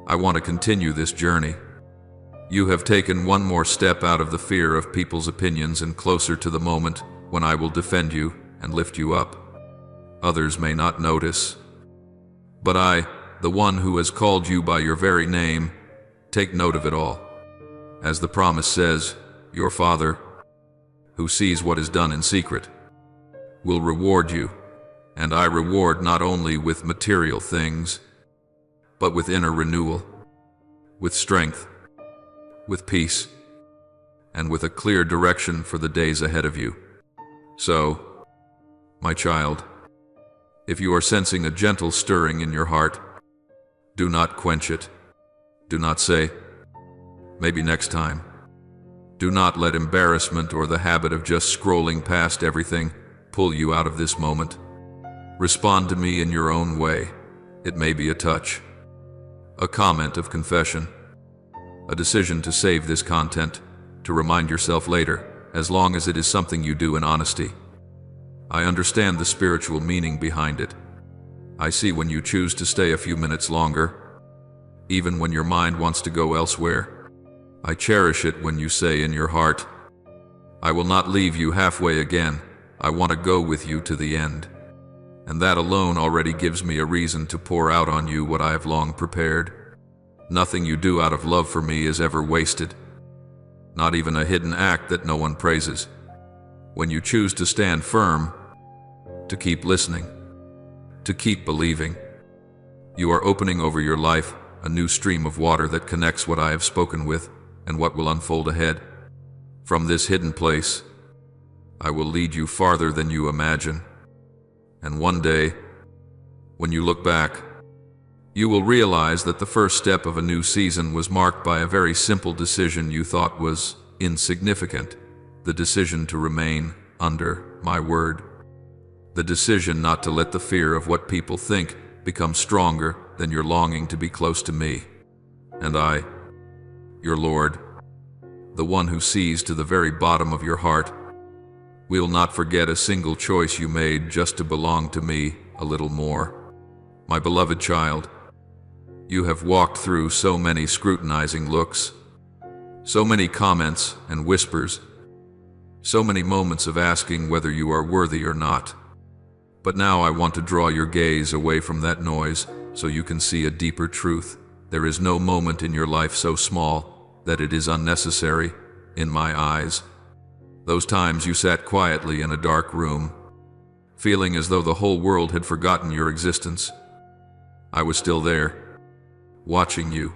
Speaker 1: I want to continue this journey. You have taken one more step out of the fear of people's opinions and closer to the moment when I will defend you and lift you up. Others may not notice, but I, the one who has called you by your very name, take note of it all. As the promise says, your Father, who sees what is done in secret, will reward you, and I reward not only with material things, but with inner renewal, with strength, with peace, and with a clear direction for the days ahead of you. So, my child, if you are sensing a gentle stirring in your heart, do not quench it. Do not say, maybe next time. Do not let embarrassment or the habit of just scrolling past everything pull you out of this moment. Respond to me in your own way. It may be a touch, a comment of confession, a decision to save this content, to remind yourself later, as long as it is something you do in honesty. I understand the spiritual meaning behind it. I see when you choose to stay a few minutes longer, even when your mind wants to go elsewhere. I cherish it when you say in your heart, I will not leave you halfway again. I want to go with you to the end. And that alone already gives me a reason to pour out on you what I have long prepared. Nothing you do out of love for me is ever wasted. Not even a hidden act that no one praises. When you choose to stand firm, to keep listening, to keep believing, you are opening over your life a new stream of water that connects what I have spoken with and what will unfold ahead. From this hidden place, I will lead you farther than you imagine. And one day, when you look back, you will realize that the first step of a new season was marked by a very simple decision you thought was insignificant, the decision to remain under my word. The decision not to let the fear of what people think become stronger than your longing to be close to me. And I, your Lord, the one who sees to the very bottom of your heart, will not forget a single choice you made just to belong to me a little more. My beloved child, you have walked through so many scrutinizing looks, so many comments and whispers, so many moments of asking whether you are worthy or not. But now I want to draw your gaze away from that noise so you can see a deeper truth. There is no moment in your life so small that it is unnecessary in my eyes. Those times you sat quietly in a dark room, feeling as though the whole world had forgotten your existence. I was still there, watching you,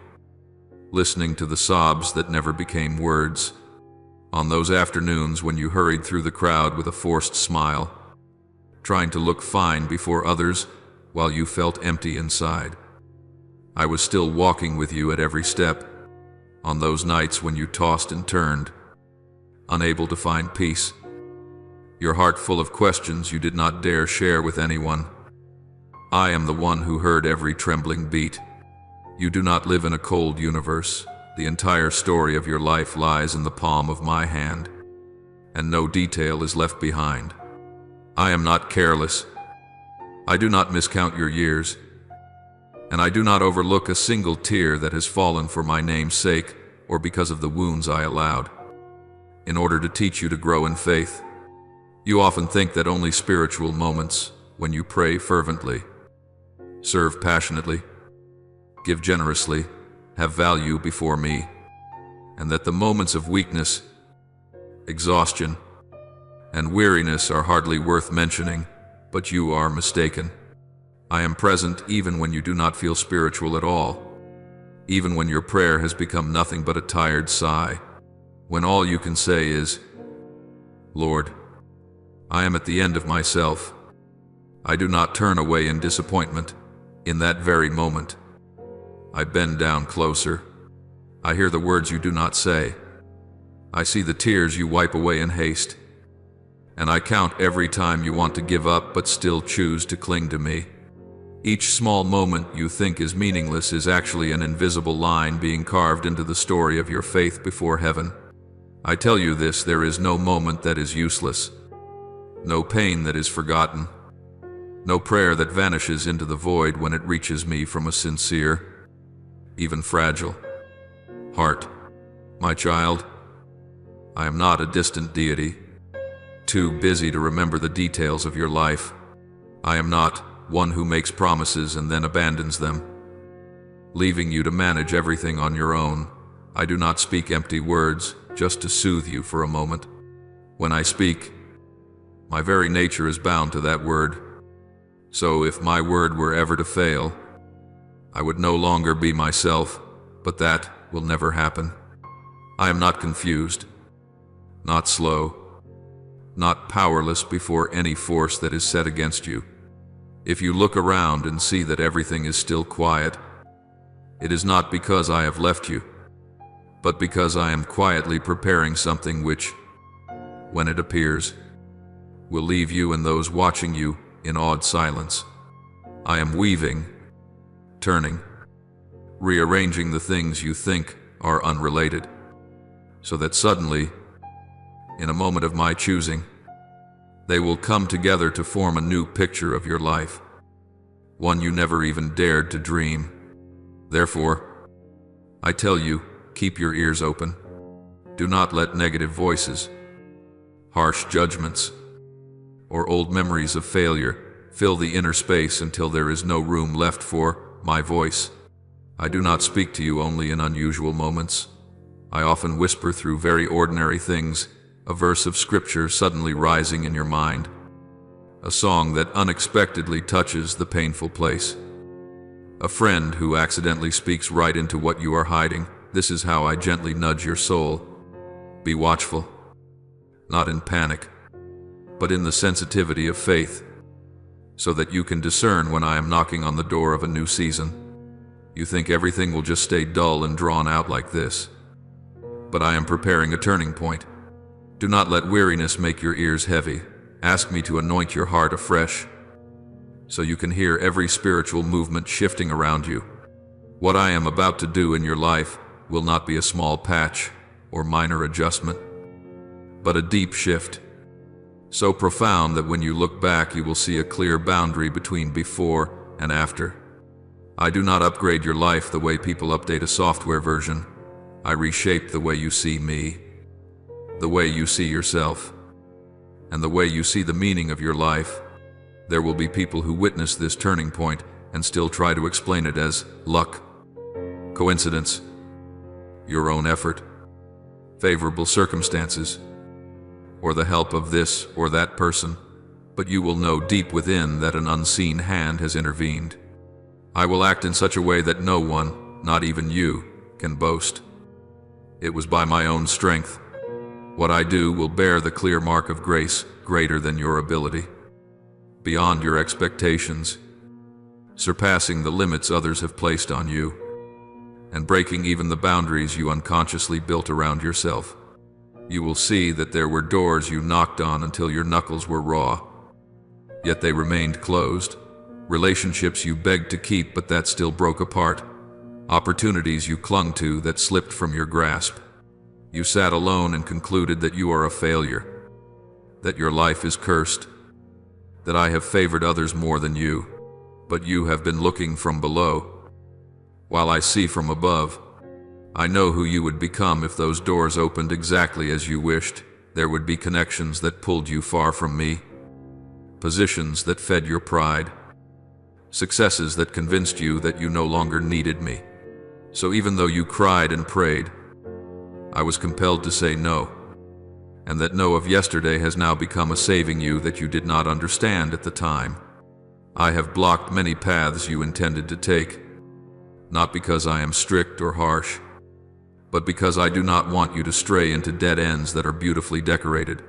Speaker 1: listening to the sobs that never became words. On those afternoons when you hurried through the crowd with a forced smile, trying to look fine before others while you felt empty inside. I was still walking with you at every step. On those nights when you tossed and turned, unable to find peace, your heart full of questions you did not dare share with anyone. I am the one who heard every trembling beat. You do not live in a cold universe. The entire story of your life lies in the palm of my hand, and no detail is left behind. I am not careless. I do not miscount your years, and I do not overlook a single tear that has fallen for my name's sake or because of the wounds I allowed. In order to teach you to grow in faith, you often think that only spiritual moments, when you pray fervently, serve passionately, give generously, have value before me, and that the moments of weakness, exhaustion, and weariness are hardly worth mentioning, but you are mistaken. I am present even when you do not feel spiritual at all, even when your prayer has become nothing but a tired sigh, when all you can say is, Lord, I am at the end of myself. I do not turn away in disappointment. In that very moment, I bend down closer. I hear the words you do not say. I see the tears you wipe away in haste. And I count every time you want to give up but still choose to cling to me. Each small moment you think is meaningless is actually an invisible line being carved into the story of your faith before heaven. I tell you this, there is no moment that is useless, no pain that is forgotten, no prayer that vanishes into the void when it reaches me from a sincere, even fragile, heart. My child, I am not a distant deity, too busy to remember the details of your life. I am not one who makes promises and then abandons them, leaving you to manage everything on your own. I do not speak empty words just to soothe you for a moment. When I speak, my very nature is bound to that word. So if my word were ever to fail, I would no longer be myself, but that will never happen. I am not confused, not slow, not powerless before any force that is set against you. If you look around and see that everything is still quiet, it is not because I have left you, but because I am quietly preparing something which, when it appears, will leave you and those watching you in awed silence. I am weaving, turning, rearranging the things you think are unrelated, so that suddenly, in a moment of my choosing, they will come together to form a new picture of your life, one you never even dared to dream. Therefore, I tell you, keep your ears open. Do not let negative voices, harsh judgments, or old memories of failure fill the inner space until there is no room left for my voice. I do not speak to you only in unusual moments. I often whisper through very ordinary things, a verse of scripture suddenly rising in your mind, a song that unexpectedly touches the painful place, a friend who accidentally speaks right into what you are hiding. This is how I gently nudge your soul. Be watchful, not in panic, but in the sensitivity of faith, so that you can discern when I am knocking on the door of a new season. You think everything will just stay dull and drawn out like this, but I am preparing a turning point. Do not let weariness make your ears heavy. Ask me to anoint your heart afresh, so you can hear every spiritual movement shifting around you. What I am about to do in your life will not be a small patch or minor adjustment, but a deep shift, so profound that when you look back you will see a clear boundary between before and after. I do not upgrade your life the way people update a software version. I reshape the way you see me, the way you see yourself, and the way you see the meaning of your life. There will be people who witness this turning point and still try to explain it as luck, coincidence, your own effort, favorable circumstances, or the help of this or that person, but you will know deep within that an unseen hand has intervened. I will act in such a way that no one, not even you, can boast. It was by my own strength. What I do will bear the clear mark of grace greater than your ability, beyond your expectations, surpassing the limits others have placed on you, and breaking even the boundaries you unconsciously built around yourself. You will see that there were doors you knocked on until your knuckles were raw, yet they remained closed. Relationships you begged to keep but that still broke apart. Opportunities you clung to that slipped from your grasp. You sat alone and concluded that you are a failure, that your life is cursed, that I have favored others more than you, but you have been looking from below, while I see from above. I know who you would become if those doors opened exactly as you wished. There would be connections that pulled you far from me, positions that fed your pride, successes that convinced you that you no longer needed me. So even though you cried and prayed, I was compelled to say no, and that no of yesterday has now become a saving you that you did not understand at the time. I have blocked many paths you intended to take, not because I am strict or harsh, but because I do not want you to stray into dead ends that are beautifully decorated.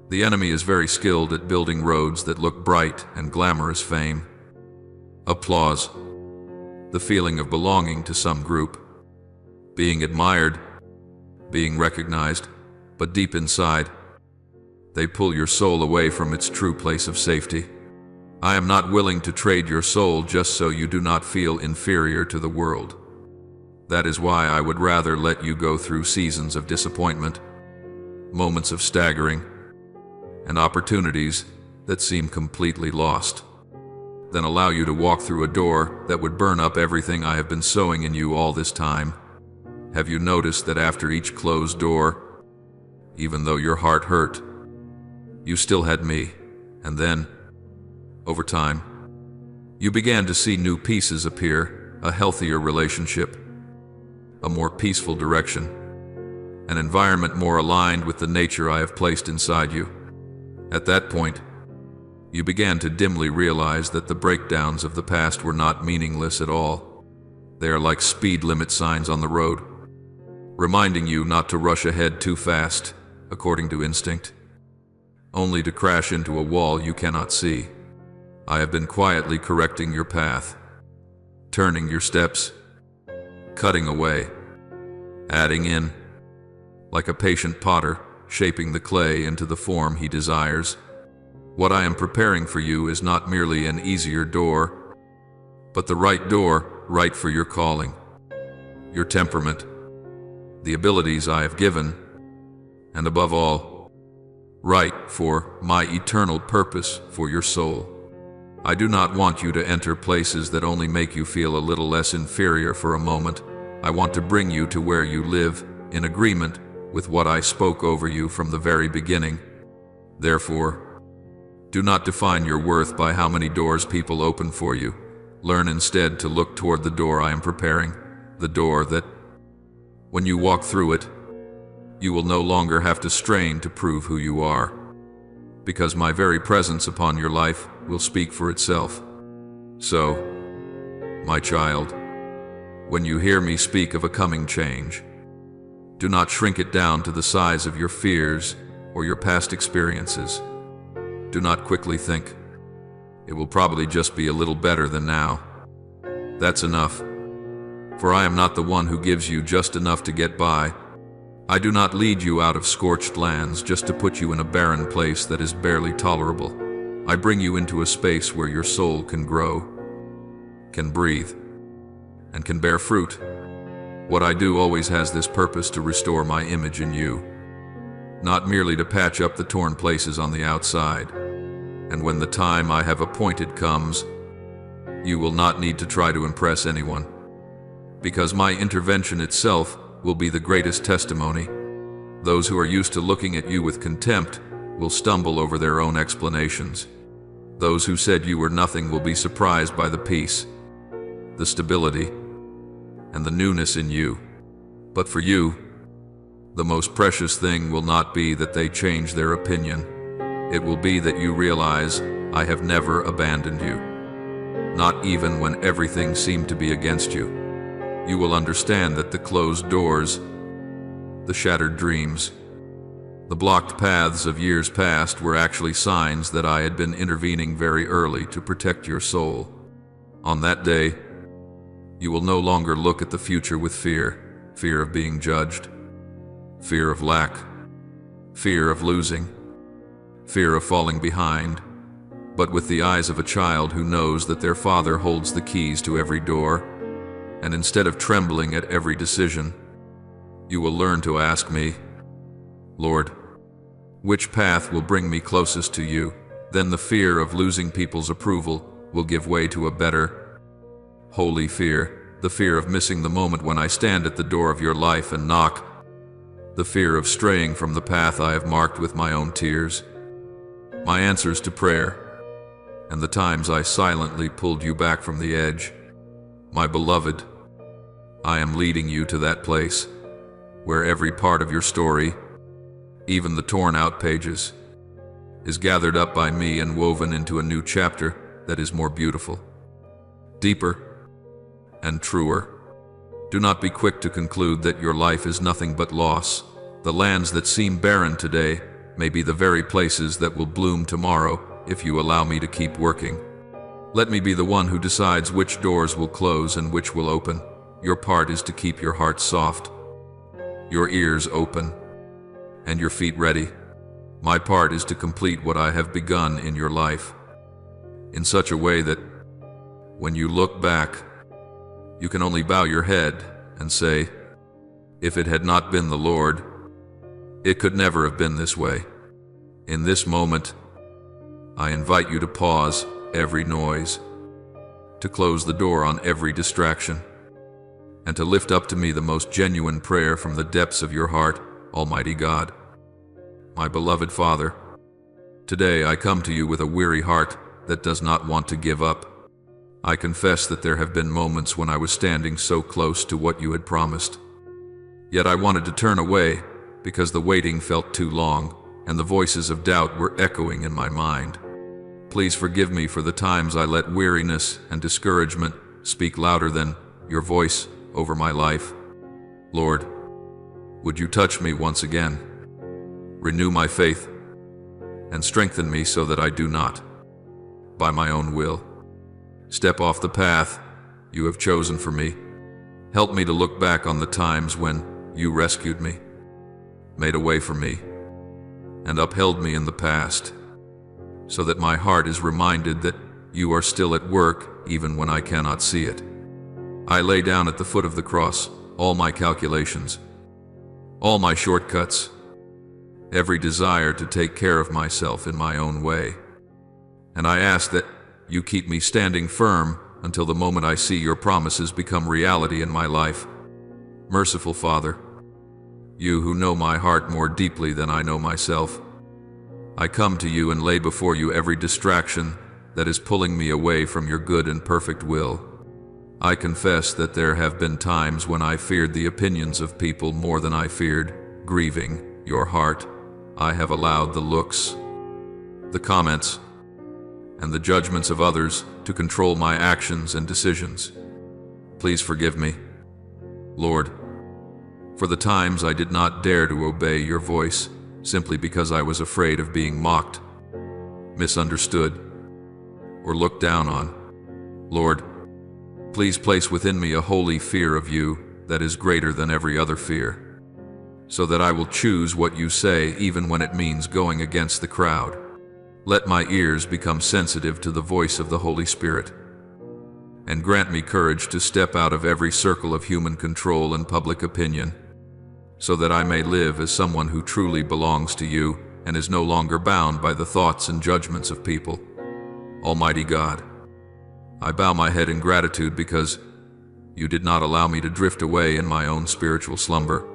Speaker 1: The enemy is very skilled at building roads that look bright and glamorous. Fame, applause, the feeling of belonging to some group, being admired, being recognized, but deep inside, they pull your soul away from its true place of safety. I am not willing to trade your soul just so you do not feel inferior to the world. That is why I would rather let you go through seasons of disappointment, moments of staggering, and opportunities that seem completely lost, than allow you to walk through a door that would burn up everything I have been sowing in you all this time. Have you noticed that after each closed door, even though your heart hurt, you still had me, and then, over time, you began to see new pieces appear, a healthier relationship, a more peaceful direction, an environment more aligned with the nature I have placed inside you. At that point, you began to dimly realize that the breakdowns of the past were not meaningless at all. They are like speed limit signs on the road, reminding you not to rush ahead too fast, according to instinct, only to crash into a wall you cannot see. I have been quietly correcting your path, turning your steps, cutting away, adding in, like a patient potter, shaping the clay into the form he desires. What I am preparing for you is not merely an easier door, but the right door, right for your calling, your temperament, the abilities I have given, and above all, right for my eternal purpose for your soul. I do not want you to enter places that only make you feel a little less inferior for a moment. I want to bring you to where you live, in agreement with what I spoke over you from the very beginning. Therefore, do not define your worth by how many doors people open for you. Learn instead to look toward the door I am preparing, the door that, when you walk through it, you will no longer have to strain to prove who you are, because my very presence upon your life will speak for itself. So, my child, when you hear me speak of a coming change, do not shrink it down to the size of your fears or your past experiences. Do not quickly think, it will probably just be a little better than now. That's enough, for I am not the one who gives you just enough to get by. I do not lead you out of scorched lands just to put you in a barren place that is barely tolerable. I bring you into a space where your soul can grow, can breathe, and can bear fruit. What I do always has this purpose to restore my image in you, not merely to patch up the torn places on the outside. And when the time I have appointed comes, you will not need to try to impress anyone, because my intervention itself will be the greatest testimony. Those who are used to looking at you with contempt will stumble over their own explanations. Those who said you were nothing will be surprised by the peace, the stability, and the newness in you. But for you, the most precious thing will not be that they change their opinion. It will be that you realize I have never abandoned you, not even when everything seemed to be against you. You will understand that the closed doors, the shattered dreams, the blocked paths of years past were actually signs that I had been intervening very early to protect your soul. On that day, you will no longer look at the future with fear, fear of being judged, fear of lack, fear of losing, fear of falling behind, but with the eyes of a child who knows that their father holds the keys to every door, and instead of trembling at every decision, you will learn to ask me, Lord, which path will bring me closest to you? Then the fear of losing people's approval will give way to a better, holy fear, the fear of missing the moment when I stand at the door of your life and knock, the fear of straying from the path I have marked with my own tears, my answers to prayer, and the times I silently pulled you back from the edge. My beloved, I am leading you to that place where every part of your story, even the torn-out pages, is gathered up by me and woven into a new chapter that is more beautiful, deeper, and truer. Do not be quick to conclude that your life is nothing but loss. The lands that seem barren today may be the very places that will bloom tomorrow if you allow me to keep working. Let me be the one who decides which doors will close and which will open. Your part is to keep your heart soft, your ears open, and your feet ready. My part is to complete what I have begun in your life, in such a way that, when you look back, you can only bow your head and say, if it had not been the Lord, it could never have been this way. In this moment, I invite you to pause every noise, to close the door on every distraction, and to lift up to me the most genuine prayer from the depths of your heart, Almighty God. My beloved Father, today I come to you with a weary heart that does not want to give up. I confess that there have been moments when I was standing so close to what you had promised. Yet I wanted to turn away because the waiting felt too long and the voices of doubt were echoing in my mind. Please forgive me for the times I let weariness and discouragement speak louder than your voice over my life. Lord, would you touch me once again, renew my faith, and strengthen me so that I do not, by my own will, step off the path you have chosen for me. Help me to look back on the times when you rescued me, made a way for me, and upheld me in the past, so that my heart is reminded that you are still at work even when I cannot see it. I lay down at the foot of the cross all my calculations, all my shortcuts, every desire to take care of myself in my own way. And I ask that you keep me standing firm until the moment I see your promises become reality in my life. Merciful Father, you who know my heart more deeply than I know myself, I come to you and lay before you every distraction that is pulling me away from your good and perfect will. I confess that there have been times when I feared the opinions of people more than I feared grieving your heart. I have allowed the looks, the comments, and the judgments of others to control my actions and decisions. Please forgive me, Lord, for the times I did not dare to obey your voice simply because I was afraid of being mocked, misunderstood, or looked down on. Lord, please place within me a holy fear of you that is greater than every other fear, so that I will choose what you say even when it means going against the crowd. Let my ears become sensitive to the voice of the Holy Spirit, and grant me courage to step out of every circle of human control and public opinion, so that I may live as someone who truly belongs to you and is no longer bound by the thoughts and judgments of people. Almighty God, I bow my head in gratitude because you did not allow me to drift away in my own spiritual slumber.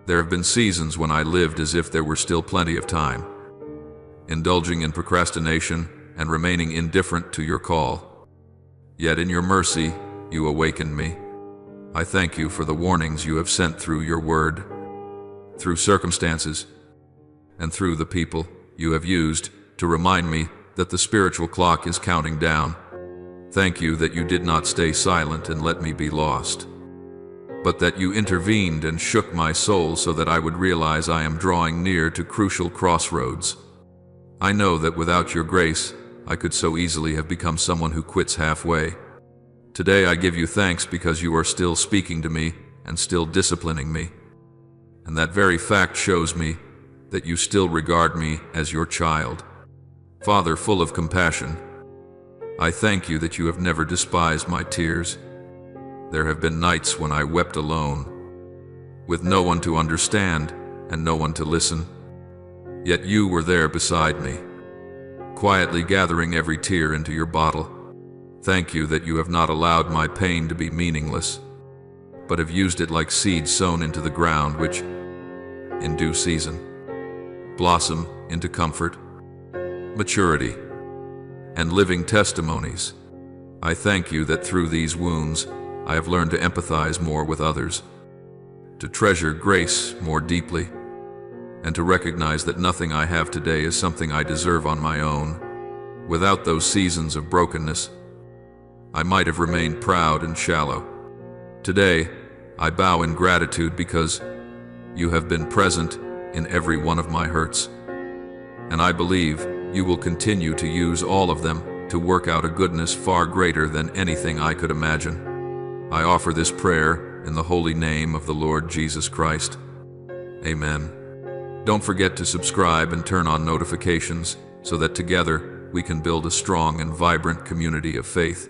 Speaker 1: There have been seasons when I lived as if there were still plenty of time, indulging in procrastination and remaining indifferent to your call. Yet in your mercy, you awakened me. I thank you for the warnings you have sent through your word, through circumstances, and through the people you have used to remind me that the spiritual clock is counting down. Thank you that you did not stay silent and let me be lost, but that you intervened and shook my soul so that I would realize I am drawing near to crucial crossroads. I know that without your grace, I could so easily have become someone who quits halfway. Today I give you thanks because you are still speaking to me and still disciplining me, and that very fact shows me that you still regard me as your child. Father, full of compassion, I thank you that you have never despised my tears. There have been nights when I wept alone, with no one to understand and no one to listen. Yet you were there beside me, quietly gathering every tear into your bottle. Thank you that you have not allowed my pain to be meaningless, but have used it like seeds sown into the ground which, in due season, blossom into comfort, maturity, and living testimonies. I thank you that through these wounds, I have learned to empathize more with others, to treasure grace more deeply, and to recognize that nothing I have today is something I deserve on my own. Without those seasons of brokenness, I might have remained proud and shallow. Today, I bow in gratitude because you have been present in every one of my hurts, and I believe you will continue to use all of them to work out a goodness far greater than anything I could imagine. I offer this prayer in the holy name of the Lord Jesus Christ. Amen. Don't forget to subscribe and turn on notifications so that together we can build a strong and vibrant community of faith.